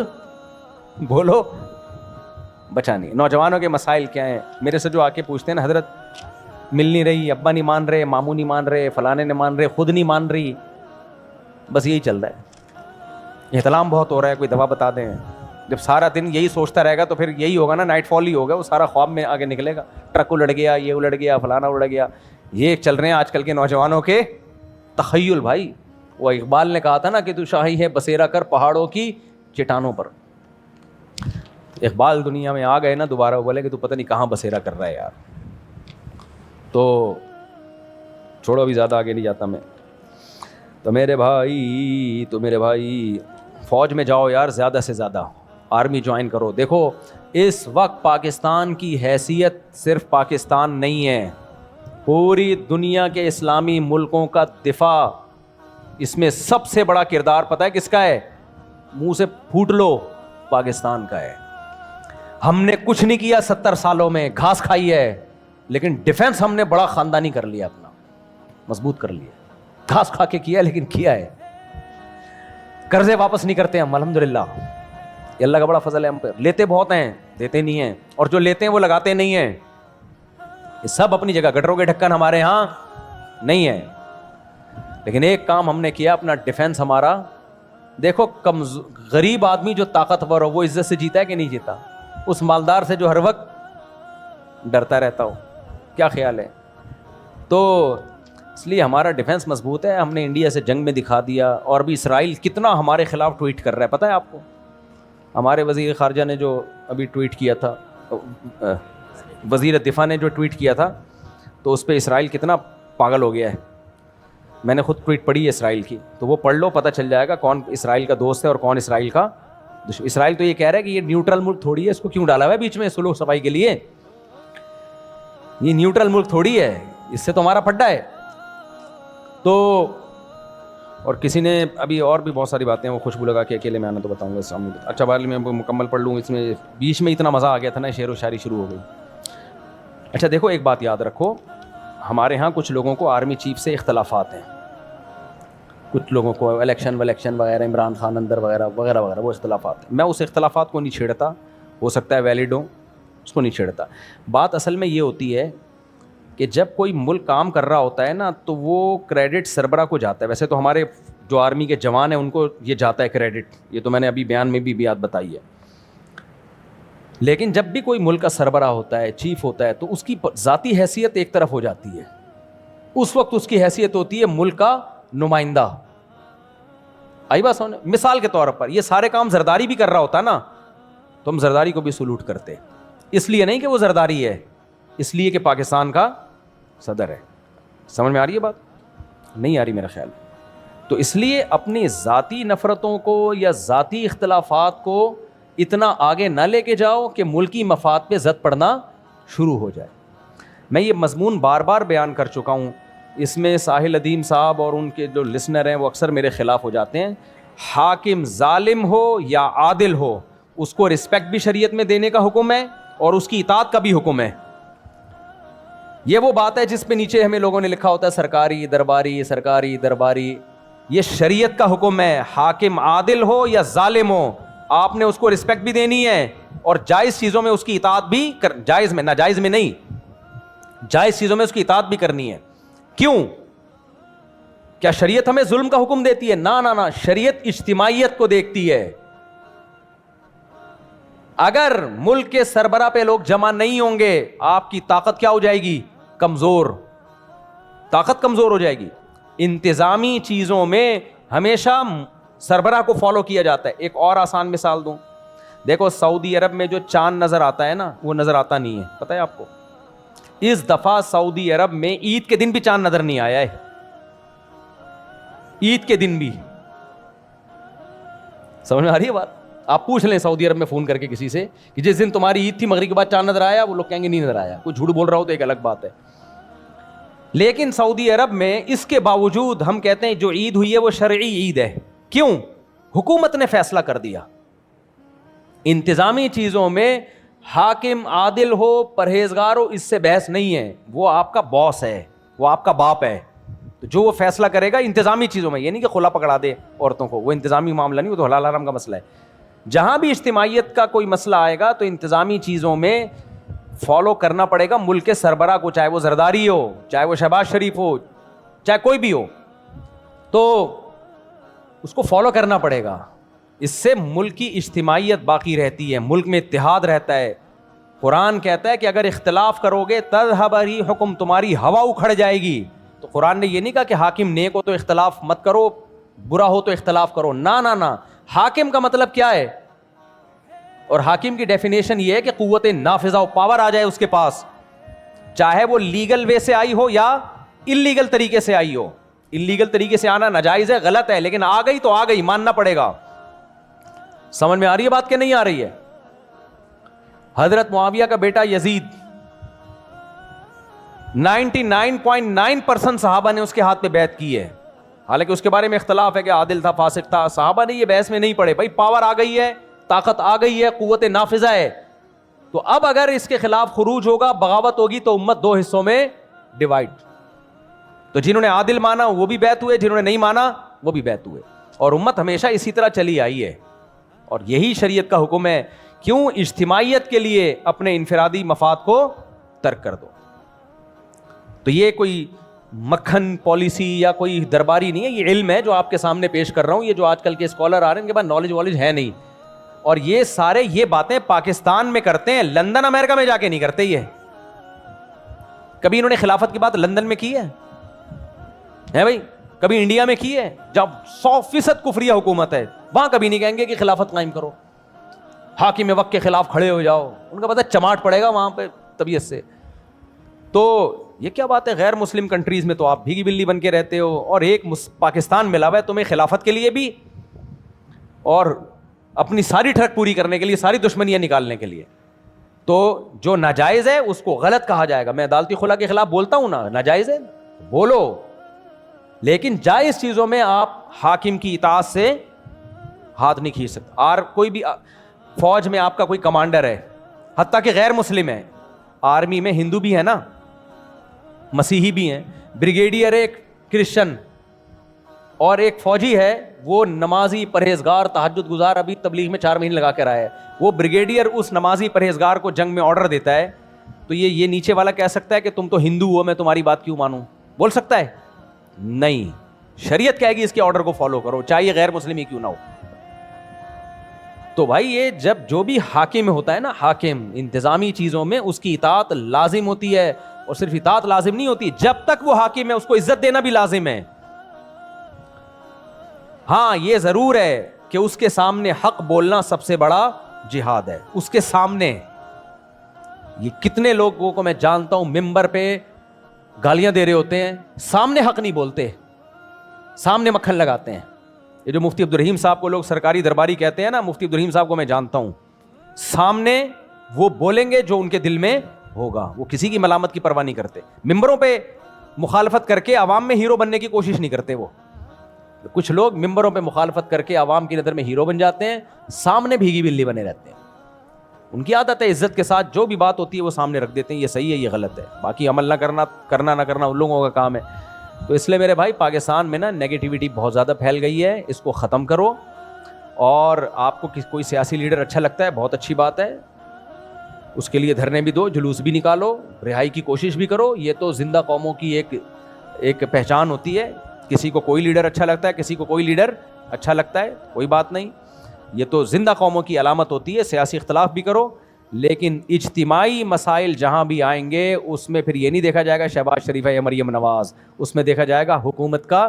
بولو بچا نہیں. نوجوانوں کے مسائل کیا ہیں؟ میرے سے جو آ کے پوچھتے ہیں نا, حضرت مل نہیں رہی, ابا نہیں مان رہے, ماموں نہیں مان رہے, فلانے نہیں مان رہے, خود نہیں مان رہی, بس یہی چل رہا ہے. احتلام بہت ہو رہا ہے, کوئی دوا بتا دیں. جب سارا دن یہی سوچتا رہے گا تو پھر یہی ہوگا نا, نائٹ فال ہی ہوگا, وہ سارا خواب میں آگے نکلے گا. ٹرک الٹ گیا, یہ الٹ گیا, فلانا الٹ گیا. یہ چل رہے ہیں آج کل کے نوجوانوں کے تخیل. بھائی وہ اقبال نے کہا تھا نا کہ تو شاہی ہے بسیرا کر پہاڑوں کی چٹانوں پر. اقبال دنیا میں آ گئے نا دوبارہ, وہ بولے کہ تو پتہ نہیں کہاں بسیرا کر رہا ہے یار. تو چھوڑو, ابھی زیادہ آگے نہیں جاتا میں. تو میرے بھائی فوج میں جاؤ یار, زیادہ سے زیادہ آرمی جوائن کرو. دیکھو اس وقت پاکستان کی حیثیت صرف پاکستان نہیں ہے, پوری دنیا کے اسلامی ملکوں کا دفاع, اس میں سب سے بڑا کردار پتہ ہے کس کا ہے؟ منہ سے پھوٹ لو, پاکستان کا ہے. ہم نے کچھ نہیں کیا 70 سالوں میں, گھاس کھائی ہے, لیکن ڈیفنس ہم نے بڑا خاندانی کر لیا, اپنا مضبوط کر لیا. گھاس کھا کے کیا لیکن کیا ہے. قرضے واپس نہیں کرتے ہم الحمدللہ, یہ اللہ کا بڑا فضل ہے ہم پہ. لیتے بہت ہیں, دیتے نہیں ہیں, اور جو لیتے ہیں وہ لگاتے نہیں ہیں. یہ سب اپنی جگہ. گٹروں کے ڈھکن ہمارے ہاں نہیں ہے, لیکن ایک کام ہم نے کیا, اپنا ڈیفنس ہمارا. دیکھو غریب آدمی جو طاقتور ہو وہ عزت سے جیتا ہے کہ نہیں جیتا؟ اس مالدار سے جو ہر وقت ڈرتا رہتا ہو. کیا خیال ہے؟ تو اس لیے ہمارا ڈیفنس مضبوط ہے. ہم نے انڈیا سے جنگ میں دکھا دیا, اور بھی اسرائیل کتنا ہمارے خلاف ٹویٹ کر رہا ہے, پتہ ہے آپ کو؟ ہمارے وزیر خارجہ نے جو ابھی ٹویٹ کیا تھا, وزیر دفاع نے جو ٹویٹ کیا تھا, تو اس پہ اسرائیل کتنا پاگل ہو گیا ہے. میں نے خود ٹویٹ پڑھی ہے اسرائیل کی, تو وہ پڑھ لو, پتہ چل جائے گا کون اسرائیل کا دوست ہے اور کون اسرائیل کا دشمن. اسرائیل تو یہ کہہ رہا ہے کہ یہ نیوٹرل ملک تھوڑی ہے, اس کو کیوں ڈالا ہوا ہے بیچ میں سلوک صفائی کے لیے؟ یہ نیوٹرل ملک تھوڑی ہے, اس سے تو ہمارا پھڈا ہے. تو اور کسی نے ابھی اور بھی بہت ساری باتیں, وہ خوشبو لگا کے اکیلے میں آنا تو بتاؤں گا سامنے. اچھا بھائی میں مکمل پڑھ لوں, اس میں بیچ میں اتنا مزہ آ گیا تھا نا, شعر و شاعری شروع ہو گئی. اچھا دیکھو ایک بات یاد رکھو, ہمارے ہاں کچھ لوگوں کو آرمی چیف سے اختلافات ہیں, کچھ لوگوں کو الیکشن وغیرہ, عمران خان اندر وغیرہ وغیرہ وغیرہ, وہ اختلافات ہیں. میں اس اختلافات کو نہیں چھیڑتا, ہو سکتا ہے ویلڈ ہو, اس کو نہیں چھیڑتا. بات اصل میں یہ ہوتی ہے کہ جب کوئی ملک کام کر رہا ہوتا ہے نا, تو وہ کریڈٹ سربراہ کو جاتا ہے. ویسے تو ہمارے جو آرمی کے جوان ہیں ان کو یہ جاتا ہے کریڈٹ, یہ تو میں نے ابھی بیان میں بھی بات بتائی ہے. لیکن جب بھی کوئی ملک کا سربراہ ہوتا ہے, چیف ہوتا ہے, تو اس کی ذاتی حیثیت ایک طرف ہو جاتی ہے. اس وقت اس کی حیثیت ہوتی ہے ملک کا نمائندہ. آئی بات سمجھ؟ مثال کے طور پر یہ سارے کام زرداری بھی کر رہا ہوتا نا, تو ہم زرداری کو بھی سلوٹ کرتے. اس لیے نہیں کہ وہ زرداری ہے, اس لیے کہ پاکستان کا صدر ہے. سمجھ میں آ رہی ہے بات؟ نہیں آ رہی میرا خیال. تو اس لیے اپنی ذاتی نفرتوں کو یا ذاتی اختلافات کو اتنا آگے نہ لے کے جاؤ کہ ملکی مفاد پہ زد پڑنا شروع ہو جائے. میں یہ مضمون بار بار بیان کر چکا ہوں, اس میں ساحل ادیم صاحب اور ان کے جو لسنر ہیں وہ اکثر میرے خلاف ہو جاتے ہیں. حاکم ظالم ہو یا عادل ہو, اس کو رسپیکٹ بھی شریعت میں دینے کا حکم ہے اور اس کی اطاعت کا بھی حکم ہے. یہ وہ بات ہے جس پہ نیچے ہمیں لوگوں نے لکھا ہوتا ہے سرکاری درباری سرکاری درباری. یہ شریعت کا حکم ہے, حاکم عادل ہو یا ظالم ہو, آپ نے اس کو رسپیکٹ بھی دینی ہے اور جائز چیزوں میں اس کی اطاعت بھی جائز میں, ناجائز میں نہیں, جائز چیزوں میں اس کی اطاعت بھی کرنی ہے. کیوں؟ کیا شریعت ہمیں ظلم کا حکم دیتی ہے؟ نہ, شریعت اجتماعیت کو دیکھتی ہے. اگر ملک کے سربراہ پہ لوگ جمع نہیں ہوں گے, آپ کی طاقت کیا ہو جائے گی؟ کمزور. طاقت کمزور ہو جائے گی. انتظامی چیزوں میں ہمیشہ سربراہ کو فالو کیا جاتا ہے. ایک اور آسان مثال دوں, دیکھو سعودی عرب میں جو چاند نظر آتا ہے نا, وہ نظر آتا نہیں ہے, پتہ ہے آپ کو؟ اس دفعہ سعودی عرب میں عید کے دن بھی چاند نظر نہیں آیا ہے, عید کے دن بھی. سمجھ میں آ رہی ہے بات؟ آپ پوچھ لیں سعودی عرب میں فون کر کے کسی سے کہ جس دن تمہاری عید تھی مغرب کے بعد چاند نظر آیا, وہ لوگ کہیں گے نہیں نظر آیا. کوئی جھوٹ بول رہا ہو تو ایک الگ بات ہے. لیکن سعودی عرب میں اس کے باوجود ہم کہتے ہیں جو عید ہوئی ہے وہ شرعی عید ہے. کیوں؟ حکومت نے فیصلہ کر دیا. انتظامی چیزوں میں حاکم عادل ہو پرہیزگار ہو اس سے بحث نہیں ہے, وہ آپ کا باس ہے, وہ آپ کا باپ ہے, تو جو وہ فیصلہ کرے گا انتظامی چیزوں میں, یہ نہیں کہ خلا پکڑا دے عورتوں کو, وہ انتظامی معاملہ نہیں, وہ تو حلال حرام کا مسئلہ ہے. جہاں بھی اجتماعیت کا کوئی مسئلہ آئے گا تو انتظامی چیزوں میں فالو کرنا پڑے گا ملک کے سربراہ کو, چاہے وہ زرداری ہو, چاہے وہ شہباز شریف ہو, چاہے کوئی بھی ہو, تو اس کو فالو کرنا پڑے گا. اس سے ملک کی اجتماعیت باقی رہتی ہے, ملک میں اتحاد رہتا ہے. قرآن کہتا ہے کہ اگر اختلاف کرو گے تذہب ریحکم, تمہاری ہوا اکھڑ جائے گی. تو قرآن نے یہ نہیں کہا کہ حاکم نیک ہو تو اختلاف مت کرو, برا ہو تو اختلاف کرو, نہ نہ نہ. حاکم کا مطلب کیا ہے, اور حاکم کی ڈیفینیشن یہ ہے کہ قوت نافذہ و پاور آ جائے اس کے پاس, چاہے وہ لیگل وے سے آئی ہو یا انلیگل طریقے سے آئی ہو. انلیگل طریقے سے آنا ناجائز ہے, غلط ہے, لیکن آ گئی تو آ گئی, ماننا پڑے گا. سمجھ میں آ رہی ہے بات کہ نہیں آ رہی ہے؟ حضرت معاویہ کا بیٹا یزید, 99.9% صحابہ نے اس کے ہاتھ پہ بیعت کی ہے, حالانکہ اس کے بارے میں اختلاف ہے کہ عادل تھا فاسق تھا. صحابہ نے یہ بحث میں نہیں پڑے, بھائی پاور آ گئی ہے, طاقت آ گئی ہے, قوت نافذہ ہے, تو اب اگر اس کے خلاف خروج ہوگا, بغاوت ہوگی, تو امت دو حصوں میں ڈیوائڈ. تو جنہوں نے عادل مانا وہ بھی بیعت ہوئے, جنہوں نے نہیں مانا وہ بھی بیعت ہوئے, اور امت ہمیشہ اسی طرح چلی آئی ہے. اور یہی شریعت کا حکم ہے, کیوں اجتماعیت کے لیے اپنے انفرادی مفاد کو ترک کر دو. تو یہ کوئی مکھن پالیسی یا کوئی درباری نہیں ہے, یہ علم ہے جو آپ کے سامنے پیش کر رہا ہوں. یہ جو آج کل کے اسکالر آ رہے ہیں ان کے پاس نالج ہے نہیں, اور یہ سارے یہ باتیں پاکستان میں کرتے ہیں, لندن امریکہ میں جا کے نہیں کرتے. یہ کبھی انہوں نے خلافت کی بات لندن میں کی ہے بھائی, کبھی انڈیا میں کی ہے جب 100% کفریہ حکومت ہے, وہاں کبھی نہیں کہیں گے کہ خلافت قائم کرو, حاکم وقت کے خلاف کھڑے ہو جاؤ. ان کا پتہ چماٹ پڑے گا وہاں پہ طبیعت سے. تو یہ کیا بات ہے, غیر مسلم کنٹریز میں تو آپ بھیگی بلی بن کے رہتے ہو, اور ایک پاکستان ملا ہوا ہے تمہیں خلافت کے لیے بھی اور اپنی ساری ٹرک پوری کرنے کے لیے, ساری دشمنیاں نکالنے کے لیے. تو جو ناجائز ہے اس کو غلط کہا جائے گا. میں عدالتی خلا کے خلاف بولتا ہوں نا, ناجائز ہے بولو, لیکن جائز چیزوں میں آپ حاکم کی اطاعت سے ہاتھ نہیں کھینچ سکتے. اور کوئی بھی فوج میں آپ کا کوئی کمانڈر ہے, حتیٰ کہ غیر مسلم ہے, آرمی میں ہندو بھی ہے نا, مسیحی بھی ہیں, بریگیڈیئر ایک کرسچن اور ایک فوجی ہے, وہ نمازی پرہیزگار تہجد گزار, ابھی تبلیغ میں 4 مہینے لگا کر آیا ہے. وہ بریگیڈیئر اس نمازی پرہیزگار کو جنگ میں آرڈر دیتا ہے, تو یہ نیچے والا کہہ سکتا ہے کہ تم تو ہندو ہو, میں تمہاری بات کیوں مانوں؟ بول سکتا ہے؟ نہیں. شریعت کہے گی اس کے آرڈر کو فالو کرو, چاہے یہ غیر مسلم ہی کیوں نہ ہو. تو بھائی یہ جب جو بھی حاکم ہوتا ہے نا, حاکم انتظامی چیزوں میں اس کی اطاعت لازم ہوتی ہے, اور صرف اطاعت لازم نہیں ہوتی, جب تک وہ حاکم ہے اس کو عزت دینا بھی لازم ہے. ہاں یہ ضرور ہے کہ اس کے سامنے حق بولنا سب سے بڑا جہاد ہے. اس کے سامنے یہ کتنے لوگوں کو میں جانتا ہوں ممبر پہ گالیاں دے رہے ہوتے ہیں, سامنے حق نہیں بولتے, سامنے مکھن لگاتے ہیں. یہ جو مفتی عبدالرحیم صاحب کو لوگ سرکاری درباری کہتے ہیں نا, مفتی عبدالرحیم صاحب کو میں جانتا ہوں, سامنے وہ بولیں گے جو ان کے دل میں ہوگا, وہ کسی کی ملامت کی پرواہ نہیں کرتے. ممبروں پہ مخالفت کر کے عوام میں ہیرو بننے کی کوشش نہیں کرتے. وہ کچھ لوگ ممبروں پہ مخالفت کر کے عوام کی نظر میں ہیرو بن جاتے ہیں, سامنے بھیگی بلی بنے رہتے ہیں. ان کی عادت ہے عزت کے ساتھ جو بھی بات ہوتی ہے وہ سامنے رکھ دیتے ہیں, یہ صحیح ہے یہ غلط ہے, باقی عمل نہ کرنا نہ کرنا ان لوگوں کا کام ہے. تو اس لیے میرے بھائی پاکستان میں نا نیگیٹیوٹی بہت زیادہ پھیل گئی ہے, اس کو ختم کرو. اور آپ کو کوئی سیاسی لیڈر اچھا لگتا ہے, بہت اچھی بات ہے, اس کے لیے دھرنے بھی دو, جلوس بھی نکالو, رہائی کی کوشش بھی کرو. یہ تو زندہ قوموں کی ایک پہچان ہوتی ہے. کسی کو کوئی لیڈر اچھا لگتا ہے, کسی کو کوئی لیڈر اچھا لگتا ہے, کوئی بات نہیں, یہ تو زندہ قوموں کی علامت ہوتی ہے. سیاسی اختلاف بھی کرو, لیکن اجتماعی مسائل جہاں بھی آئیں گے اس میں پھر یہ نہیں دیکھا جائے گا شہباز شریف ہے یا مریم نواز, اس میں دیکھا جائے گا حکومت کا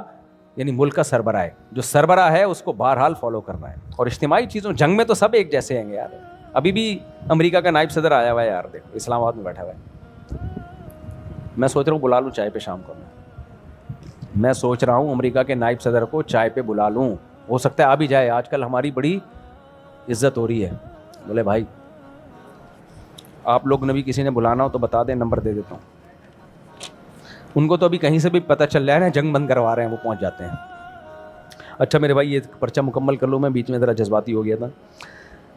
یعنی ملک کا سربراہ ہے. جو سربراہ ہے اس کو بہرحال فالو کرنا ہے. اور اجتماعی چیزوں, جنگ میں تو سب ایک جیسے ہیں گے یار. ابھی بھی امریکہ کا نائب صدر آیا ہوا ہے یار, دیکھو اسلام آباد میں بیٹھا ہوا ہے. میں سوچ رہا ہوں بلا لوں چائے پہ شام کو, میں سوچ رہا ہوں امریکہ کے نائب صدر کو چائے پہ بلا لوں, ہو سکتا ہے آ بھی جائے. آج کل ہماری بڑی عزت ہو رہی ہے. بولے بھائی آپ لوگ نے بھی کسی نے بلانا ہو تو بتا دیں, نمبر دے دیتا ہوں. ان کو تو ابھی کہیں سے بھی پتہ چل رہا ہے نا, جنگ بند کروا رہے ہیں, وہ پہنچ جاتے ہیں. اچھا میرے بھائی یہ پرچہ مکمل کر لو، میں بیچ میں ذرا جذباتی ہو گیا تھا.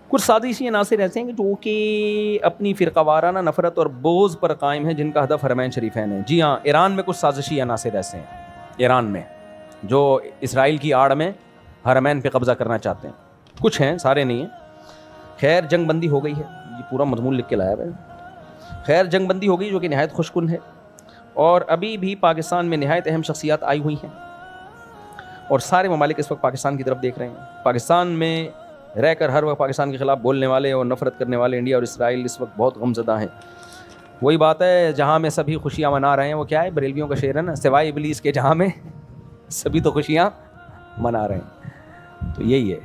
کچھ سازشی عناصر ایسے ہیں جو کہ اپنی فرقہ وارانہ نفرت اور بغض پر قائم ہیں جن کا ہدف حرمین شریفین ہے. جی ہاں، ایران میں کچھ سازشی عناصر ایسے ہیں ایران میں جو اسرائیل کی آڑ میں حرمین پہ قبضہ کرنا چاہتے ہیں. کچھ ہیں، سارے نہیں ہیں. خیر جنگ بندی ہو گئی ہے، یہ پورا مضمون لکھ کے لایا ہے. خیر جنگ بندی ہو گئی جو کہ نہایت خوش کن ہے، اور ابھی بھی پاکستان میں نہایت اہم شخصیات آئی ہوئی ہیں، اور سارے ممالک اس وقت پاکستان کی طرف دیکھ رہے ہیں. پاکستان میں رہ کر ہر وقت پاکستان کے خلاف بولنے والے اور نفرت کرنے والے انڈیا اور اسرائیل اس وقت بہت غمزدہ ہیں. وہی بات ہے جہاں میں سبھی خوشیاں منا رہے ہیں، وہ کیا ہے، بریلویوں کا شعر ہے نا، سوائے ابلیس کے جہاں میں سبھی تو خوشیاں منا رہے ہیں. تو یہی ہے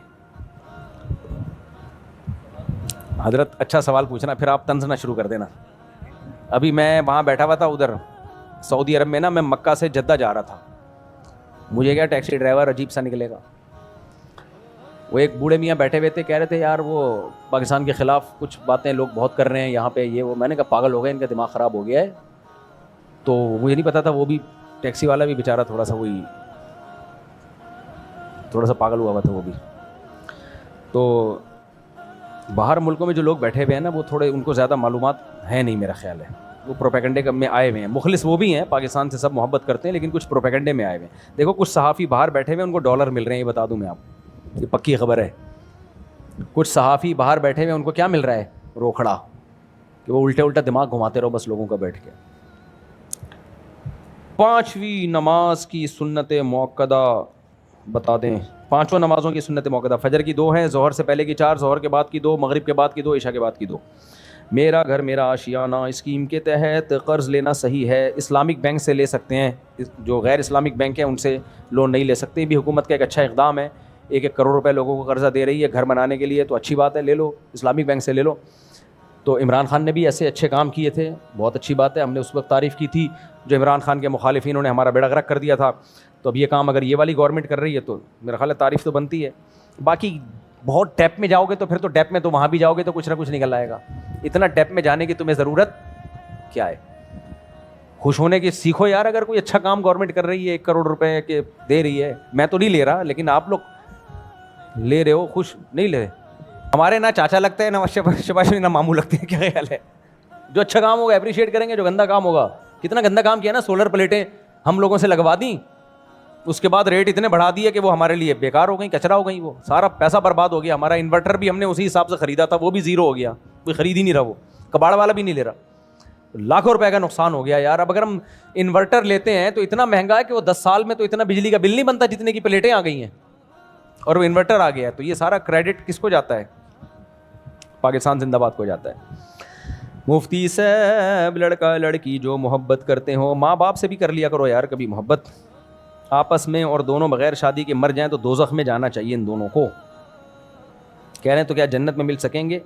حضرت. اچھا سوال پوچھنا، پھر آپ طنز نہ شروع کر دینا. ابھی میں وہاں بیٹھا ہوا تھا ادھر سعودی عرب میں نا، میں مکہ سے جدہ جا رہا تھا. مجھے کیا ٹیکسی ڈرائیور عجیب سا نکلے گا. وہ ایک بوڑھے میاں بیٹھے ہوئے تھے، کہہ رہے تھے یار وہ پاکستان کے خلاف کچھ باتیں لوگ بہت کر رہے ہیں یہاں پہ یہ وہ. میں نے کہا پاگل ہو گئے، ان کا دماغ خراب ہو گیا ہے. تو مجھے نہیں پتا تھا وہ بھی ٹیکسی والا بھی بیچارہ تھوڑا سا پاگل ہوا تھا وہ بھی. تو باہر ملکوں میں جو لوگ بیٹھے ہوئے ہیں نا، وہ تھوڑے ان کو زیادہ معلومات ہیں نہیں میرا خیال ہے. وہ پروپیگنڈے میں آئے ہوئے ہیں. مخلص وہ بھی ہیں، پاکستان سے سب محبت کرتے ہیں، لیکن کچھ پروپیگنڈے میں آئے ہوئے ہیں. دیکھو کچھ صحافی باہر بیٹھے ہوئے ہیں، ان کو ڈالر مل رہے ہیں، یہ بتا دوں میں آپ، یہ پکی خبر ہے. کچھ صحافی باہر بیٹھے ہوئے ہیں، ان کو کیا مل رہا ہے، روکھڑا، کہ وہ الٹا دماغ گھماتے رہو بس لوگوں کا بیٹھ کے. 5ویں نماز کی سنت موقدہ بتا دیں. 5 نمازوں کی سنت موقدہ فجر کی 2 ہیں، ظہر سے پہلے کی 4، ظہر کے بعد کی 2، مغرب کے بعد کی 2، عشاء کے بعد کی 2. میرا گھر میرا آشیانہ اسکیم کے تحت قرض لینا صحیح ہے؟ اسلامک بینک سے لے سکتے ہیں، جو غیر اسلامک بینک ہیں ان سے لون نہیں لے سکتے. بھی حکومت کا ایک اچھا اقدام ہے، 1 کروڑ روپے لوگوں کو قرضہ دے رہی ہے گھر بنانے کے لیے، تو اچھی بات ہے، لے لو اسلامک بینک سے لے لو. تو عمران خان نے بھی ایسے اچھے کام کیے تھے، بہت اچھی بات ہے. ہم نے اس وقت تعریف کی تھی جو عمران خان کے مخالفینوں نے ہمارا بیڑا غرق کر دیا تھا. تو اب یہ کام اگر یہ والی گورنمنٹ کر رہی ہے تو میرا خیال ہے تعریف تو بنتی ہے. باقی بہت ڈیپ میں جاؤ گے تو پھر تو ڈیپ میں تو وہاں بھی جاؤ گے تو کچھ نہ کچھ نکل آئے گا. اتنا ڈیپ میں جانے کی تمہیں ضرورت کیا ہے؟ خوش ہونے کی سیکھو یار. اگر کوئی اچھا کام گورنمنٹ کر رہی ہے 1 کروڑ روپے کے دے رہی ہے، میں تو نہیں لے رہا لیکن آپ لوگ لے رہے ہو، خوش نہیں لے رہے. ہمارے نہ چاچا لگتے ہیں، نہ شباش نہ ماموں لگتے ہیں. کیا خیال ہے؟ جو اچھا کام ہوگا اپریشیٹ کریں گے، جو گندا کام ہوگا، کتنا گندا کام کیا نا، سولر پلیٹیں ہم لوگوں سے لگوا دیں، اس کے بعد ریٹ اتنے بڑھا دیے کہ وہ ہمارے لیے بیکار ہو گئی، کچرا ہو گئی، وہ سارا پیسہ برباد ہو گیا. ہمارا انورٹر بھی ہم نے اسی حساب سے خریدا تھا، وہ بھی زیرو ہو گیا، کوئی خرید ہی نہیں رہا، وہ کباڑ والا بھی نہیں لے رہا. لاکھوں روپے کا نقصان ہو گیا یار. اب اگر ہم انورٹر لیتے ہیں تو اتنا مہنگا ہے کہ وہ 10 سال میں تو اتنا بجلی کا بل نہیں بنتا جتنے کی پلیٹیں آ گئی ہیں، اور وہ انورٹر آ گیا ہے. تو یہ سارا کریڈٹ کس کو جاتا ہے؟ پاکستان زندہ باد کو جاتا ہے. مفتی صاحب، لڑکا لڑکی جو محبت کرتے ہو، ماں باپ سے بھی کر لیا کرو یار کبھی محبت آپس میں، اور دونوں بغیر شادی کے مر جائیں تو دوزخ میں جانا چاہیے ان دونوں کو. کہہ رہے ہیں تو کیا جنت میں مل سکیں گے؟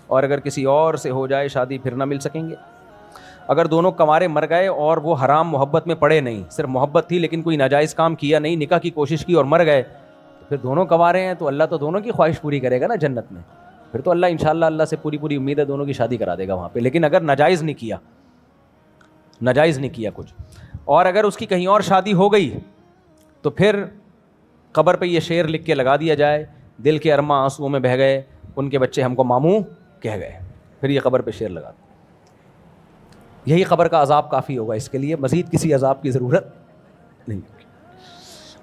اور اگر کسی اور سے ہو جائے شادی پھر نہ مل سکیں گے؟ اگر دونوں کنوارے مر گئے اور وہ حرام محبت میں پڑے نہیں، صرف محبت تھی لیکن کوئی ناجائز کام کیا نہیں، نکاح کی کوشش کی اور مر گئے، تو پھر دونوں کنوارے ہیں تو اللہ تو دونوں کی خواہش پوری کرے گا نا جنت میں. پھر تو اللہ انشاءاللہ اللہ سے پوری امید ہے دونوں کی شادی کرا دے گا وہاں پہ. لیکن اگر ناجائز نہیں کیا کچھ، اور اگر اس کی کہیں اور شادی ہو گئی تو پھر قبر پہ یہ شعر لکھ کے لگا دیا جائے، دل کے ارماں آنسوؤں میں بہہ گئے، ان کے بچے ہم کو ماموں کہہ گئے. پھر یہ قبر پہ شعر لگا دیں. یہی قبر کا عذاب کافی ہوگا اس کے لیے، مزید کسی عذاب کی ضرورت نہیں.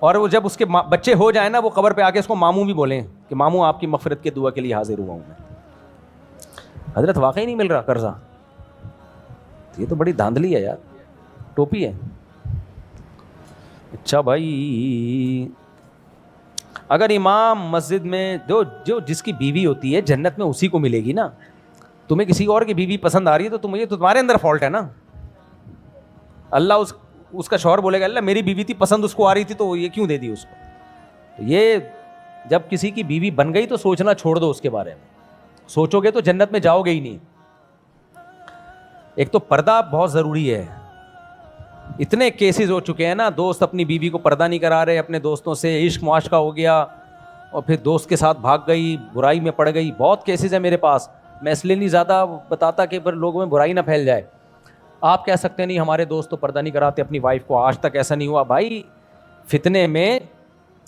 اور وہ جب اس کے بچے ہو جائیں نا، وہ قبر پہ آ کے اس کو ماموں بھی بولیں کہ ماموں آپ کی مغفرت کے دعا کے لیے حاضر ہوا ہوں میں. حضرت واقعی نہیں مل رہا قرضہ؟ یہ تو بڑی دھاندلی ہے یار، ٹوپی ہے. اچھا بھائی، اگر امام مسجد میں جو جس کی بیوی ہوتی ہے جنت میں اسی کو ملے گی نا. تمہیں کسی اور کی بیوی پسند آ رہی ہے تو تمہارے اندر فالٹ ہے نا. اللہ اس کا شوہر بولے گا اللہ میری بیوی تھی پسند، اس کو آ رہی تھی تو یہ کیوں دے دی اس کو. تو یہ جب کسی کی بیوی بن گئی تو سوچنا چھوڑ دو اس کے بارے میں. سوچو گے تو جنت میں جاؤ گے ہی نہیں. ایک تو پردہ بہت ضروری ہے. اتنے کیسز ہو چکے ہیں نا، دوست اپنی بیوی کو پردہ نہیں کرا رہے، اپنے دوستوں سے عشق معاشقہ ہو گیا اور پھر دوست کے ساتھ بھاگ گئی، برائی میں پڑ گئی. بہت کیسز ہیں میرے پاس. میں اس لیے نہیں زیادہ بتاتا کہ پھر لوگوں میں برائی نہ پھیل جائے. آپ کہہ سکتے نہیں ہمارے دوست تو پردہ نہیں کراتے اپنی وائف کو، آج تک ایسا نہیں ہوا. بھائی فتنے میں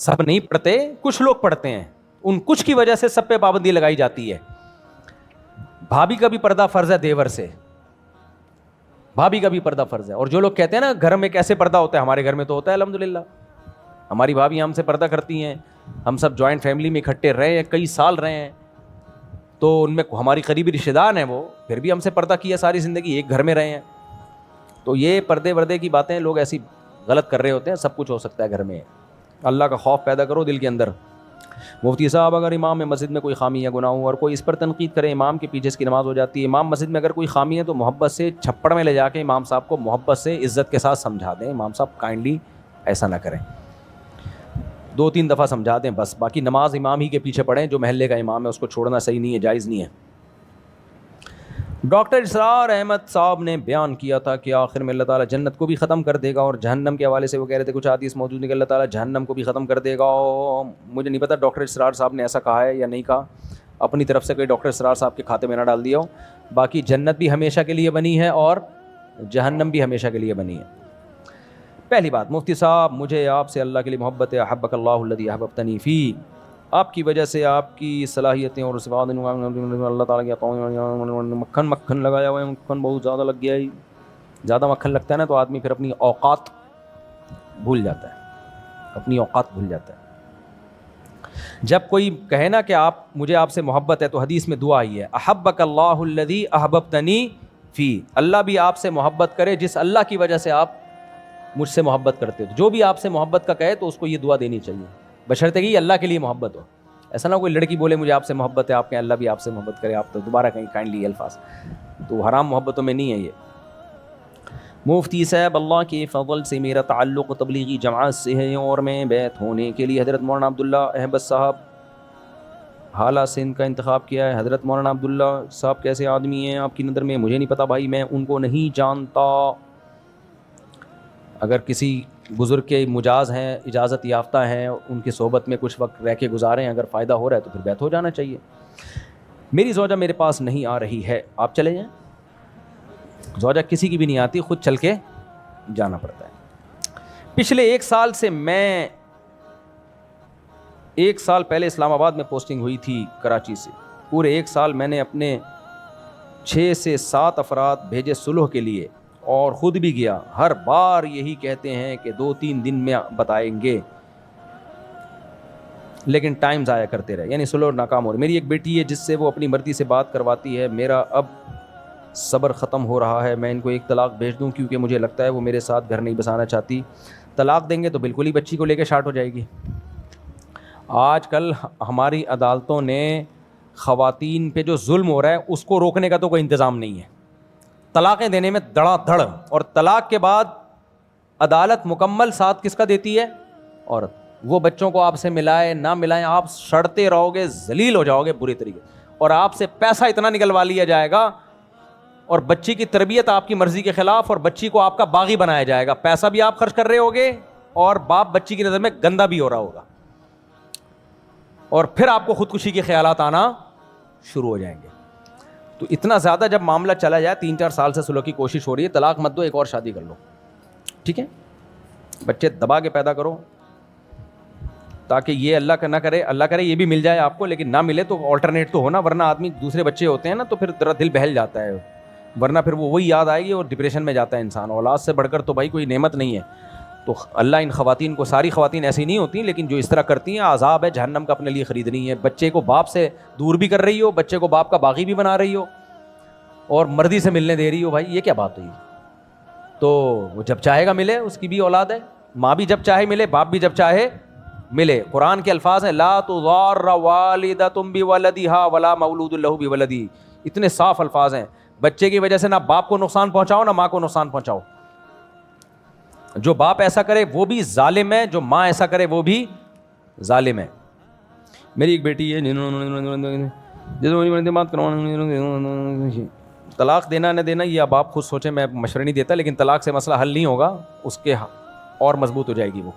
سب نہیں پڑھتے, کچھ لوگ پڑھتے ہیں, ان کچھ کی وجہ سے سب پہ پابندی لگائی جاتی ہے. بھابھی کا بھی پردہ فرض ہے دیور سے, بھابھی کا بھی پردہ فرض ہے. اور جو لوگ کہتے ہیں نا گھر میں کیسے پردہ ہوتا ہے, ہمارے گھر میں تو ہوتا ہے الحمدللہ. ہماری بھابھی ہم سے پردہ کرتی ہیں, ہم سب جوائنٹ فیملی میں اکٹھے رہے ہیں, کئی سال رہے ہیں, تو ان میں ہماری قریبی رشتہ دار ہیں, وہ پھر بھی ہم سے پردہ کیا ساری زندگی, ایک گھر میں رہے ہیں. تو یہ پردے وردے کی باتیں لوگ ایسی غلط کر رہے ہوتے ہیں, سب کچھ ہو سکتا ہے گھر میں. اللہ کا خوف پیدا کرو دل کے اندر. مفتی صاحب اگر امام میں مسجد میں کوئی خامی یا گناہ ہو اور کوئی اس پر تنقید کرے, امام کے پیچھے اس کی نماز ہو جاتی ہے. امام مسجد میں اگر کوئی خامی ہے تو محبت سے چھپڑ میں لے جا کے امام صاحب کو محبت سے عزت کے ساتھ سمجھا دیں. امام صاحب کائنڈلی ایسا نہ کریں, 2-3 دفعہ سمجھا دیں بس. باقی نماز امام ہی کے پیچھے پڑھیں, جو محلے کا امام ہے اس کو چھوڑنا صحیح نہیں ہے, جائز نہیں ہے. ڈاکٹر اسرار احمد صاحب نے بیان کیا تھا کہ آخر میں اللہ تعالیٰ جنت کو بھی ختم کر دے گا, اور جہنم کے حوالے سے وہ کہہ رہے تھے کچھ حدیث موجود ہے کہ اللہ تعالیٰ جہنم کو بھی ختم کر دے گا. مجھے نہیں پتا ڈاکٹر اسرار صاحب نے ایسا کہا ہے یا نہیں کہا, اپنی طرف سے کوئی ڈاکٹر اسرار صاحب کے کھاتے میں نہ ڈال دیا ہو. باقی جنت بھی ہمیشہ کے لیے بنی ہے اور جہنم بھی ہمیشہ کے لیے بنی ہے. پہلی بات, مفتی صاحب مجھے آپ سے اللہ کے لیے محبت ہے, احبک اللہ الذی احببتنی فی. آپ کی وجہ سے آپ کی صلاحیتیں اور صفات اللہ تعالیٰ کی مکھن لگایا ہوا ہے, مکھن بہت زیادہ لگ گیا ہے. زیادہ مکھن لگتا ہے نا تو آدمی پھر اپنی اوقات بھول جاتا ہے, اپنی اوقات بھول جاتا ہے. جب کوئی کہے نا کہ مجھے آپ سے محبت ہے تو حدیث میں دعا آئی ہے, احبک اللہ الذی احببتنی فی. اللہ بھی آپ سے محبت کرے جس اللہ کی وجہ سے آپ مجھ سے محبت کرتے ہو. جو بھی آپ سے محبت کا کہے تو اس کو یہ دعا دینی چاہیے, بشرطے کہ اللہ کے لیے محبت ہو. ایسا نہ کوئی لڑکی بولے مجھے آپ سے محبت ہے, آپ کہیں اللہ بھی آپ سے محبت کرے, آپ تو دوبارہ کہیں کائنڈلی الفاظ, تو حرام محبتوں میں نہیں ہے یہ. مفتی صاحب اللہ کے فضل سے میرا تعلق تبلیغی جماعت سے ہے, اور میں بیعت ہونے کے لیے حضرت مولانا عبداللہ احمد صاحب حالہ سندھ کا انتخاب کیا ہے. حضرت مولانا عبداللہ صاحب کیسے آدمی ہیں آپ کی نظر میں؟ مجھے نہیں پتا بھائی, میں ان کو نہیں جانتا. اگر کسی بزرگ کے مجاز ہیں, اجازت یافتہ ہیں, ان کی صحبت میں کچھ وقت رہ کے گزاریں, اگر فائدہ ہو رہا ہے تو پھر بیعت ہو جانا چاہیے. میری زوجہ میرے پاس نہیں آ رہی ہے, آپ چلے جائیں. زوجہ کسی کی بھی نہیں آتی, خود چل کے جانا پڑتا ہے. پچھلے 1 سال سے میں 1 سال پہلے اسلام آباد میں پوسٹنگ ہوئی تھی کراچی سے. پورے 1 سال میں نے اپنے 6 سے 7 افراد بھیجے صلح کے لیے, اور خود بھی گیا. ہر بار یہی کہتے ہیں کہ 2-3 دن میں بتائیں گے, لیکن ٹائم ضائع کرتے رہے, یعنی صلح ناکام ہو رہی. میری ایک بیٹی ہے جس سے وہ اپنی مرضی سے بات کرواتی ہے. میرا اب صبر ختم ہو رہا ہے, میں ان کو ایک طلاق بھیج دوں کیونکہ مجھے لگتا ہے وہ میرے ساتھ گھر نہیں بسانا چاہتی. طلاق دیں گے تو بالکل ہی بچی کو لے کے شارٹ ہو جائے گی. آج کل ہماری عدالتوں نے خواتین پہ جو ظلم ہو رہا ہے اس کو روکنے کا تو کوئی انتظام نہیں ہے. طلاقیں دینے میں دڑا دھڑ, اور طلاق کے بعد عدالت مکمل ساتھ کس کا دیتی ہے؟ عورت. وہ بچوں کو آپ سے ملائے نہ ملائیں, آپ سڑتے رہو گے, ذلیل ہو جاؤ گے بری طریقے, اور آپ سے پیسہ اتنا نکلوا لیا جائے گا, اور بچی کی تربیت آپ کی مرضی کے خلاف, اور بچی کو آپ کا باغی بنایا جائے گا. پیسہ بھی آپ خرچ کر رہے ہوگے, اور باپ بچی کی نظر میں گندا بھی ہو رہا ہوگا, اور پھر آپ کو خودکشی کے خیالات آنا شروع ہو جائیں گے. تو اتنا زیادہ جب معاملہ چلا جائے, 3-4 سال سے صلح کی کوشش ہو رہی ہے, طلاق مت دو, ایک اور شادی کر لو, ٹھیک ہے. بچے دبا کے پیدا کرو تاکہ یہ اللہ کا نہ کرے, اللہ کرے یہ بھی مل جائے آپ کو, لیکن نہ ملے تو آلٹرنیٹ تو ہونا, ورنہ آدمی دوسرے بچے ہوتے ہیں نا تو پھر ذرا دل بہل جاتا ہے, ورنہ پھر وہ وہی یاد آئے گی اور ڈپریشن میں جاتا ہے انسان. اولاد سے بڑھ کر تو بھائی کوئی نعمت نہیں ہے. تو اللہ ان خواتین کو, ساری خواتین ایسی نہیں ہوتی لیکن جو اس طرح کرتی ہیں, عذاب ہے جہنم کا اپنے لیے خریدنی ہے. بچے کو باپ سے دور بھی کر رہی ہو, بچے کو باپ کا باغی بھی بنا رہی ہو, اور مردی سے ملنے دے رہی ہو. بھائی یہ کیا بات ہوئی؟ تو وہ جب چاہے گا ملے, اس کی بھی اولاد ہے, ماں بھی جب چاہے ملے, باپ بھی جب چاہے ملے. قرآن کے الفاظ ہیں لا تضار والدۃ بولدہا ولا مولود لہ بولدہ. اتنے صاف الفاظ ہیں. بچے کی وجہ سے نہ باپ کو نقصان پہنچاؤ نہ ماں کو نقصان پہنچاؤ. جو باپ ایسا کرے وہ بھی ظالم ہے, جو ماں ایسا کرے وہ بھی ظالم ہے. میری ایک بیٹی ہے طلاق دینا نہ دینا یہ اب آپ خود سوچیں, میں مشورہ نہیں دیتا, لیکن طلاق سے مسئلہ حل نہیں ہوگا, اس کے اور مضبوط ہو جائے گی وہ.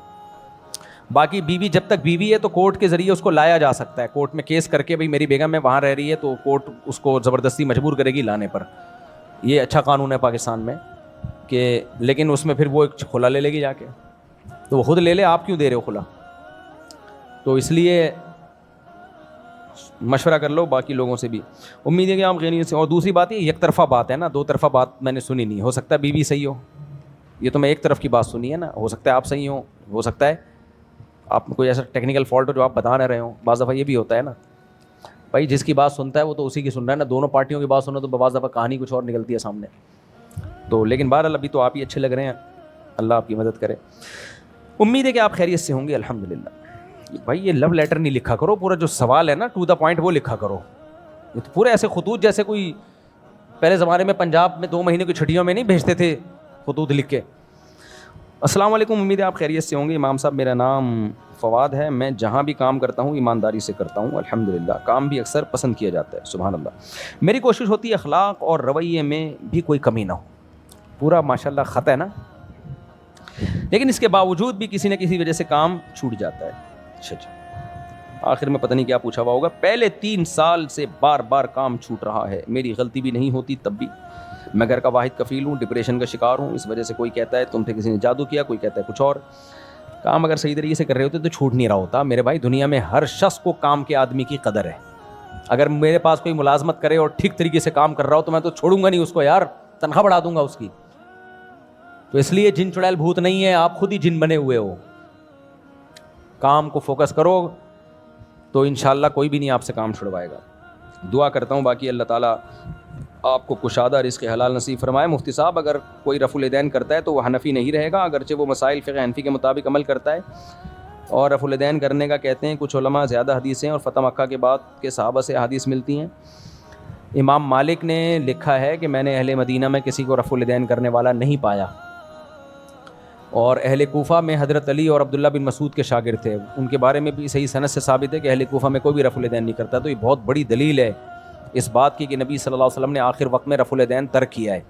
باقی بیوی جب تک بیوی ہے تو کورٹ کے ذریعے اس کو لایا جا سکتا ہے, کورٹ میں کیس کر کے بھئی میری بیگم میں وہاں رہ رہی ہے, تو کورٹ اس کو زبردستی مجبور کرے گی لانے پر. یہ اچھا قانون ہے پاکستان میں کہ, لیکن اس میں پھر وہ ایک کھلا لے لے گی جا کے, تو وہ خود لے لے, آپ کیوں دے رہے ہو کھلا؟ تو اس لیے مشورہ کر لو باقی لوگوں سے بھی. امید ہے کہ آپ خیریت سے. اور دوسری بات یہ یک طرفہ بات ہے نا, دو طرفہ بات میں نے سنی نہیں. ہو سکتا ہے بیوی صحیح ہو, یہ تو میں ایک طرف کی بات سنی ہے نا. ہو سکتا ہے آپ صحیح ہو سکتا ہے آپ کوئی ایسا ٹیکنیکل فالٹ ہو جو آپ بتا نہ رہے ہوں. بعض دفعہ یہ بھی ہوتا ہے نا بھائی, جس کی بات سنتا ہے وہ تو اسی کی سن رہا ہے نا. دونوں پارٹیوں کی بات سنو تو بعض دفعہ کہانی کچھ اور نکلتی ہے سامنے. تو لیکن بہرحال ابھی تو آپ ہی اچھے لگ رہے ہیں, اللہ آپ کی مدد کرے. امید ہے کہ آپ خیریت سے ہوں گے الحمدللہ. بھائی یہ لو لیٹر نہیں لکھا کرو, پورا جو سوال ہے نا ٹو دا پوائنٹ وہ لکھا کرو. یہ تو پورے ایسے خطوط جیسے کوئی پہلے زمانے میں پنجاب میں 2 مہینے کی چھٹیوں میں نہیں بھیجتے تھے خطوط لکھ کے. السلام علیکم, امید ہے آپ خیریت سے ہوں گے. امام صاحب میرا نام فواد ہے, میں جہاں بھی کام کرتا ہوں ایمانداری سے کرتا ہوں الحمدللہ. کام بھی اکثر پسند کیا جاتا ہے سبحان اللہ. میری کوشش ہوتی ہے اخلاق اور رویے میں بھی کوئی کمی نہ ہو. پورا ماشاءاللہ خط ہے نا, لیکن اس کے باوجود بھی کسی نہ کسی وجہ سے کام چھوٹ جاتا ہے. اچھا آخر میں پتہ نہیں کیا پوچھا ہوا ہوگا. پہلے 3 سال سے بار بار کام چھوٹ رہا ہے, میری غلطی بھی نہیں ہوتی تب بھی. میں گھر کا واحد کفیل ہوں, ڈپریشن کا شکار ہوں. اس وجہ سے کوئی کہتا ہے تم پہ کسی نے جادو کیا, کوئی کہتا ہے کچھ اور. کام اگر صحیح طریقے سے کر رہے ہوتے تو چھوٹ نہیں رہا ہوتا. میرے بھائی دنیا میں ہر شخص کو کام کے آدمی کی قدر ہے. اگر میرے پاس کوئی ملازمت کرے اور ٹھیک طریقے سے کام کر رہا ہو تو میں تو چھوڑوں گا نہیں اس کو یار, تنخواہ بڑھا دوں گا اس کی. تو اس لیے جن چڑیل بھوت نہیں ہے, آپ خود ہی جن بنے ہوئے ہو. کام کو فوکس کرو تو انشاءاللہ کوئی بھی نہیں آپ سے کام چھڑوائے گا. دعا کرتا ہوں باقی اللہ تعالیٰ آپ کو کشادہ رزق حلال نصیب فرمائے. مفتی صاحب اگر کوئی رفع الیدین کرتا ہے تو وہ حنفی نہیں رہے گا, اگرچہ وہ مسائل فقہ حنفی کے مطابق عمل کرتا ہے. اور رفع الیدین کرنے کا کہتے ہیں کچھ علماء زیادہ حدیثیں اور فتح مکہ کے بعد کے صحابہ سے حدیث ملتی ہیں. امام مالک نے لکھا ہے کہ میں نے اہل مدینہ میں کسی کو رفع الیدین کرنے والا نہیں پایا. اور اہل کوفہ میں حضرت علی اور عبداللہ بن مسعود کے شاگرد تھے, ان کے بارے میں بھی صحیح سند سے ثابت ہے کہ اہل کوفہ میں کوئی بھی رفع الیدین نہیں کرتا. تو یہ بہت بڑی دلیل ہے اس بات کی کہ نبی صلی اللہ علیہ وسلم نے آخر وقت میں رفع الیدین ترک کیا ہے.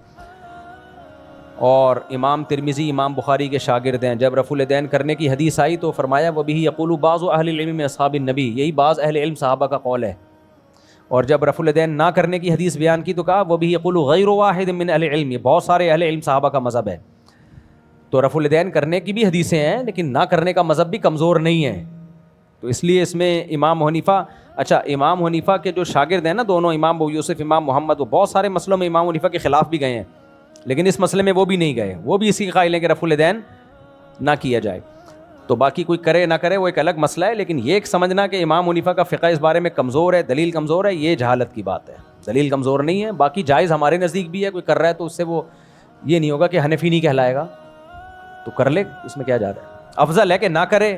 اور امام ترمذی امام بخاری کے شاگرد ہیں. جب رفع الیدین کرنے کی حدیث آئی تو فرمایا وبہ یقول بعض اہل العلم من اصحاب النبی, یہی بعض اہل علم صحابہ کا قول ہے. اور جب رفع الیدین نہ کرنے کی حدیث بیان کی تو کہا وبہ یقول غیر واحد من اہل العلم, یہ بہت سارے اہل علم صحابہ کا مذہب ہے. تو رفع الیدین کرنے کی بھی حدیثیں ہیں لیکن نہ کرنے کا مذہب بھی کمزور نہیں ہے. تو اس لیے اس میں امام حنیفہ, اچھا امام حنیفہ کے جو شاگرد ہیں نا دونوں, امام ابو یوسف امام محمد, وہ بہت سارے مسئلوں میں امام حنیفہ کے خلاف بھی گئے ہیں, لیکن اس مسئلے میں وہ بھی نہیں گئے. وہ بھی اسی کے قائل ہیں کہ رفع الیدین نہ کیا جائے. تو باقی کوئی کرے نہ کرے وہ ایک الگ مسئلہ ہے, لیکن یہ ایک سمجھنا کہ امام حنیفہ کا فقہ اس بارے میں کمزور ہے, دلیل کمزور ہے, یہ جہالت کی بات ہے. دلیل کمزور نہیں ہے, باقی جائز ہمارے نزدیک بھی ہے. کوئی کر رہا ہے تو اس سے وہ یہ نہیں ہوگا کہ حنفی نہیں کہلائے گا, تو کر لے, اس میں کیا جا رہا ہے. افضل ہے کہ نہ کرے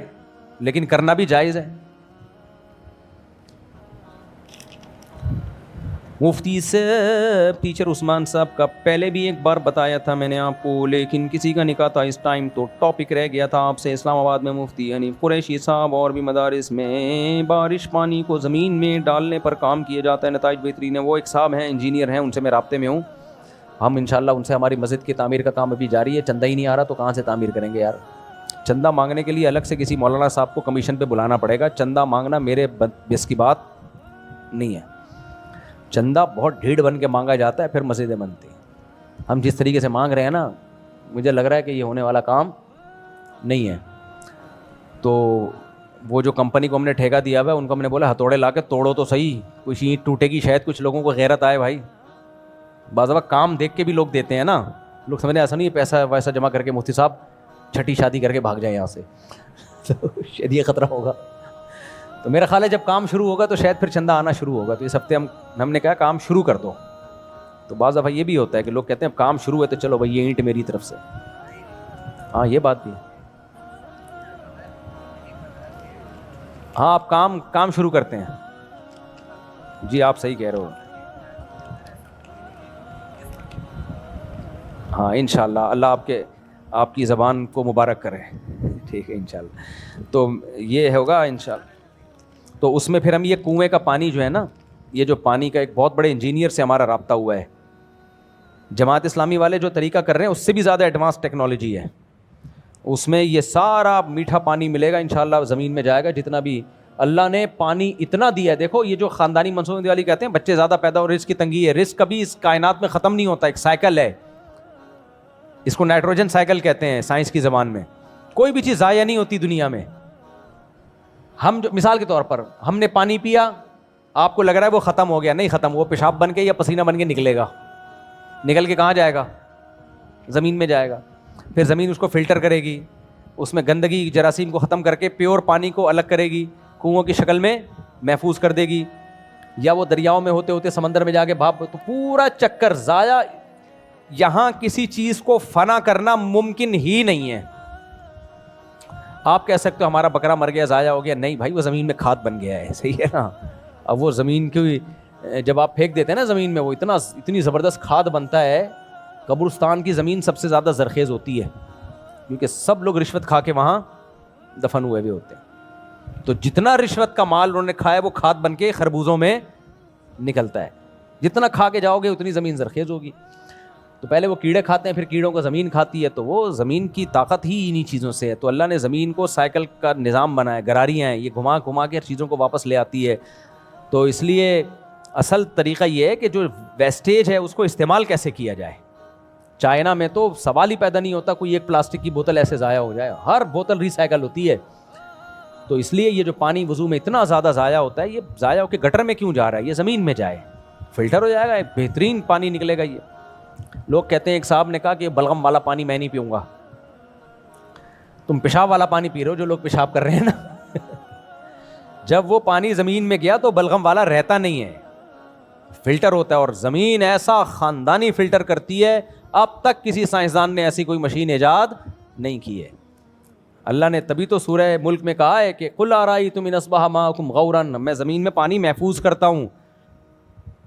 لیکن کرنا بھی جائز ہے. مفتی سے ٹیچر عثمان صاحب کا پہلے بھی ایک بار بتایا تھا میں نے آپ کو, لیکن کسی کا نکاح تھا اس ٹائم تو ٹاپک رہ گیا تھا آپ سے. اسلام آباد میں مفتی حنیف قریشی صاحب اور بھی مدارس میں بارش پانی کو زمین میں ڈالنے پر کام کیا جاتا ہے, نتائج بہترین ہے. وہ ایک صاحب ہیں انجینئر ہیں, ان سے میں رابطے میں ہوں. ہم انشاءاللہ ان سے, ہماری مسجد کی تعمیر کا کام ابھی جاری ہے. چندہ ہی نہیں آ رہا تو کہاں سے تعمیر کریں گے یار. چندہ مانگنے کے لیے الگ سے کسی مولانا صاحب کو کمیشن پہ بلانا پڑے گا. چندہ مانگنا میرے بس کی بات نہیں ہے. چندہ بہت ڈھیڑ بن کے مانگا جاتا ہے, پھر مسجدیں بنتی ہیں. ہم جس طریقے سے مانگ رہے ہیں نا, مجھے لگ رہا ہے کہ یہ ہونے والا کام نہیں ہے. تو وہ جو کمپنی کو ہم نے ٹھیکہ دیا ہوا ہے ان کو ہم نے بولا ہتھوڑے لا کے توڑو تو صحیح, کچھ اینٹ ٹوٹے گی شاید کچھ لوگوں کو غیرت آئے. بھائی بعض وقت کام دیکھ کے بھی لوگ دیتے ہیں نا, لوگ سمجھتے ہیں ایسا نہیں ہے پیسہ ویسا جمع کر کے مفتی صاحب چھٹی شادی کر کے بھاگ جائیں یہاں سے, تو شاید یہ خطرہ ہوگا. تو میرا خیال ہے جب کام شروع ہوگا تو شاید پھر چندہ آنا شروع ہوگا. تو اس ہفتے ہم نے کہا کام شروع کر دو. تو بعض دفعہ یہ بھی ہوتا ہے کہ لوگ کہتے ہیں کام شروع ہے تو چلو بھائی یہ اینٹ میری طرف سے. ہاں یہ بات بھی ہے. ہاں آپ کام شروع کرتے ہیں. جی آپ صحیح کہہ رہے ہو. ہاں انشاءاللہ اللہ آپ کی زبان کو مبارک کرے. ٹھیک ہے انشاءاللہ. تو یہ ہوگا انشاءاللہ. تو اس میں پھر ہم یہ کنویں کا پانی جو ہے نا, یہ جو پانی کا ایک بہت بڑے انجینئر سے ہمارا رابطہ ہوا ہے. جماعت اسلامی والے جو طریقہ کر رہے ہیں اس سے بھی زیادہ ایڈوانس ٹیکنالوجی ہے. اس میں یہ سارا میٹھا پانی ملے گا انشاءاللہ, زمین میں جائے گا. جتنا بھی اللہ نے پانی اتنا دیا ہے. دیکھو یہ جو خاندانی منصوبے والی کہتے ہیں بچے زیادہ پیدا ہو, رزق کی تنگی ہے. رزق کبھی اس کائنات میں ختم نہیں ہوتا, ایک سائیکل ہے. اس کو نائٹروجن سائیکل کہتے ہیں سائنس کی زبان میں. کوئی بھی چیز ضائع نہیں ہوتی دنیا میں. ہم جو مثال کے طور پر ہم نے پانی پیا, آپ کو لگ رہا ہے وہ ختم ہو گیا, نہیں ختم, وہ پیشاب بن کے یا پسینہ بن کے نکلے گا, نکل کے کہاں جائے گا؟ زمین میں جائے گا. پھر زمین اس کو فلٹر کرے گی, اس میں گندگی جراثیم کو ختم کر کے پیور پانی کو الگ کرے گی, کنوؤں کی شکل میں محفوظ کر دے گی, یا وہ دریاؤں میں ہوتے ہوتے سمندر میں جا کے بھاپ, تو پورا چکر ضائع. یہاں کسی چیز کو فنا کرنا ممکن ہی نہیں ہے. آپ کہہ سکتے ہو ہمارا بکرا مر گیا, ضائع ہو گیا, نہیں بھائی, وہ زمین میں کھاد بن گیا ہے, صحیح ہے نا. اب وہ زمین کی جب آپ پھینک دیتے ہیں نا زمین میں, وہ اتنی زبردست کھاد بنتا ہے. قبرستان کی زمین سب سے زیادہ زرخیز ہوتی ہے, کیونکہ سب لوگ رشوت کھا کے وہاں دفن ہوئے ہوئے ہوتے ہیں. تو جتنا رشوت کا مال انہوں نے کھایا وہ کھاد بن کے خربوزوں میں نکلتا ہے. جتنا کھا کے جاؤ گے اتنی زمین زرخیز ہوگی. تو پہلے وہ کیڑے کھاتے ہیں, پھر کیڑوں کو زمین کھاتی ہے, تو وہ زمین کی طاقت ہی انہی چیزوں سے ہے. تو اللہ نے زمین کو سائیکل کا نظام بنایا, گراریاں ہیں, یہ گھما گھما کے چیزوں کو واپس لے آتی ہے. تو اس لیے اصل طریقہ یہ ہے کہ جو ویسٹیج ہے اس کو استعمال کیسے کیا جائے. چائنا میں تو سوال ہی پیدا نہیں ہوتا کوئی ایک پلاسٹک کی بوتل ایسے ضائع ہو جائے, ہر بوتل ریسائیکل ہوتی ہے. تو اس لیے یہ جو پانی وضو میں اتنا زیادہ ضائع ہوتا ہے, یہ ضائع ہو کے گٹر میں کیوں جا رہا ہے, یہ زمین میں جائے, فلٹر ہو جائے گا, ایک بہترین پانی نکلے گا. یہ لوگ کہتے ہیں, ایک صاحب نے کہا کہ بلغم والا پانی میں نہیں پیوں گا. تم پیشاب والا پانی پی رہے ہو, جو لوگ پیشاب کر رہے ہیں نا. جب وہ پانی زمین میں گیا تو بلغم والا رہتا نہیں ہے, فلٹر ہوتا ہے. اور زمین ایسا خاندانی فلٹر کرتی ہے, اب تک کسی سائنسدان نے ایسی کوئی مشین ایجاد نہیں کی ہے. اللہ نے تبھی تو سورہ ملک میں کہا ہے کہ قل ارأیتم ان اصبح ماؤکم غورا, میں زمین میں پانی محفوظ کرتا ہوں.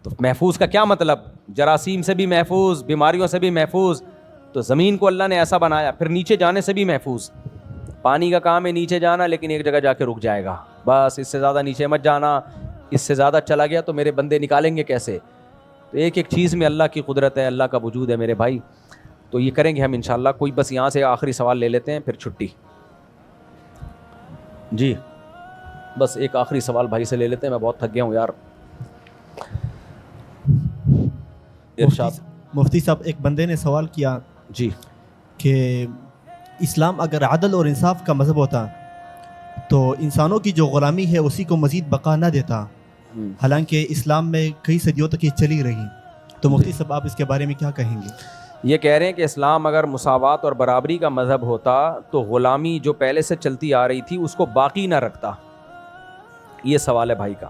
تو محفوظ کا کیا مطلب؟ جراثیم سے بھی محفوظ, بیماریوں سے بھی محفوظ. تو زمین کو اللہ نے ایسا بنایا. پھر نیچے جانے سے بھی محفوظ. پانی کا کام ہے نیچے جانا, لیکن ایک جگہ جا کے رک جائے گا, بس اس سے زیادہ نیچے مت جانا. اس سے زیادہ چلا گیا تو میرے بندے نکالیں گے کیسے؟ تو ایک ایک چیز میں اللہ کی قدرت ہے, اللہ کا وجود ہے میرے بھائی. تو یہ کریں گے ہم انشاءاللہ. کوئی بس یہاں سے آخری سوال لے لیتے ہیں, پھر چھٹی. جی بس ایک آخری سوال بھائی سے لے لیتے ہیں, میں بہت تھک گیا ہوں یار. ارشاد. مفتی صاحب, ایک بندے نے سوال کیا جی کہ اسلام اگر عدل اور انصاف کا مذہب ہوتا تو انسانوں کی جو غلامی ہے اسی کو مزید بقا نہ دیتا, حالانکہ اسلام میں کئی صدیوں تک یہ چلی رہی. تو مفتی صاحب آپ اس کے بارے میں کیا کہیں گے؟ یہ کہہ رہے ہیں کہ اسلام اگر مساوات اور برابری کا مذہب ہوتا تو غلامی جو پہلے سے چلتی آ رہی تھی اس کو باقی نہ رکھتا. یہ سوال ہے بھائی کا.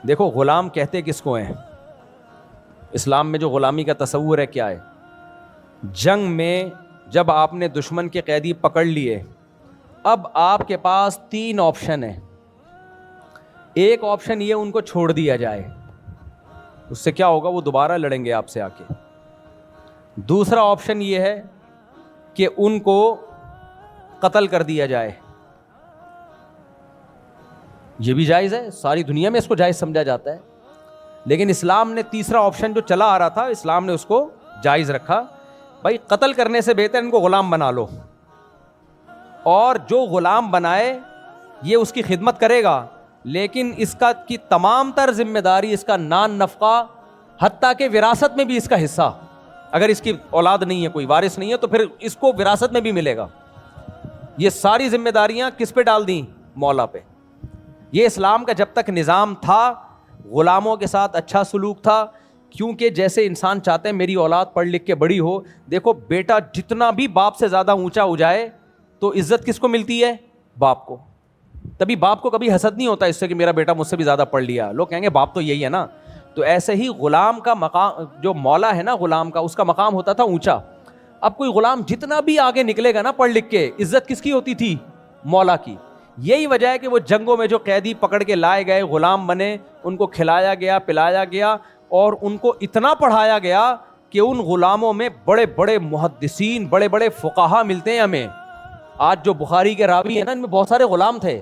دیکھو غلام کہتے کس کو ہیں؟ اسلام میں جو غلامی کا تصور ہے کیا ہے؟ جنگ میں جب آپ نے دشمن کے قیدی پکڑ لیے, اب آپ کے پاس 3 آپشن ہیں. ایک آپشن یہ ان کو چھوڑ دیا جائے, اس سے کیا ہوگا, وہ دوبارہ لڑیں گے آپ سے آ کے. دوسرا آپشن یہ ہے کہ ان کو قتل کر دیا جائے. یہ بھی جائز ہے, ساری دنیا میں اس کو جائز سمجھا جاتا ہے. لیکن اسلام نے تیسرا آپشن جو چلا آ رہا تھا, اسلام نے اس کو جائز رکھا. بھائی قتل کرنے سے بہتر ان کو غلام بنا لو, اور جو غلام بنائے یہ اس کی خدمت کرے گا, لیکن اس کا کی تمام تر ذمہ داری, اس کا نان نفقہ, حتیٰ کہ وراثت میں بھی اس کا حصہ. اگر اس کی اولاد نہیں ہے, کوئی وارث نہیں ہے, تو پھر اس کو وراثت میں بھی ملے گا. یہ ساری ذمہ داریاں کس پہ ڈال دیں؟ مولا پہ. یہ اسلام کا جب تک نظام تھا, غلاموں کے ساتھ اچھا سلوک تھا, کیونکہ جیسے انسان چاہتے ہیں میری اولاد پڑھ لکھ کے بڑی ہو. دیکھو بیٹا جتنا بھی باپ سے زیادہ اونچا ہو جائے تو عزت کس کو ملتی ہے؟ باپ کو. تبھی باپ کو کبھی حسد نہیں ہوتا اس سے کہ میرا بیٹا مجھ سے بھی زیادہ پڑھ لیا. لوگ کہیں گے باپ تو یہی ہے نا. تو ایسے ہی غلام کا مقام, جو مولا ہے نا غلام کا, اس کا مقام ہوتا تھا اونچا. اب کوئی غلام جتنا بھی آگے نکلے گا نا پڑھ لکھ کے, عزت کس کی ہوتی تھی؟ مولا کی. یہی وجہ ہے کہ وہ جنگوں میں جو قیدی پکڑ کے لائے گئے, غلام بنے, ان کو کھلایا گیا, پلایا گیا, اور ان کو اتنا پڑھایا گیا کہ ان غلاموں میں بڑے بڑے محدثین, بڑے بڑے فقہا ملتے ہیں ہمیں. آج جو بخاری کے راوی ہیں نا, ان میں بہت سارے غلام تھے,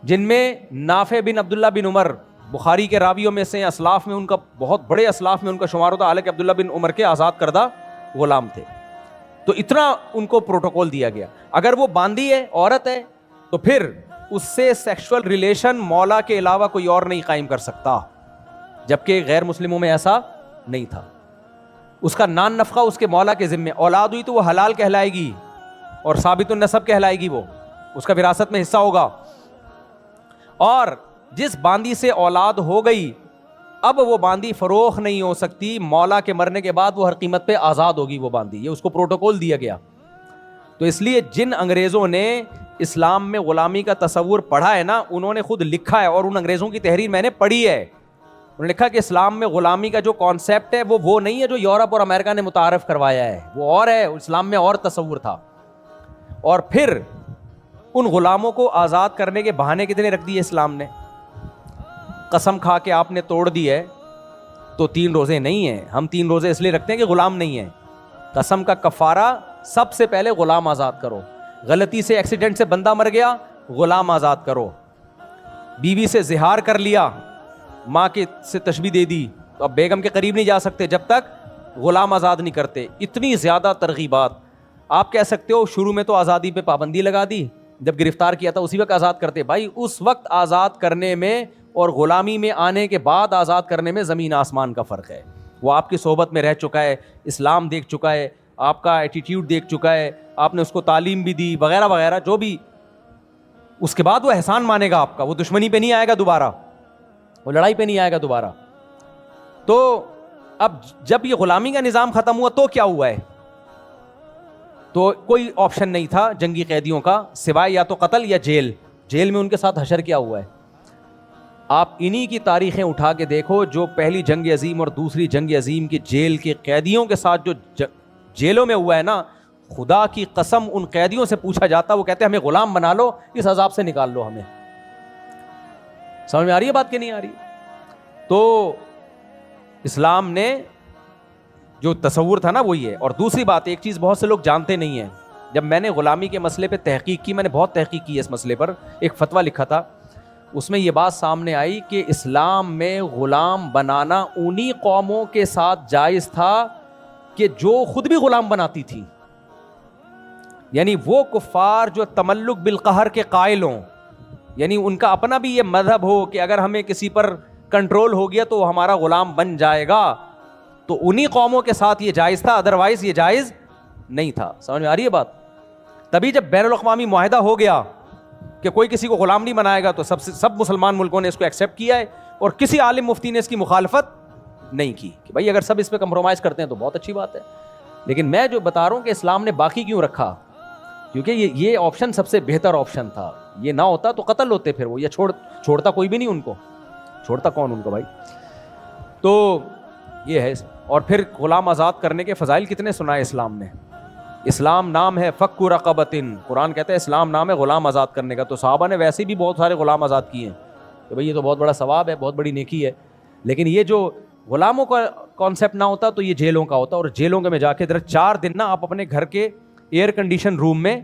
جن میں نافع بن عبداللہ بن عمر بخاری کے راویوں میں سے, اسلاف میں ان کا, بہت بڑے اسلاف میں ان کا شمار ہوتا. حالانکہ عبداللہ بن عمر کے آزاد کردہ غلام تھے. تو اتنا ان کو پروٹوکول دیا گیا. اگر وہ باندی ہے, عورت ہے, تو پھر اس سے سیکشول ریلیشن مولا کے علاوہ کوئی اور نہیں قائم کر سکتا, جبکہ غیر مسلموں میں ایسا نہیں تھا. اس کا نان نفقہ اس کے مولا کے ذمے. اولاد ہوئی تو وہ حلال کہلائے گی اور ثابت النسب کہلائے گی وہ. اس کا وراثت میں حصہ ہوگا. اور جس باندی سے اولاد ہو گئی اب وہ باندی فروخت نہیں ہو سکتی, مولا کے مرنے کے بعد وہ ہر قیمت پہ آزاد ہوگی وہ باندی. یہ اس کو پروٹوکول دیا گیا. تو اس لیے جن انگریزوں نے اسلام میں غلامی کا تصور پڑھا ہے نا, انہوں نے خود لکھا ہے, اور ان انگریزوں کی تحریر میں نے پڑھی ہے. انہوں نے لکھا کہ اسلام میں غلامی کا جو کانسیپٹ ہے وہ نہیں ہے جو یورپ اور امریکہ نے متعارف کروایا ہے, وہ اور ہے. اسلام میں اور تصور تھا. اور پھر ان غلاموں کو آزاد کرنے کے بہانے کتنے رکھ دیے اسلام نے. قسم کھا کے آپ نے توڑ دی ہے تو 3 روزے نہیں ہیں. ہم 3 روزے اس لیے رکھتے ہیں کہ غلام نہیں ہیں. قسم کا کفارہ سب سے پہلے غلام آزاد کرو. غلطی سے ایکسیڈنٹ سے بندہ مر گیا, غلام آزاد کرو. بیوی سے زہار کر لیا, ماں کے سے تشبیہ دے دی, تو اب بیگم کے قریب نہیں جا سکتے جب تک غلام آزاد نہیں کرتے. اتنی زیادہ ترغیبات. آپ کہہ سکتے ہو شروع میں تو آزادی پہ پابندی لگا دی, جب گرفتار کیا تھا اسی وقت آزاد کرتے. بھائی اس وقت آزاد کرنے میں اور غلامی میں آنے کے بعد آزاد کرنے میں زمین آسمان کا فرق ہے. وہ آپ کی صحبت میں رہ چکا ہے, اسلام دیکھ چکا ہے, آپ کا ایٹیٹیوڈ دیکھ چکا ہے, آپ نے اس کو تعلیم بھی دی وغیرہ وغیرہ جو بھی. اس کے بعد وہ احسان مانے گا آپ کا, وہ دشمنی پہ نہیں آئے گا دوبارہ, وہ لڑائی پہ نہیں آئے گا دوبارہ. تو اب جب یہ غلامی کا نظام ختم ہوا تو کیا ہوا ہے؟ تو کوئی آپشن نہیں تھا جنگی قیدیوں کا سوائے یا تو قتل یا جیل. جیل میں ان کے ساتھ حشر کیا ہوا ہے. آپ انہی کی تاریخیں اٹھا کے دیکھو, جو پہلی جنگ عظیم اور دوسری جنگ عظیم کی جیل کے قیدیوں کے ساتھ جو جیلوں میں ہوا ہے نا, خدا کی قسم ان قیدیوں سے پوچھا جاتا, وہ کہتے ہیں ہمیں غلام بنا لو, اس عذاب سے نکال لو ہمیں. سمجھ میں آ رہی ہے بات کہ نہیں آ رہی؟ تو اسلام نے جو تصور تھا نا وہ یہ ہے. اور دوسری بات, ایک چیز بہت سے لوگ جانتے نہیں ہیں, جب میں نے غلامی کے مسئلے پہ تحقیق کی, میں نے بہت تحقیق کی اس مسئلے پر, ایک فتویٰ لکھا تھا, اس میں یہ بات سامنے آئی کہ اسلام میں غلام بنانا انہی قوموں کے ساتھ جائز تھا کہ جو خود بھی غلام بناتی تھی. یعنی وہ کفار جو تملک بالقہر کے قائل ہوں, یعنی ان کا اپنا بھی یہ مذہب ہو کہ اگر ہمیں کسی پر کنٹرول ہو گیا تو وہ ہمارا غلام بن جائے گا, تو انہی قوموں کے ساتھ یہ جائز تھا, ادروائز یہ جائز نہیں تھا. سمجھ میں آ رہی ہے بات؟ تبھی جب بین الاقوامی معاہدہ ہو گیا کہ کوئی کسی کو غلام نہیں بنائے گا, تو سب مسلمان ملکوں نے اس کو ایکسیپٹ کیا ہے, اور کسی عالم مفتی نے اس کی مخالفت نہیں کی کہ بھائی اگر سب اس پہ کمپرومائز کرتے ہیں تو بہت اچھی بات ہے. لیکن میں جو بتا رہا ہوں کہ اسلام نے باقی کیوں رکھا, کیونکہ یہ آپشن سب سے بہتر آپشن تھا. یہ نہ ہوتا تو قتل ہوتے پھر وہ, یہ چھوڑتا کوئی بھی نہیں ان کو, چھوڑتا کون ان کو بھائی. تو یہ ہے. اور پھر غلام آزاد کرنے کے فضائل کتنے سنائے اسلام نے. اسلام نام ہے فک رقبتن, قرآن کہتا ہے اسلام نام ہے غلام آزاد کرنے کا. تو صحابہ نے ویسے بھی بہت سارے غلام آزاد کیے ہیں کہ بھئی یہ تو بہت بڑا ثواب ہے, بہت بڑی نیکی ہے. لیکن یہ جو غلاموں کا کانسیپٹ نہ ہوتا تو یہ جیلوں کا ہوتا, اور جیلوں کے میں جا کے 4 دن نا آپ اپنے گھر کے ایئر کنڈیشن روم میں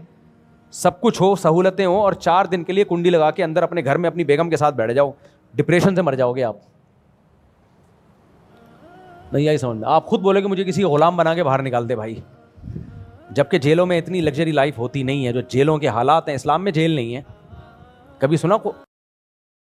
سب کچھ ہو, سہولتیں ہوں, اور 4 دن کے لیے کنڈی لگا کے اندر اپنے گھر میں اپنی بیگم کے ساتھ بیٹھ جاؤ, ڈپریشن سے مر جاؤ گے آپ. نہیں آئی سمجھ میں؟ آپ خود بولے کہ مجھے کسی غلام بنا کے باہر نکال دے بھائی, جبکہ جیلوں میں اتنی لگژری لائف ہوتی نہیں ہے جو جیلوں کے حالات ہیں. اسلام میں جیل نہیں ہے. کبھی سنا